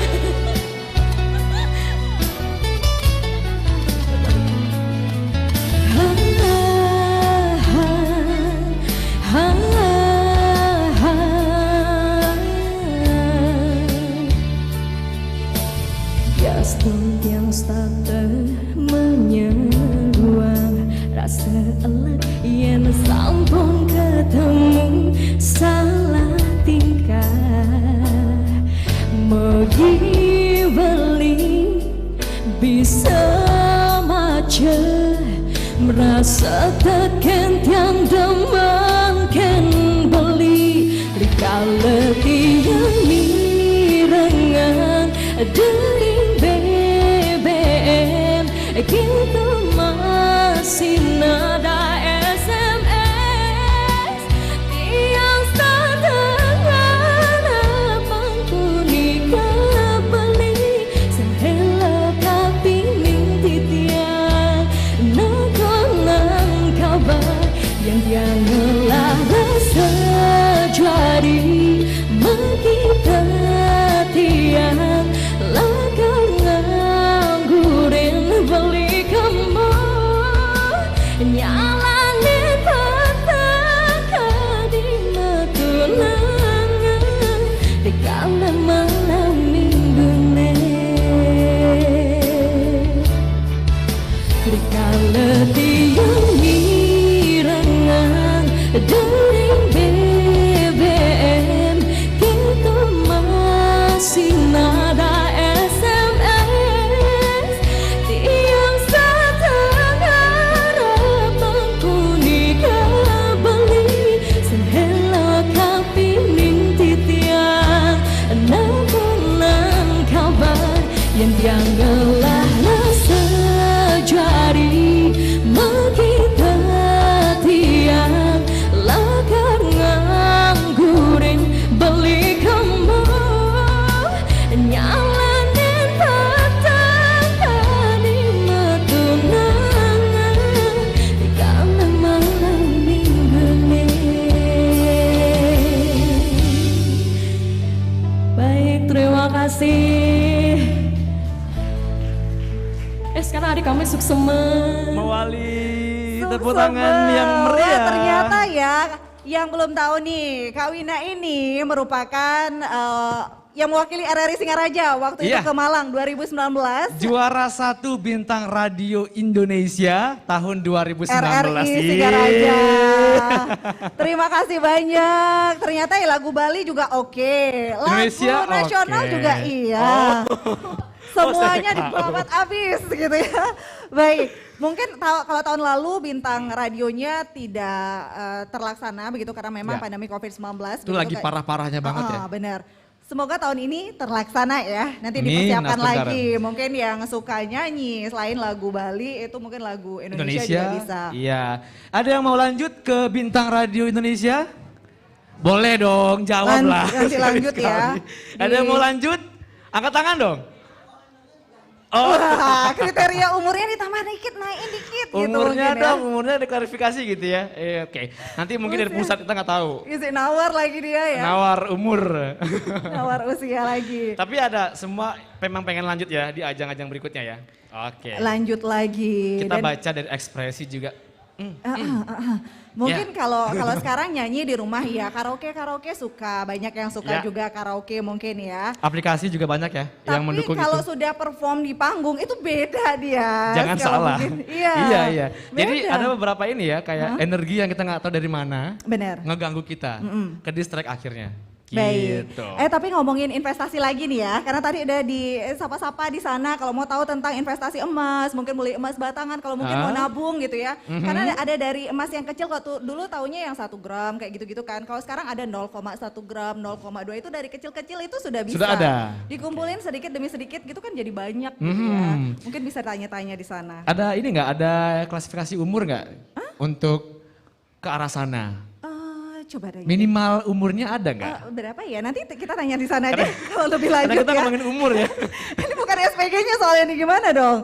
Gaston yang starter menyeruak rasa elek yang sampun ketemu salah tingkah. Mugi beli bisa maca merasa tekan tiang demankan beli rikala tiang mirengan dari BBM kita masih nada SMS tiang sadar harapan puni kembali sehela kaping titian nakonang kabar yang tianglah rasa jari mengita tiang lakar nganggurin beli kamu nyalani petaka di matunangan di kala malam minggu di kala tiang mirangan dari BBM kita masih nada SMS tiang sadar harapan puni kembali sehela kapining titian nakonan kabar yang tianglah rasa jari mengita tiang lakar ngangguring beli kamu nyalanin petaka di matunangan di kala malam minggu baik terima kasih. Sekarang adik kami Suksemen Mewali tepuk Suksemen. tangan yang Wah, meriah. ternyata ya, yang belum tahu nih, Kak Wina ini merupakan yang mewakili RRI Singaraja waktu itu Iya. ke Malang 2019. Juara 1 Bintang Radio Indonesia tahun 2019. RRI Singaraja. Terima kasih banyak. Ternyata ya lagu Bali juga oke. Lagu Indonesia nasional oke. juga iya. Semuanya diplomat abis gitu ya. Baik, mungkin kalau tahun lalu bintang radionya tidak terlaksana begitu karena memang Ya. pandemi COVID-19. Itu lagi parah-parahnya banget ya. Benar. Semoga tahun ini terlaksana ya. Nanti Amin, dipersiapkan Nasdem lagi. Mungkin yang suka nyanyi selain lagu Bali itu mungkin lagu Indonesia juga bisa. Iya. Ada yang mau lanjut ke Bintang Radio Indonesia? Boleh dong, jawab lah. Nanti lanjut ya. Ada yang mau lanjut? Angkat tangan dong. Wah, kriteria umurnya ditambah dikit, naikin dikit gitu Umurnya mungkin dong, ya. umurnya diklarifikasi gitu ya. Oke. Nanti mungkin dari pusat kita nggak tahu. Isi nawar lagi dia ya. Nawar umur. Nawar usia lagi. Tapi ada semua memang pengen lanjut ya di ajang-ajang berikutnya ya. Oke. Lanjut lagi. Kita baca dari ekspresi juga. Mungkin Ya. kalau sekarang nyanyi di rumah ya karaoke suka, banyak yang suka Ya. juga karaoke mungkin ya. Aplikasi juga banyak ya yang Tapi mendukung kalau itu. sudah perform di panggung itu beda dia. Jangan Kalau salah. mungkin- Iya. Iya. Jadi Beda. ada beberapa ini ya kayak energi yang kita nggak tahu dari mana Bener. ngeganggu kita, ke distract akhirnya. Baik. Gitu. Tapi ngomongin investasi lagi nih ya, karena tadi udah di sapa-sapa di sana kalau mau tahu tentang investasi emas, mungkin beli emas batangan kalau mungkin mau nabung gitu ya. Karena ada dari emas yang kecil kok tuh dulu taunya yang 1 gram kayak gitu-gitu kan. Kalau sekarang ada 0,1 gram, 0,2 itu dari kecil-kecil itu sudah bisa. Sudah ada. Dikumpulin sedikit demi sedikit gitu kan jadi banyak gitu ya. Mungkin bisa tanya-tanya di sana. Ada ini nggak? Ada klasifikasi umur nggak untuk ke arah sana? Coba deh. Minimal umurnya ada nggak? Berapa ya? Nanti kita tanya di sana aja kalau lebih Karena lanjut kita ya. ngomongin umur ya. Ini bukan SPG-nya soalnya nih gimana dong?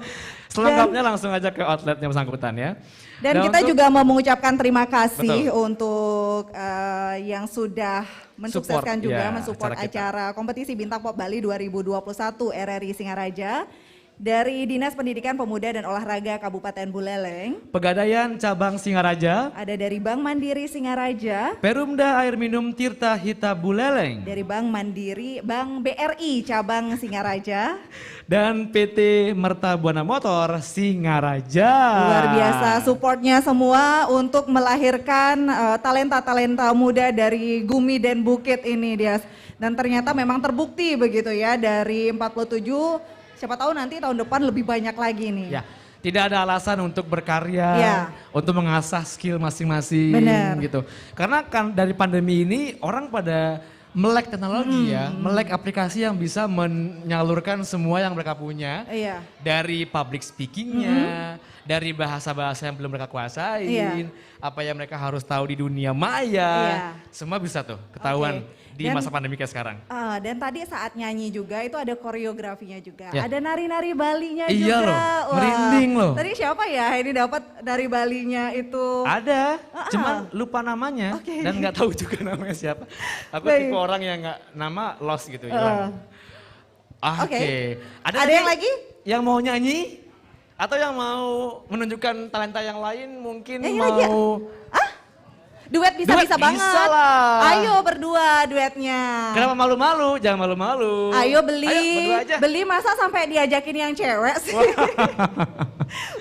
Selengkapnya langsung aja ke outletnya bersangkutan ya. Dan kita untuk juga mau mengucapkan terima kasih untuk yang sudah mensukseskan Support, juga ya, mensupport acara kita. acara kompetisi Bintang Pop Bali 2021 RRI Singaraja dari Dinas Pendidikan Pemuda dan Olahraga Kabupaten Buleleng. Pegadaian Cabang Singaraja, Ada dari Bank Mandiri Singaraja, Perumda Air Minum Tirta Hita Buleleng, dari Bank Mandiri, Bank BRI Cabang Singaraja. dan PT Merta Buana Motor Singaraja. Luar biasa supportnya semua untuk melahirkan talenta-talenta muda dari Gumi dan Bukit ini dia. Dan ternyata memang terbukti begitu ya dari 47, siapa tahu nanti tahun depan lebih banyak lagi nih. Ya, tidak ada alasan untuk berkarya, Ya. untuk mengasah skill masing-masing Benar. gitu. Karena kan dari pandemi ini orang pada melek teknologi ya, melek aplikasi yang bisa menyalurkan semua yang mereka punya. Iya. Dari public speakingnya, dari bahasa-bahasa yang belum mereka kuasain, Iya. apa yang mereka harus tahu di dunia maya, Iya. semua bisa tuh ketahuan Oke. di Dan- masa pandemi kayak sekarang. Dan tadi saat nyanyi juga itu ada koreografinya juga. Ya. Ada nari-nari Balinya Iya juga. loh, merinding loh. Tadi siapa ya ini dapat dari Balinya itu? Ada, cuman lupa namanya Oke. dan nggak tahu juga namanya siapa. Aku Baik. tipe orang yang nggak nama lost gitu. hilang. Oke. Oke. Ada yang lagi? Yang mau nyanyi atau yang mau menunjukkan talenta yang lain mungkin Nyanyi mau. lagi ya? Duet bisa Duet banget. bisa lah. Ayo berdua duetnya. Kenapa malu-malu? Jangan malu-malu. Ayo beli, berdua aja. beli masa sampai diajakin yang cewek sih.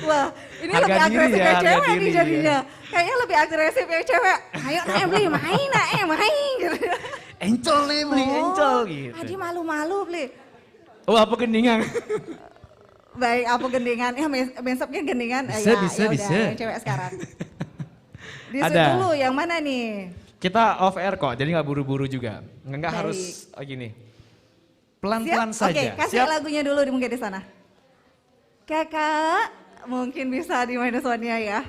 Wah, ini Harga lebih diri agresif ya, yang harga cewek nih diri, jadinya. Kayaknya lebih agresif yang cewek. Ayo beli main main gitu. Encol nih beli encol gitu. Adi malu-malu beli. Oh apa gendingan? Baik, apa gendingan? Ya besoknya gendingan. Bisa, bisa, udah, bisa. yang cewek sekarang. Di Ada. dulu yang mana nih? Kita off air kok, jadi nggak buru-buru juga. Nggak Baik. harus gini. Pelan-pelan Siap? saja. Oke, kasih Siap? lagunya dulu mungkin di sana. Kakak, mungkin bisa di Sonia ya.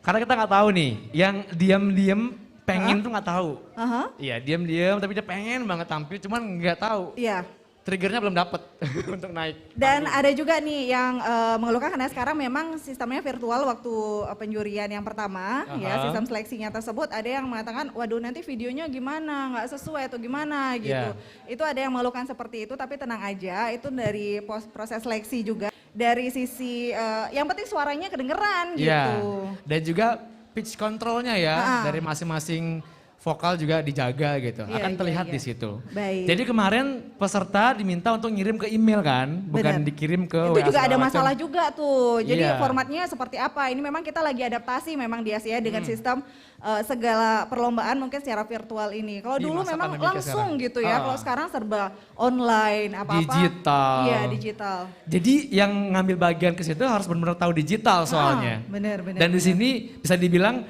Karena kita nggak tahu nih, yang diam-diam pengen tuh nggak tahu. Aha. Iya diam-diam tapi dia pengen banget tampil, cuman nggak tahu. Iya. Triggernya belum dapet untuk naik. Dan ada juga nih yang mengeluhkan karena sekarang memang sistemnya virtual waktu penjurian yang pertama, ya Aha. sistem seleksinya tersebut ada yang mengatakan, waduh nanti videonya gimana, nggak sesuai atau gimana gitu. Itu ada yang mengeluhkan seperti itu, tapi tenang aja, itu dari proses seleksi juga. Dari sisi, yang penting suaranya kedengeran Iya. gitu. Dan juga pitch controlnya ya dari masing-masing vokal juga dijaga gitu. Iya, Akan iya, terlihat iya. di situ. Baik. Jadi kemarin peserta diminta untuk ngirim ke email kan, bukan Benar. dikirim ke Itu WA juga ada segala macam. masalah juga tuh. Jadi Iya. formatnya seperti apa? Ini memang kita lagi adaptasi memang di Asia dengan sistem segala perlombaan mungkin secara virtual ini. Kalau Di dulu masa memang pandemi kayak langsung sekarang. gitu ya. Kalau sekarang serba online apa-apa. Digital. Iya, digital. Jadi yang ngambil bagian ke situ harus benar-benar tahu digital soalnya. benar, benar, Dan di benar. sini bisa dibilang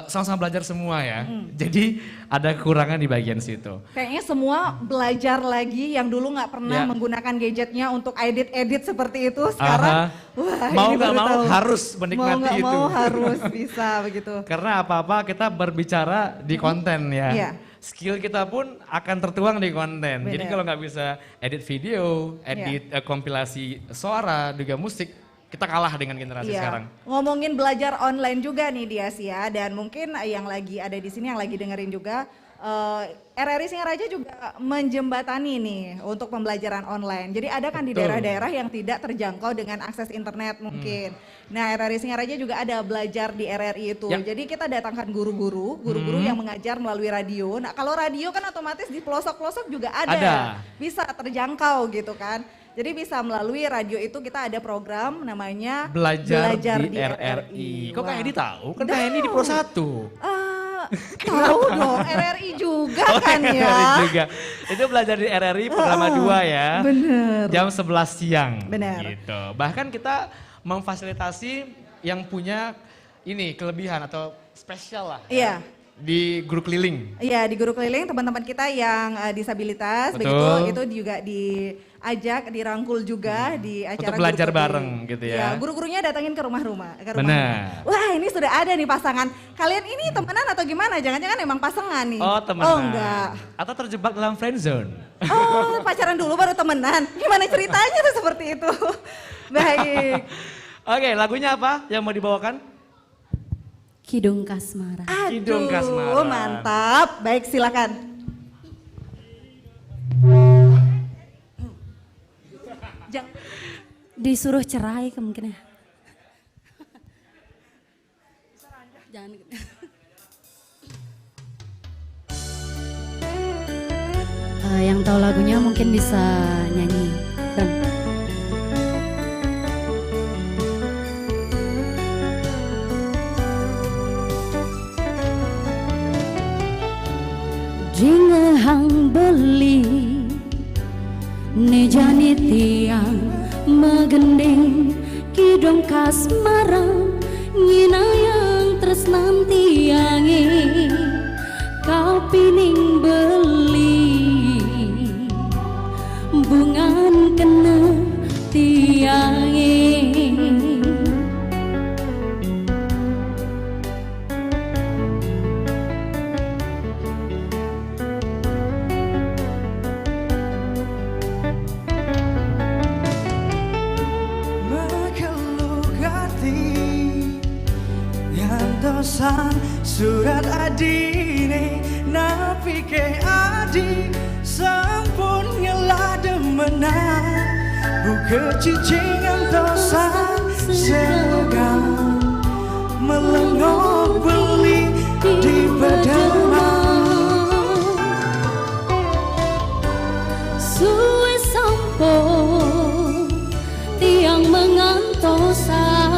sama-sama belajar semua ya. Jadi ada kekurangan di bagian situ. Kayaknya semua belajar lagi yang dulu nggak pernah Ya. menggunakan gadgetnya untuk edit-edit seperti itu. Sekarang, wah Mau ini nggak baru mau tahu. harus Mau menikmati nggak itu. mau harus bisa begitu. Karena apa-apa kita berbicara di konten ya. Iya. skill kita pun akan tertuang di konten. Jadi Bener. kalau nggak bisa edit video, edit kompilasi suara, juga musik, kita kalah dengan generasi sekarang. Ngomongin belajar online juga nih Dias ya, dan mungkin yang lagi ada di sini yang lagi dengerin juga, RRI Singaraja juga menjembatani nih untuk pembelajaran online. Jadi ada kan di daerah-daerah yang tidak terjangkau dengan akses internet mungkin. Nah RRI Singaraja juga ada belajar di RRI itu. Ya. Jadi kita datangkan guru-guru yang mengajar melalui radio. Nah kalau radio kan otomatis di pelosok-pelosok juga ada. Bisa terjangkau gitu kan. Jadi bisa melalui radio itu kita ada program namanya Belajar di RRI. Kok Kak Edi tahu? Kan Kak Edi di Pro 1. Tahu dong, RRI juga kan RRI ya. juga. Itu belajar di RRI pertama 2 ya. Bener. Jam 11 siang. Bener. Gitu. Bahkan kita memfasilitasi yang punya ini kelebihan atau spesial lah. Iya. Di guru keliling. Iya di guru keliling teman-teman kita yang disabilitas Betul. begitu itu juga diajak dirangkul juga di acara Untuk belajar guru keliling. bareng gitu ya. Iya, guru-gurunya datangin ke rumah-rumah. Benar. Wah ini sudah ada nih pasangan. Kalian ini temenan atau gimana? Jangan-jangan emang pasangan nih? Oh temenan. Oh enggak. Atau terjebak dalam friend zone. Oh pacaran dulu baru temenan. Gimana ceritanya tuh seperti itu? Baik. Oke, lagunya apa yang mau dibawakan? Kidung Kasmaran. Kidung Aduh, Kasmaran. mantap. Baik, silakan. Disuruh cerai kemungkinan. Jangan gitu. Yang tahu lagunya mungkin bisa nyanyi. Dan Jingehang beli nejani tiang megending kidong kasmaran ngina yang tresnan tiangi kau pining beli bungan kena tiangi. Surat adine napi ke adi sampun ngelade menang buka cicingan tosan segan melengok beli di pedalaman suwe sampo tiang mengantosan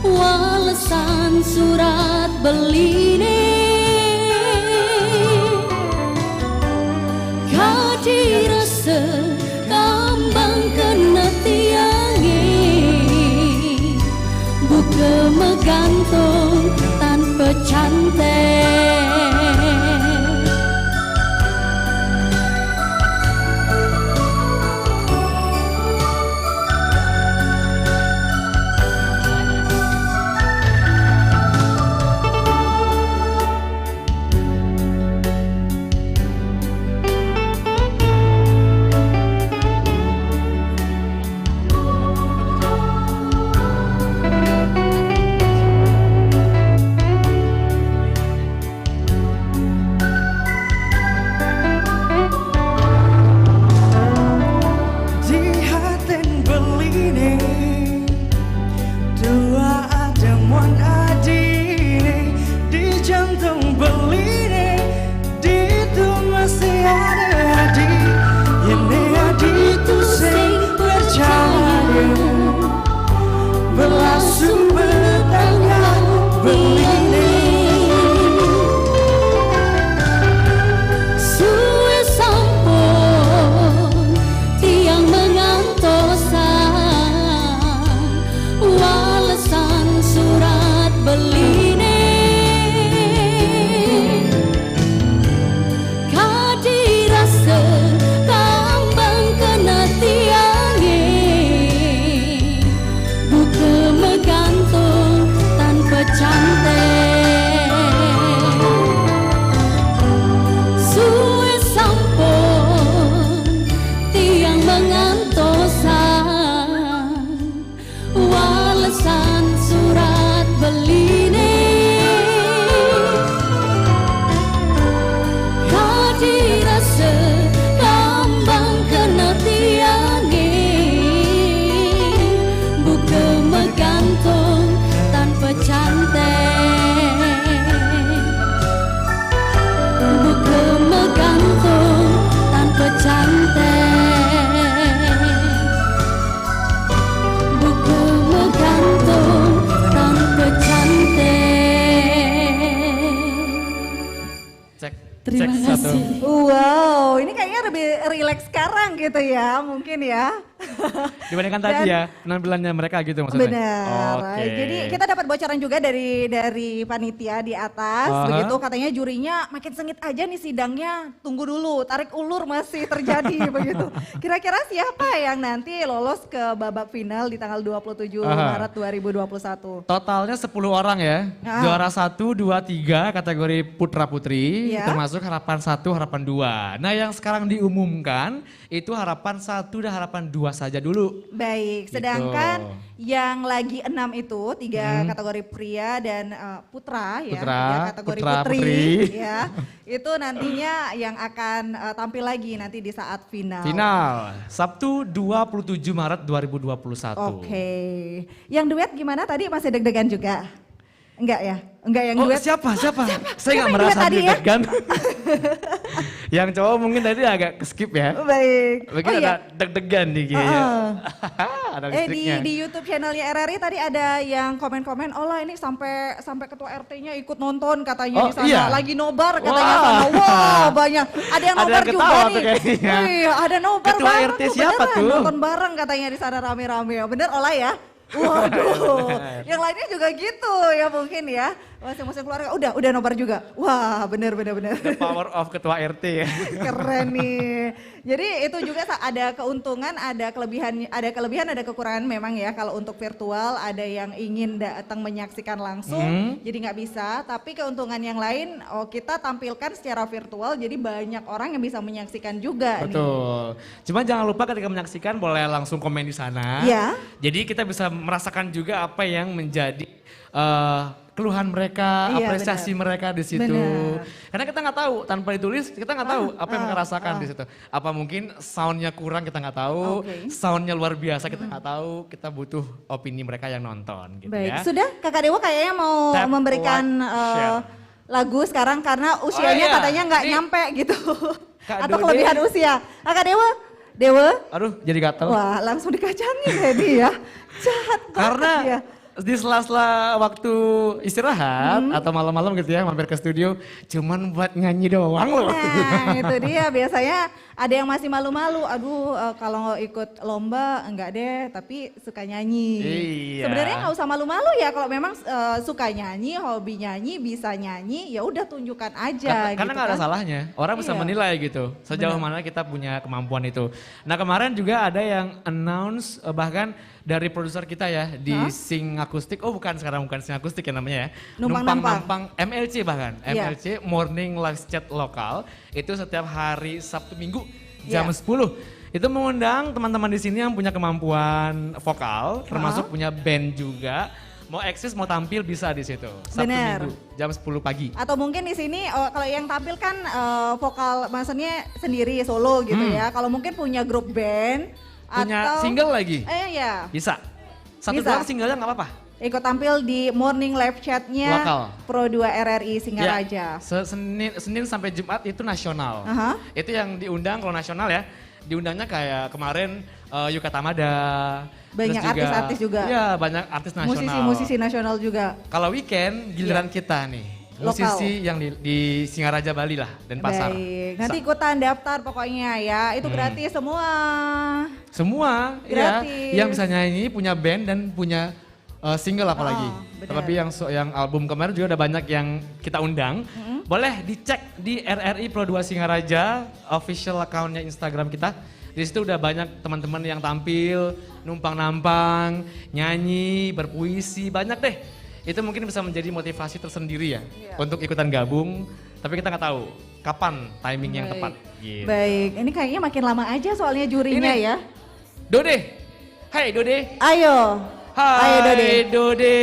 walesan surat beline kadirase kambang kena tiangi buka megantung tanpa cantik. cantik, bukumu gantung tante cantik. Cek. Terima cek satu. kasih. Wow, ini kayaknya lebih rileks sekarang gitu ya, mungkin ya. Dibandingkan tadi Dan- ya, penampilannya mereka gitu maksudnya. Benar. Oke. Jadi kita dapat bocoran juga dari panitia di atas, Aha. begitu katanya jurinya makin sengit aja nih sidangnya. Tunggu dulu, tarik ulur masih terjadi begitu. Kira-kira siapa yang nanti lolos ke babak final di tanggal 27 Aha. Maret 2021? Totalnya 10 orang ya. Ah. Juara 1, 2, 3 kategori putra putri, Ya. termasuk harapan 1, harapan 2. Nah, yang sekarang diumumkan itu harapan 1 dan harapan 2 saja dulu. Baik, Gitu. sedangkan yang lagi 6 itu 3 kategori pria dan putra ya, Putra, 3 kategori putra, putri, putri. ya. Itu nantinya yang akan tampil lagi nanti di saat final. Final, Sabtu 27 Maret 2021. Oke. Yang duet gimana tadi, masih deg-degan juga? Enggak ya? Enggak yang Oh, duet? siapa? Saya Siapa nggak yang merasa duet tadi ya? deg-degan. Yang cowok mungkin tadi agak skip ya. Baik. Mungkin Oh ada iya. deg-degan nih kayaknya. Ada di listriknya. YouTube channelnya RRI tadi ada yang komen-komen, oh lah ini sampai ketua RT-nya ikut nonton katanya Oh, di sana, iya? lagi nobar katanya Wah. sana. Wah, banyak. Ada yang Ada nobar yang juga ketawa tuh nih. kayaknya. Iya, ada nobar Ketua bareng RT tuh, siapa beneran. tuh? Nonton bareng katanya di sana rame-rame. Bener Ola ya? Waduh, yang lainnya juga gitu ya mungkin ya. Masing-masing keluarga udah nobar juga. Wah, bener. The power of ketua RT ya. Keren nih. Jadi itu juga ada keuntungan, ada kelebihan, ada kekurangan memang ya. Kalau untuk virtual ada yang ingin datang menyaksikan langsung, jadi nggak bisa. Tapi keuntungan yang lain, kita tampilkan secara virtual, jadi banyak orang yang bisa menyaksikan juga. Betul. Cuma jangan lupa ketika menyaksikan boleh langsung komen di sana. Ya. Jadi kita bisa merasakan juga apa yang menjadi keluhan mereka, Iya, apresiasi mereka di situ. Benar. Karena kita nggak tahu, tanpa ditulis kita nggak tahu apa yang mereka rasakan di situ. Apa mungkin soundnya kurang kita nggak tahu, Oke. soundnya luar biasa kita nggak tahu. Kita butuh opini mereka yang nonton, gitu Baik, ya. sudah Kakak Dewa kayaknya mau Tap, memberikan like, share. lagu sekarang karena usianya iya. katanya nggak Nih. nyampe gitu. Kak Atau Dode. kelebihan usia. Kakak Dewa? Aduh, jadi gatel. Wah, langsung dikacangin ya dia. Jahat banget Karena dia. di sela-sela waktu istirahat atau malam-malam gitu ya mampir ke studio cuman buat nyanyi doang loh. Nah, itu dia biasanya ada yang masih malu-malu. Aduh, kalau ikut lomba enggak deh, tapi suka nyanyi. Iya. Sebenarnya nggak usah malu-malu ya kalau memang suka nyanyi, hobi nyanyi, bisa nyanyi, ya udah tunjukkan aja. Karena gitu nggak ada kan. salahnya. Orang bisa Iya. menilai gitu. Sejauh mana kita punya kemampuan itu. Nah kemarin juga ada yang announce bahkan dari produser kita ya di Sing Akustik. Oh bukan sekarang bukan Sing Akustik ya namanya ya. Numpang-nampang. MLC bahkan. Iya. MLC Morning Live Chat Lokal. Itu setiap hari Sabtu Minggu jam Iya. 10. Itu mengundang teman-teman di sini yang punya kemampuan vokal. Termasuk punya band juga. Mau eksis, mau tampil bisa di situ. Sabtu Bener. Minggu jam 10 pagi. Atau mungkin di sini kalau yang tampil kan vokal maksudnya sendiri solo gitu ya. Kalau mungkin punya grup band Punya atau single lagi. ya. Bisa. Satu Bisa. doang singlenya nggak apa-apa. Ikut tampil di morning live chatnya Lokal. Pro 2 RRI Singaraja. Ya, Senin sampai Jumat itu nasional. Aha. Itu yang diundang kalau nasional ya. Diundangnya kayak kemarin Yuka Tamada. Banyak terus artis-artis juga. Iya banyak artis nasional. Musisi-musisi nasional juga. Kalau weekend giliran kita nih. Lokal. Musisi yang di Singaraja Bali lah dan pasar. Baik, nanti ikutan daftar pokoknya ya. Itu gratis semua. Semua Gratis. ya yang bisa nyanyi, punya band dan punya single apalagi. benar. Terlebih yang album kemarin juga ada banyak yang kita undang. Boleh dicek di RRI Pro 2 Singaraja official accountnya Instagram kita. Di situ udah banyak teman-teman yang tampil, numpang-nampang, nyanyi, berpuisi, banyak deh. Itu mungkin bisa menjadi motivasi tersendiri ya untuk ikutan gabung. Tapi kita nggak tahu kapan timing yang tepat. Gitu. Baik, ini kayaknya makin lama aja soalnya jurinya Ini. ya. Dode, hai Dode. Ayo. Hai Ayo Dode. Dode.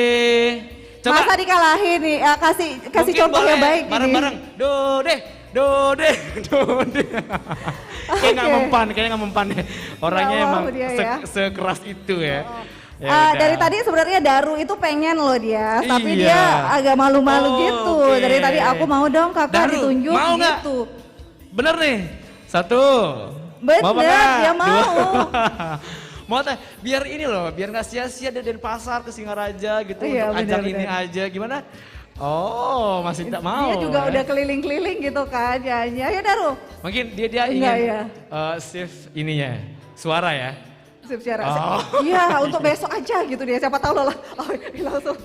Masa dikalahin nih, kasih mungkin contoh yang boleh baik bareng-bareng. Dode, Dode, Dode. Kayaknya nggak mempan deh. Orangnya Nggak emang mau dia ya. sekeras itu ya. Ya Ah, udah. dari tadi sebenarnya Daru itu pengen loh dia, tapi Iya. dia agak malu-malu Oh, gitu. oke. Dari tadi aku mau dong kakak Daru, ditunjuk mau nggak? gitu. Bener nih. 1, Bener, dia mau. Mau teh, biar ini loh, biar nggak sia-sia dari Denpasar ke Singaraja gitu Iya, untuk ajang bener, ini bener. aja. Gimana? Oh, masih tak mau. Dia juga ya? udah keliling-keliling gitu kan nyanyi. Ayo Daru, Mungkin dia Enggak, ingin ya. shift ininya, suara ya. sip siara. Oh. Iya, untuk besok aja gitu dia. Siapa tahu lolos. Oh, langsung.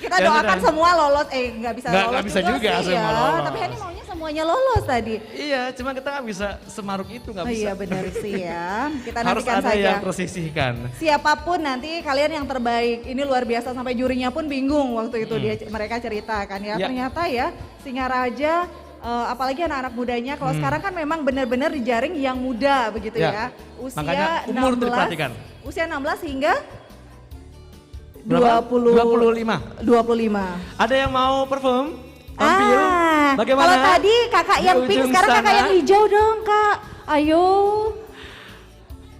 Kita Ya, doakan sudah. semua lolos. Nggak bisa lolos. Nggak bisa juga sih semua ya. lolos. Tapi Hani maunya semuanya lolos tadi. Iya, cuma kita nggak bisa semaruk itu, nggak Oh, bisa. iya benar sih ya. Kita Harus nantikan ada saja. yang tersisihkan. Siapapun nanti kalian yang terbaik. Ini luar biasa sampai jurinya pun bingung waktu itu mereka cerita kan ya. Ya. Ternyata ya Singaraja apalagi anak-anak mudanya kalau sekarang kan memang benar-benar dijaring yang muda begitu Ya. ya. Usia Makanya umur tuh diperhatikan. Usia 16 hingga Berapa? 25. 25. Ada yang mau perform? Tampil? Bagaimana? Kalau tadi kakak Di yang pink, ujung sekarang kakak sana. yang hijau dong kak. Ayo.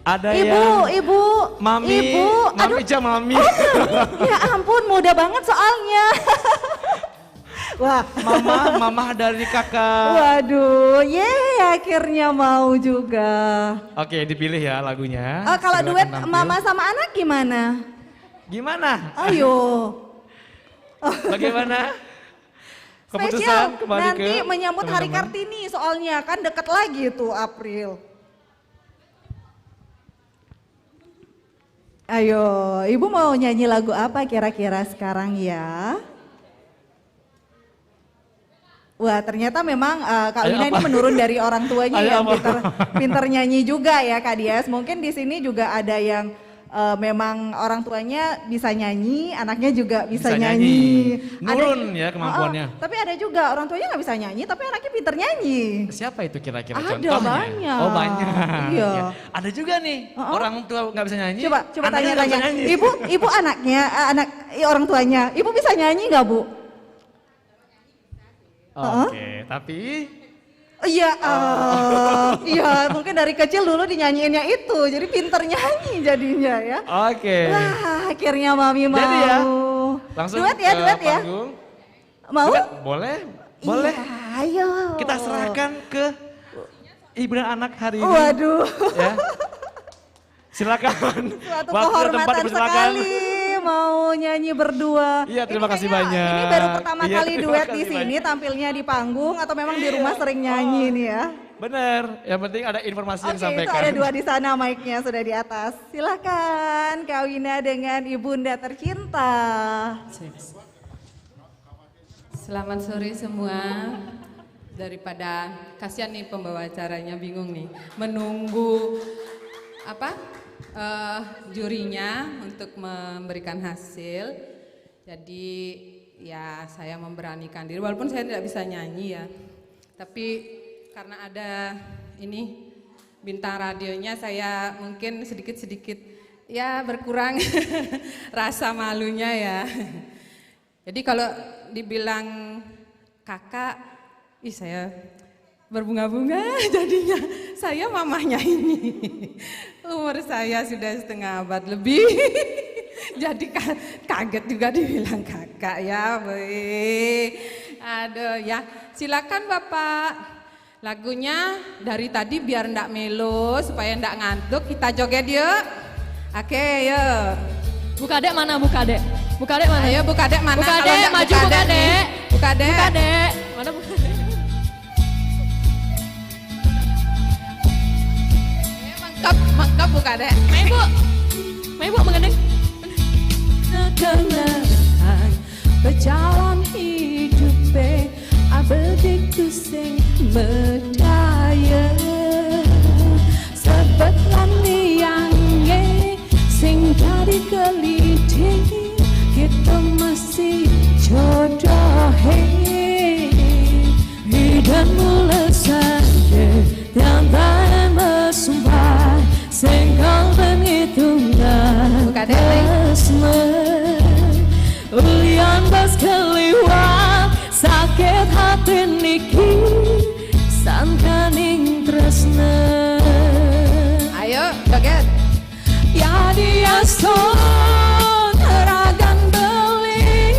Ada Ibu, yang ibu, Mami, ibu. Aduh, Mami Ica, Mami. ya ampun muda banget soalnya. Wah, Mama dari kakak. waduh, akhirnya mau juga. Oke, dipilih ya lagunya. Kalau Silakan duet tampil. mama sama anak gimana? Gimana? Ayo. Bagaimana? Keputusan Spesial kembali nanti ke menyambut Hari teman-teman. Kartini soalnya kan deket lagi tuh April. Ayo, ibu mau nyanyi lagu apa kira-kira sekarang ya? Wah ternyata memang Kak Ayo Wina ini apa? menurun dari orang tuanya Ayo yang apa? pinter nyanyi juga ya Kak Dias. Mungkin di sini juga ada yang memang orang tuanya bisa nyanyi, anaknya juga bisa nyanyi. Nurun ya kemampuannya. Tapi ada juga orang tuanya nggak bisa nyanyi, tapi anaknya pinter nyanyi. Siapa itu kira-kira Ada, contohnya? banyak. Oh banyak. Iya. Ya. Ada juga nih orang tua nggak bisa nyanyi. Coba anaknya nggak tanya-tanya. bisa nyanyi. Ibu anaknya, orang tuanya, ibu bisa nyanyi nggak Bu? Oke, tapi Iya, iya mungkin dari kecil dulu dinyanyiinnya itu, jadi pinter nyanyi jadinya ya. oke. Wah akhirnya Mami mau. Jadi ya, langsung duet ya, ke duet ya. panggung. Mau? Duet, boleh, boleh. Iya, ayo. Kita serahkan ke ibu dan anak hari ini. Waduh. Ya. Silakan. Suatu Waktu dan tempat kehormatan dipersilakan. sekali mau nyanyi berdua. Iya, terima Ini kasih kayaknya banyak. Ini baru pertama Iya, kali terima duet di kasih sini, banyak. tampilnya di panggung atau memang di rumah sering nyanyi nih ya? Bener, yang penting ada informasi yang Oke, itu disampaikan. ada dua di sana, mic-nya sudah di atas. Silakan Kak Wina dengan ibunda tercinta. Selamat sore semua. Daripada kasihan nih pembawa acaranya bingung nih menunggu jurinya untuk memberikan hasil. Jadi ya saya memberanikan diri walaupun saya tidak bisa nyanyi ya. Tapi karena ada ini bintang radionya saya mungkin sedikit-sedikit ya berkurang rasa malunya ya. Jadi kalau dibilang kakak, saya berbunga-bunga jadinya. Saya mamanya ini. Umur saya sudah setengah abad lebih. Jadi kaget juga dibilang kakak ya. Aduh ya, silakan Bapak. Lagunya dari tadi biar ndak melo supaya ndak ngantuk, kita joget yuk. Oke, yuk. Bu Kadek mana Bu Kadek? Bu Kadek mana? Ayo Bu Kadek mana? Bu Kalau Kadek, ndak maju Bu Kadek. nih. Bu Kadek. Bu Kadek. Mana Bu Kadek? Mangkap Bu Kadek. Main Bu. Main Bu mengendeng. Kenangan berjalan hidup begitu sing medaya sebetlan liangnya sing dari keliti kita masih jodoh dan mulai saja yang tak bersumpah sengkang penghitungan ulian bas keliwat sakit hati niki sangkaning tresna. Ayo joget. Ya dia son ragan beli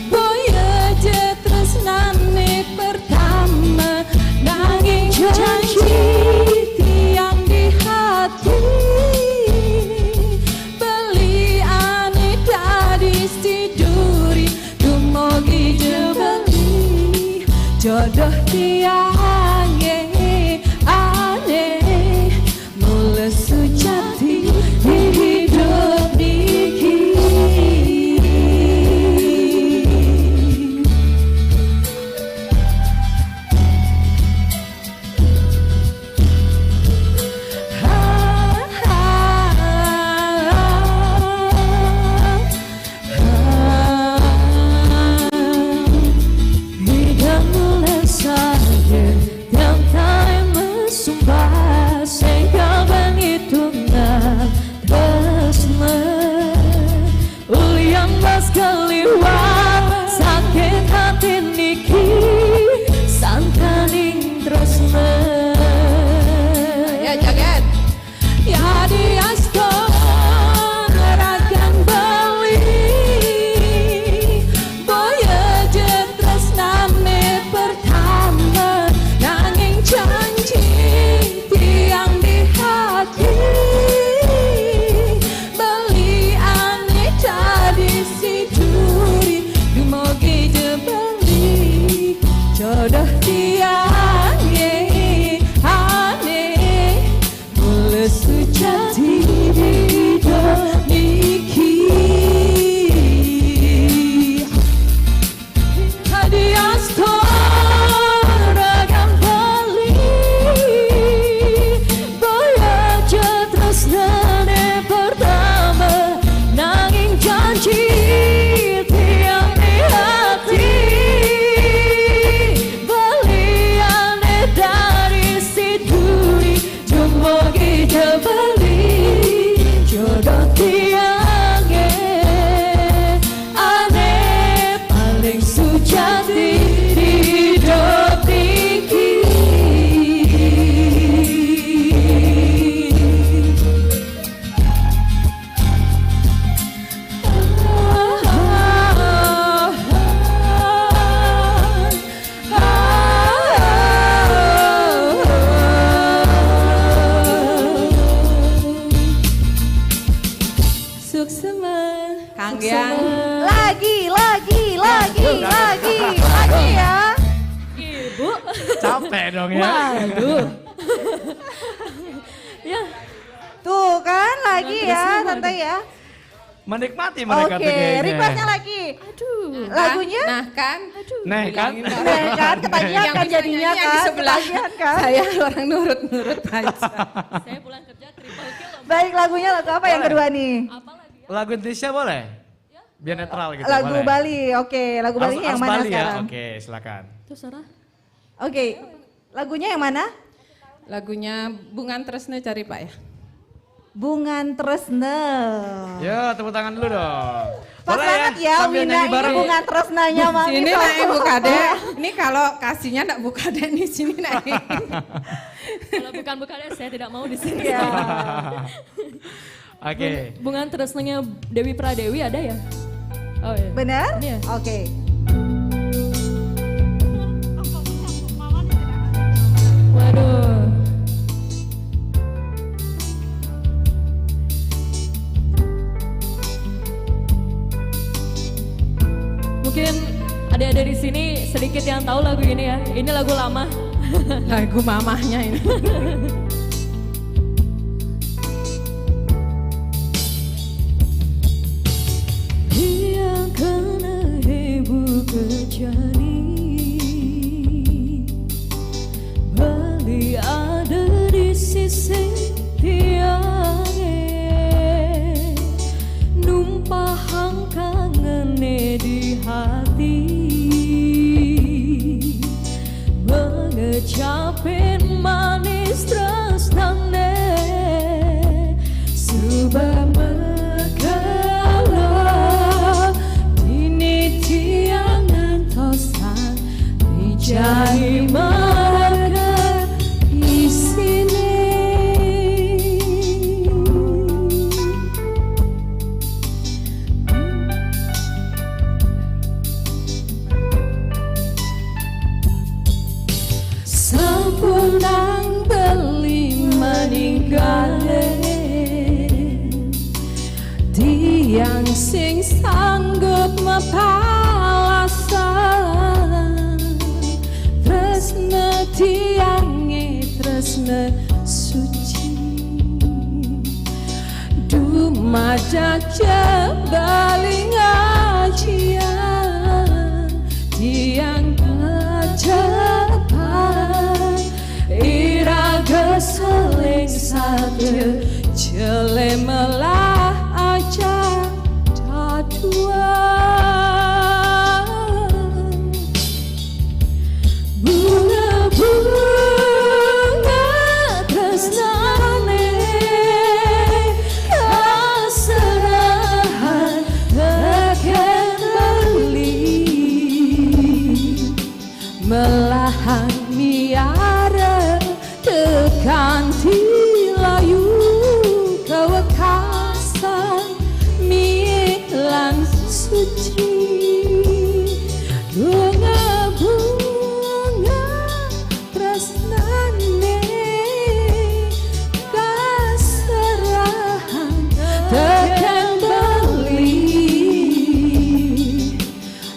boya je tresnane pertama nanging janji jodoh tiang aneh mula sejati di hidup niki. Jodoh tiang aneh mula sejati di hidup niki. Hadiah ragam beli boya terus nane pertama nanging janji tiang di hati. Jodoh tiang aneh paling sejati di hidup niki. Lagi ya. Ibu. Capek dong ya. Waduh. Ya. Tuh kan lagi ya, santai ya. Menikmati mereka tuh Oke, kayaknya. requestnya lagi. Aduh. Lagunya? Nah kan, Nah kan. Nah kan, ketagihan kan jadinya yang di kan. sebelah Ketagihan kan. saya orang nurut-nurut aja. Saya pulang kerja triple kill. Baik, lagunya lagu apa yang kedua nih? Apa lagi ya? Lagu Indonesia boleh? Biar netral gitu. Lagu boleh? Bali, oke. Lagu Bali yang Harus mana Bali sekarang? Ya? Oke, silakan. Terus Sarah? Oke, lagunya yang mana? Lagunya Bungan Tresna cari Pak ya. Bungan Tresna. Ya, tepuk tangan dulu dong. Pas Boleh banget ya, sambil Wina nyanyi ini bareng. Bungan Tresnanya Mang. Sini naik buka deh. Ini kalau kasihnya enggak buka deh nih sini naik. Kalau bukan saya tidak mau di sini. Iya. Oke. Bungan Tresnanya Dewi Pradewi ada ya? Oh iya. Benar? Ini ya? Oke. Waduh. Mungkin ada di sini sedikit yang tahu lagu ini ya. Ini lagu lama. Lagu mamahnya ini. Dia kena ibu kejani Bali ada di sisi tiangnya Numpahang kangene di hati Mengecapin manis tresnane Subah mekalah Dini tiang nantosan Dijai marga isine Sapunang beli meninggalin Tiang sing sanggup mapalasan suci Dumajak jembaling ajian Tiang kejapan Iraga seling satu Jelemelah aja daduan Bunga-bunga tresnane Kaserahan teken beli Melahan miara tekan tilayu Kewekasan milan suci Bunga-bunga tresnane Kaserahan tekan beli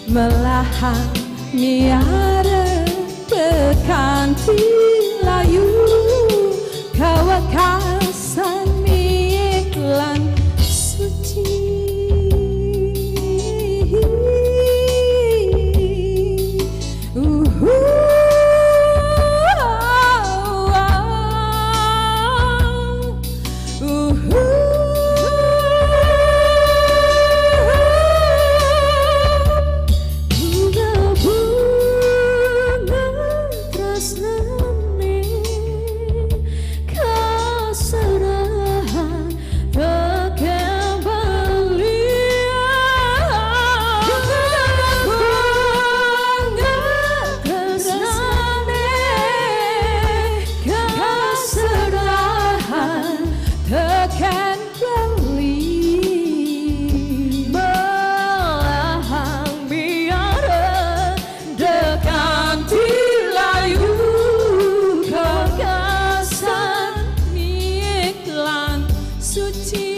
Melahan miara tekan tilayu Kewekasan miklan suci Bunga-bunga tresnane kaserahan teken belian Bunga tresnane kaserahan teken beli Belahan biara dekan tilayu Kekasan miklan suci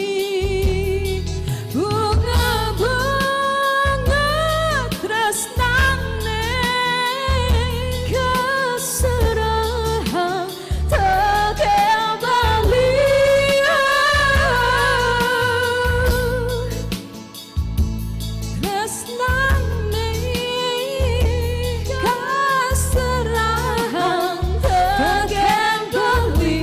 Bunga-bunga tresnane Kaserahan teken belian Tresnane kaserahan teken beli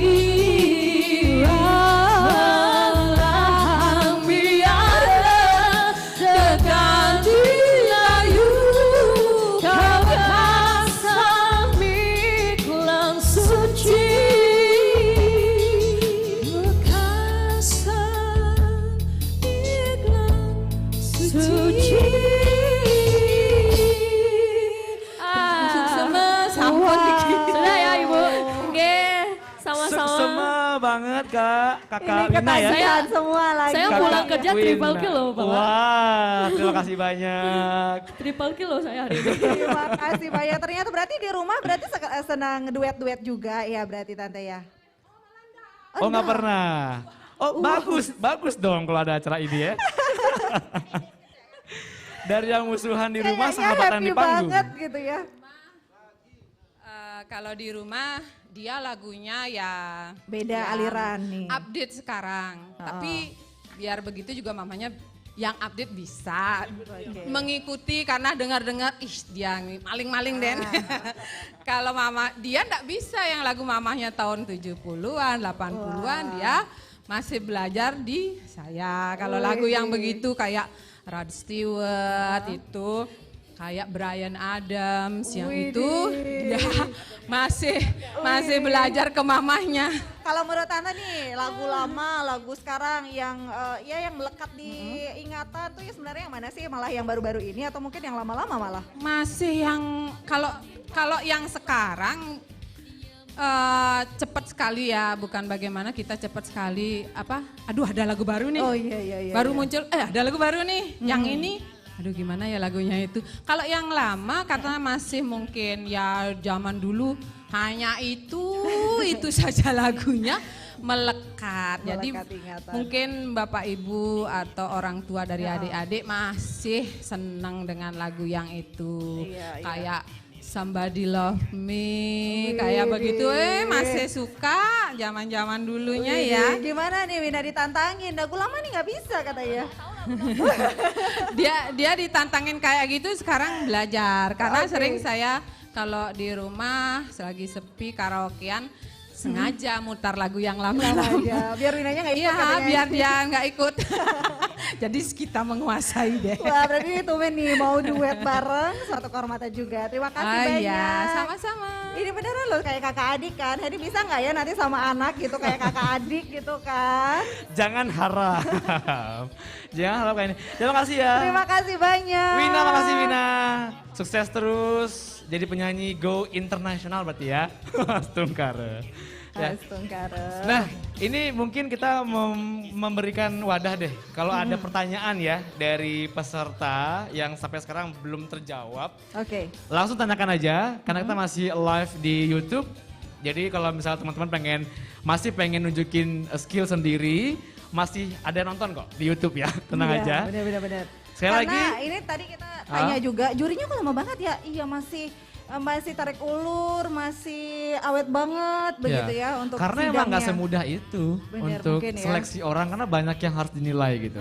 Belahan biara tekan tilayu Kewekasan miklan suci Kewekasan miklan suci Sampun dikit. Sudah ya Ibu. Oke, sama-sama. Sema banget Kak, Kakak Ini Wina ya. ketagihan semua lagi. Saya Kakak pulang kerja Wina. triple kill loh, Bapak. Wah, terima kasih banyak. Triple kill loh saya hari ini. Terima kasih banyak. Ternyata berarti di rumah berarti senang duet-duet juga ya berarti Tante ya. Oh nggak pernah. Oh bagus dong kalau ada acara ini ya. Dari yang musuhan di rumah, Kayaknya sahabatan happy di panggung. banget gitu ya. Kalau di rumah dia lagunya ya Beda yang aliran nih. update sekarang. Tapi biar begitu juga mamanya yang update bisa mengikuti karena dengar-dengar dia maling-maling Den. Kalau mama dia enggak bisa yang lagu mamahnya tahun 70-an, 80-an dia masih belajar di saya. Kalau lagu yang begitu kayak Rod Stewart itu kayak Bryan Adams yang itu dia masih belajar ke mamahnya. Kalau menurut Tante nih lagu lama, lagu sekarang yang ya yang melekat di ingatan tuh ya sebenarnya yang mana sih? Malah yang baru-baru ini atau mungkin yang lama-lama malah? Masih yang kalau yang sekarang cepat sekali ya, bukan bagaimana kita cepat sekali aduh ada lagu baru nih. Oh iya. Baru muncul ada lagu baru nih. Yang ini aduh gimana ya lagunya itu. Kalau yang lama katanya masih mungkin ya zaman dulu hanya itu saja lagunya melekat. Jadi ingatan. mungkin Bapak Ibu atau orang tua dari adik-adik masih senang dengan lagu yang itu. Iya. Kayak Somebody Love Me, kayak begitu masih suka zaman-zaman dulunya ya. Gimana nih Wina ditantangin, lagu lama nih nggak bisa katanya. Dia ditantangin kayak gitu sekarang belajar karena sering saya kalau di rumah selagi sepi karaokean sengaja mutar lagu yang lama-lama aja, biar Winanya nggak ikut iya, katanya. biar dia nggak ikut. Jadi kita menguasai deh. Wah berarti itu nih mau duet bareng suatu kehormatan juga. Terima kasih banyak. Iya, sama-sama. Ini beneran loh kayak kakak adik kan. Jadi bisa nggak ya nanti sama anak gitu kayak kakak adik gitu kan. Jangan harap. Jangan harap kayak ini. Terima kasih ya. Terima kasih banyak. Wina, makasih Wina. Sukses terus jadi penyanyi go internasional berarti ya. Stungkare. Ya. Astungkare. Nah, ini mungkin kita memberikan wadah deh. Kalau ada pertanyaan ya dari peserta yang sampai sekarang belum terjawab, Oke. langsung tanyakan aja karena kita masih live di YouTube. Jadi kalau misalnya teman-teman masih pengen nunjukin skill sendiri, masih ada yang nonton kok di YouTube ya. Tenang aja. Benar. Sekali Karena lagi. ini tadi kita tanya juga, jurinya kok lama banget ya? Iya masih tarik ulur, masih awet banget begitu ya untuk karena sidangnya. emang nggak semudah itu Bener, untuk mungkin ya. seleksi orang karena banyak yang harus dinilai gitu.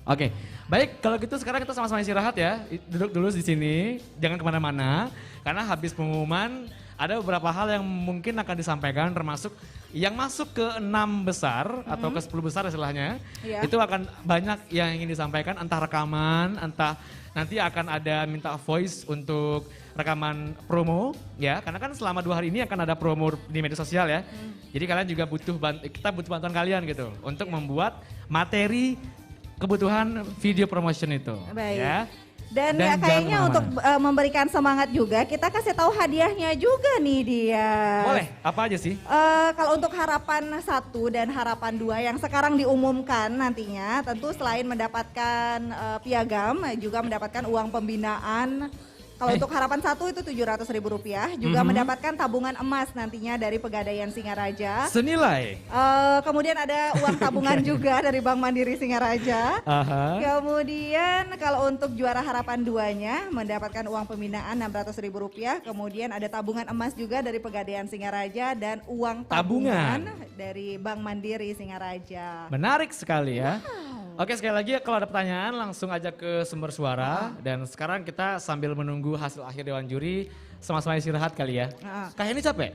Oke, baik kalau gitu sekarang kita sama-sama istirahat ya. Duduk dulu di sini, jangan kemana-mana karena habis pengumuman ada beberapa hal yang mungkin akan disampaikan termasuk yang masuk ke 6 besar atau ke 10 besar istilahnya. Iya. Itu akan banyak yang ingin disampaikan entah rekaman, entah nanti akan ada minta voice untuk rekaman promo ya. Karena kan selama 2 hari ini akan ada promo di media sosial ya. Jadi kalian juga kita butuh bantuan kalian gitu untuk membuat materi kebutuhan video promotion itu. Baik. Ya. Dan Dan ya kayaknya jangan untuk memberikan semangat juga, kita kasih tahu hadiahnya juga nih dia. Boleh, apa aja sih? Kalau untuk harapan 1 dan harapan 2 yang sekarang diumumkan nantinya, tentu selain mendapatkan piagam, juga mendapatkan uang pembinaan. Kalau untuk harapan 1 itu Rp700.000, juga mendapatkan tabungan emas nantinya dari Pegadaian Singaraja. Senilai. Kemudian ada uang tabungan juga dari Bank Mandiri Singaraja. Aha. Kemudian kalau untuk juara harapan 2-nya mendapatkan uang pembinaan Rp600.000. Kemudian ada tabungan emas juga dari Pegadaian Singaraja dan uang tabungan dari Bank Mandiri Singaraja. Menarik sekali ya. Oke, sekali lagi kalau ada pertanyaan langsung aja ke sumber suara. Dan sekarang kita sambil menunggu hasil akhir Dewan Juri sama-sama istirahat kali ya. Kayak ini capek?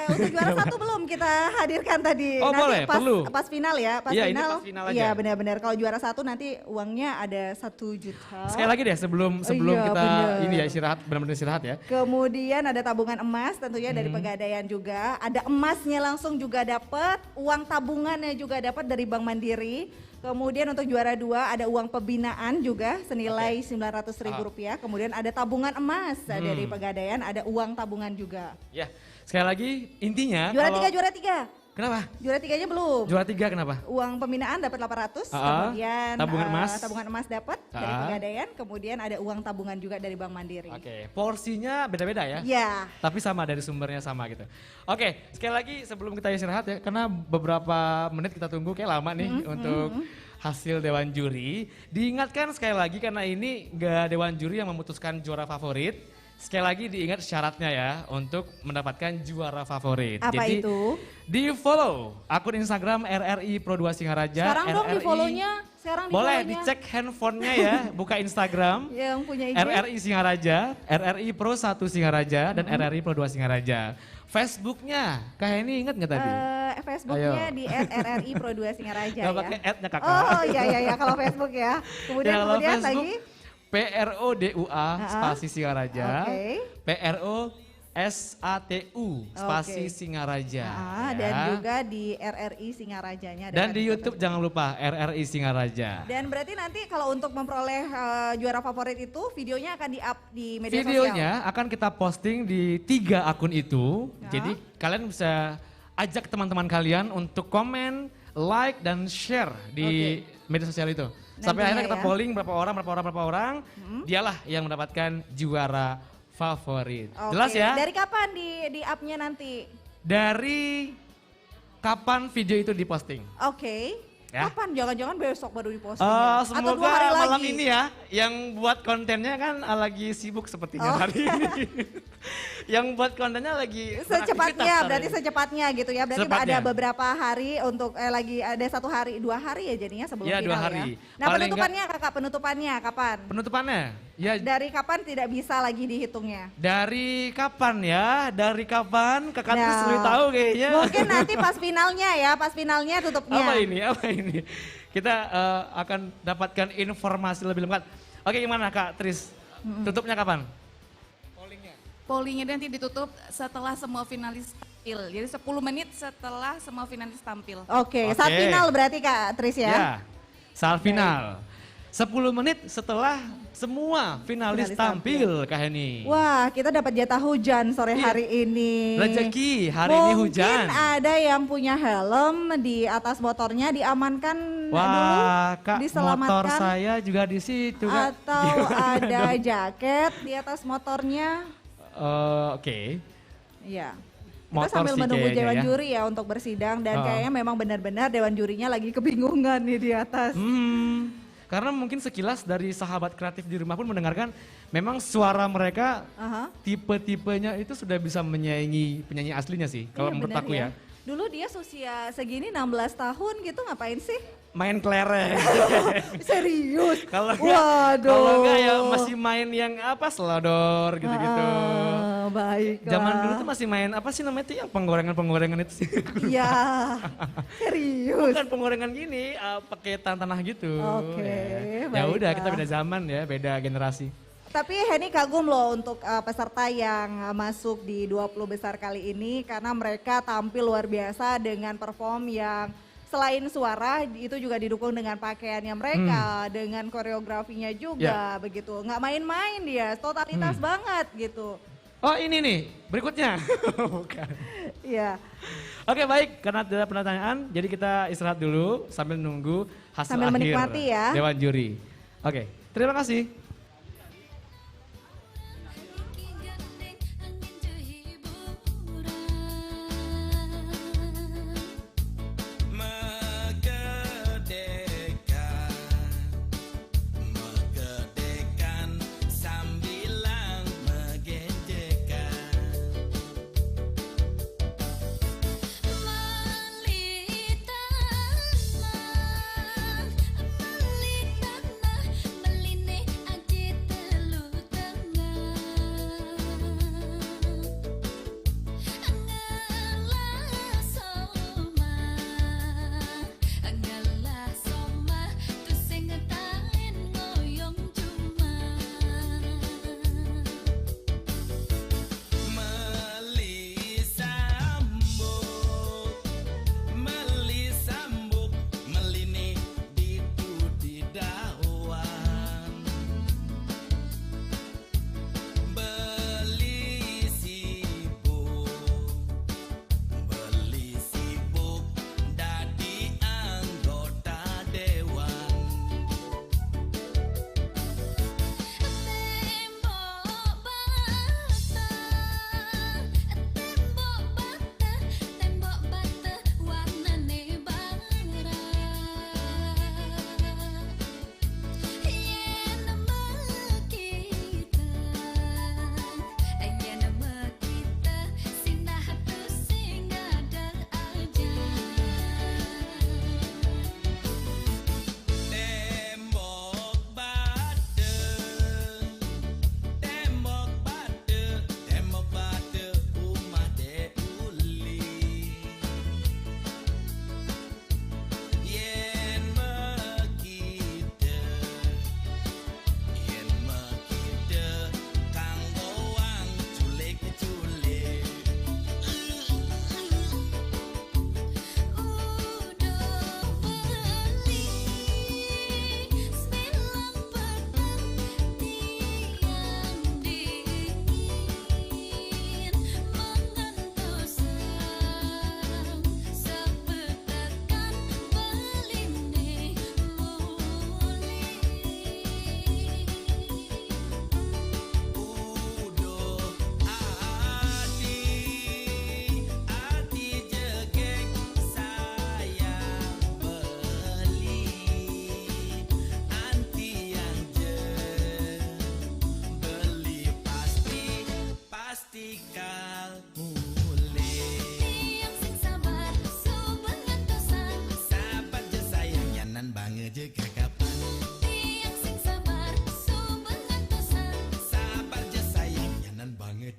Untuk juara 1 belum kita hadirkan tadi. Oh, nanti boleh, perlu. Pas final ya, Iya, ini pas final aja. Iya benar-benar. Kalau juara 1 nanti uangnya ada 1 juta. Sekali lagi deh sebelum Iya, kita bener. ini ya istirahat, benar-benar istirahat ya. Kemudian ada tabungan emas tentunya dari Pegadaian juga. Ada emasnya langsung juga dapat, uang tabungannya juga dapat dari Bank Mandiri. Kemudian untuk juara 2 ada uang pembinaan juga senilai Rp900.000. Kemudian ada tabungan emas dari Pegadaian, ada uang tabungan juga. Ya, sekali lagi intinya Juara 3. Kenapa? Juara 3-nya belum. Juara 3 kenapa? Uang pembinaan dapat 800, kemudian tabungan emas dapat dari Pegadaian, kemudian ada uang tabungan juga dari Bank Mandiri. Oke, porsinya beda-beda ya? Ya. Tapi sama dari sumbernya sama gitu. Oke, sekali lagi sebelum kita istirahat ya, karena beberapa menit kita tunggu kayak lama nih untuk hasil Dewan Juri. Diingatkan sekali lagi karena ini gak Dewan Juri yang memutuskan juara favorit. Sekali lagi diingat syaratnya ya untuk mendapatkan juara favorit. Apa Jadi, itu? di follow akun Instagram RRI Pro 2 Singaraja. Sekarang dong di RRI. follow-nya. Sekarang di Boleh follow-nya. dicek handphonenya ya, buka Instagram. Yang punya IG. RRI Singaraja, RRI Pro 1 Singaraja, dan RRI Pro 2 Singaraja. Facebooknya, kayak ini inget nggak tadi? Facebooknya Ayo. di @RRI Pro 2 Singaraja Nggak ya. pakai ad-nya kakak. Oh iya kalau Facebook ya. Kemudian Ya, kalau kemudian Facebook, lagi PRODUA spasi Singaraja, Oke. PROSATU spasi Oke. Singaraja. Dan ya. juga di RRI Singarajanya. Dan di YouTube jangan lupa RRI Singaraja. Dan berarti nanti kalau untuk memperoleh juara favorit itu videonya akan di-up di media Videonya akan kita posting di 3 akun itu. Jadi kalian bisa ajak teman-teman kalian untuk komen, like, dan share di media sosial itu. Sampai Nantinya akhirnya kita ya. polling berapa orang, dialah yang mendapatkan juara favorit. Oke. Jelas ya? Dari kapan di-up-nya nanti? Dari kapan video itu diposting. Oke. Ya. Kapan? Jangan-jangan besok baru diposting ya? Atau 2 Semoga hari malam lagi? ini ya, yang buat kontennya kan lagi sibuk sepertinya hari ini. Yang buat kontennya lagi Secepatnya, beraktivitas berarti hari ini. secepatnya gitu ya. Berarti Secepatnya. ada beberapa hari untuk lagi ada 1 hari, 2 hari ya jadinya sebelum Iya, 2 final hari. ya. Nah Paling penutupannya kakak, penutupannya kapan? Penutupannya, ya Dari kapan tidak bisa lagi dihitungnya? dari kapan ya? Dari kapan? Kakak Nah, terus lebih tahu kayaknya. Mungkin nanti pas finalnya ya, pas finalnya tutupnya. Apa ini? Apa ini? Kita akan dapatkan informasi lebih lengkap. Oke, gimana Kak Tris? Tutupnya kapan? Pollingnya nanti ditutup setelah semua finalis tampil. Jadi 10 menit setelah semua finalis tampil. Oke, saat Oke. final berarti Kak Tris ya? Ya, saat final. 10 menit setelah semua finalis Finalis tampil, Kak Heni. Wah, kita dapat jatah hujan sore Iya. hari ini. Rezeki hari ini hujan. Mungkin ada yang punya helm di atas motornya diamankan dulu, Wah, Kak, diselamatkan. motor saya juga di situ, Kak. Atau Gimana ada dong? jaket di atas motornya. Oke. Iya. Kita Motor sambil sih menunggu kayaknya dewan ya. juri ya untuk bersidang dan Oh. kayaknya memang benar-benar dewan jurinya lagi kebingungan nih di atas. Karena mungkin sekilas dari sahabat kreatif di rumah pun mendengarkan memang suara mereka Aha. tipe-tipenya itu sudah bisa menyaingi penyanyi aslinya sih. Kalau Iya, menurut benar aku ya. Dulu dia usia segini 16 tahun gitu ngapain sih? Main kelereng. Serius? Kalau Waduh. kalau enggak ya masih main yang apa selodor gitu-gitu. Baik. Zaman dulu tuh masih main apa sih namanya tuh yang penggorengan-penggorengan itu sih. Iya. Serius. Bukan penggorengan gini, pakai tanah gitu. Oke, Ya udah kita baiklah. beda zaman ya, beda generasi. Tapi Heni kagum loh untuk peserta yang masuk di 20 besar kali ini karena mereka tampil luar biasa dengan perform yang selain suara itu juga didukung dengan pakaiannya mereka, dengan koreografinya juga begitu. Nggak main-main dia, totalitas banget gitu. Oh ini nih, berikutnya. Bukan. Iya. Oke baik, karena tidak ada pertanyaan, jadi kita istirahat dulu sambil nunggu hasil Sambil akhir menikmati ya. Dewan Juri. Oke, terima kasih. Megedekan sambilang menggedekan Melitana, meline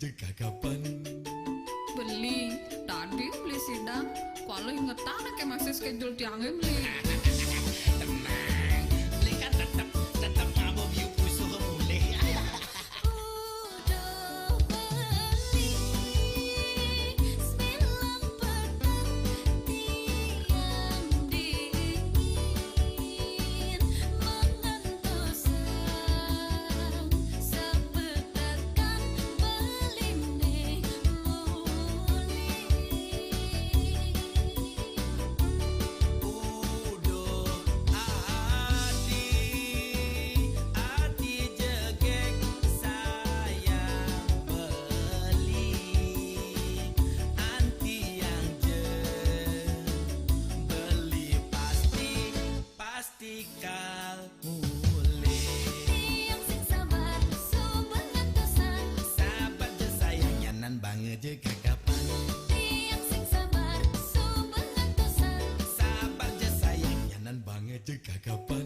juga kapan. Beli, tadi beli sidang, kalau ingetan kayak masih schedule tiangnya beli. Tenang, beli kan tetap mabuk view pusuh boleh. Kal mulai Yang sing sabar, sumpah ngantosan. sabar je sayangnya nan banget je kakapan. Yang sing sabar, sumpah ngantosan. Sabar je sayangnya nan banget je kakapan.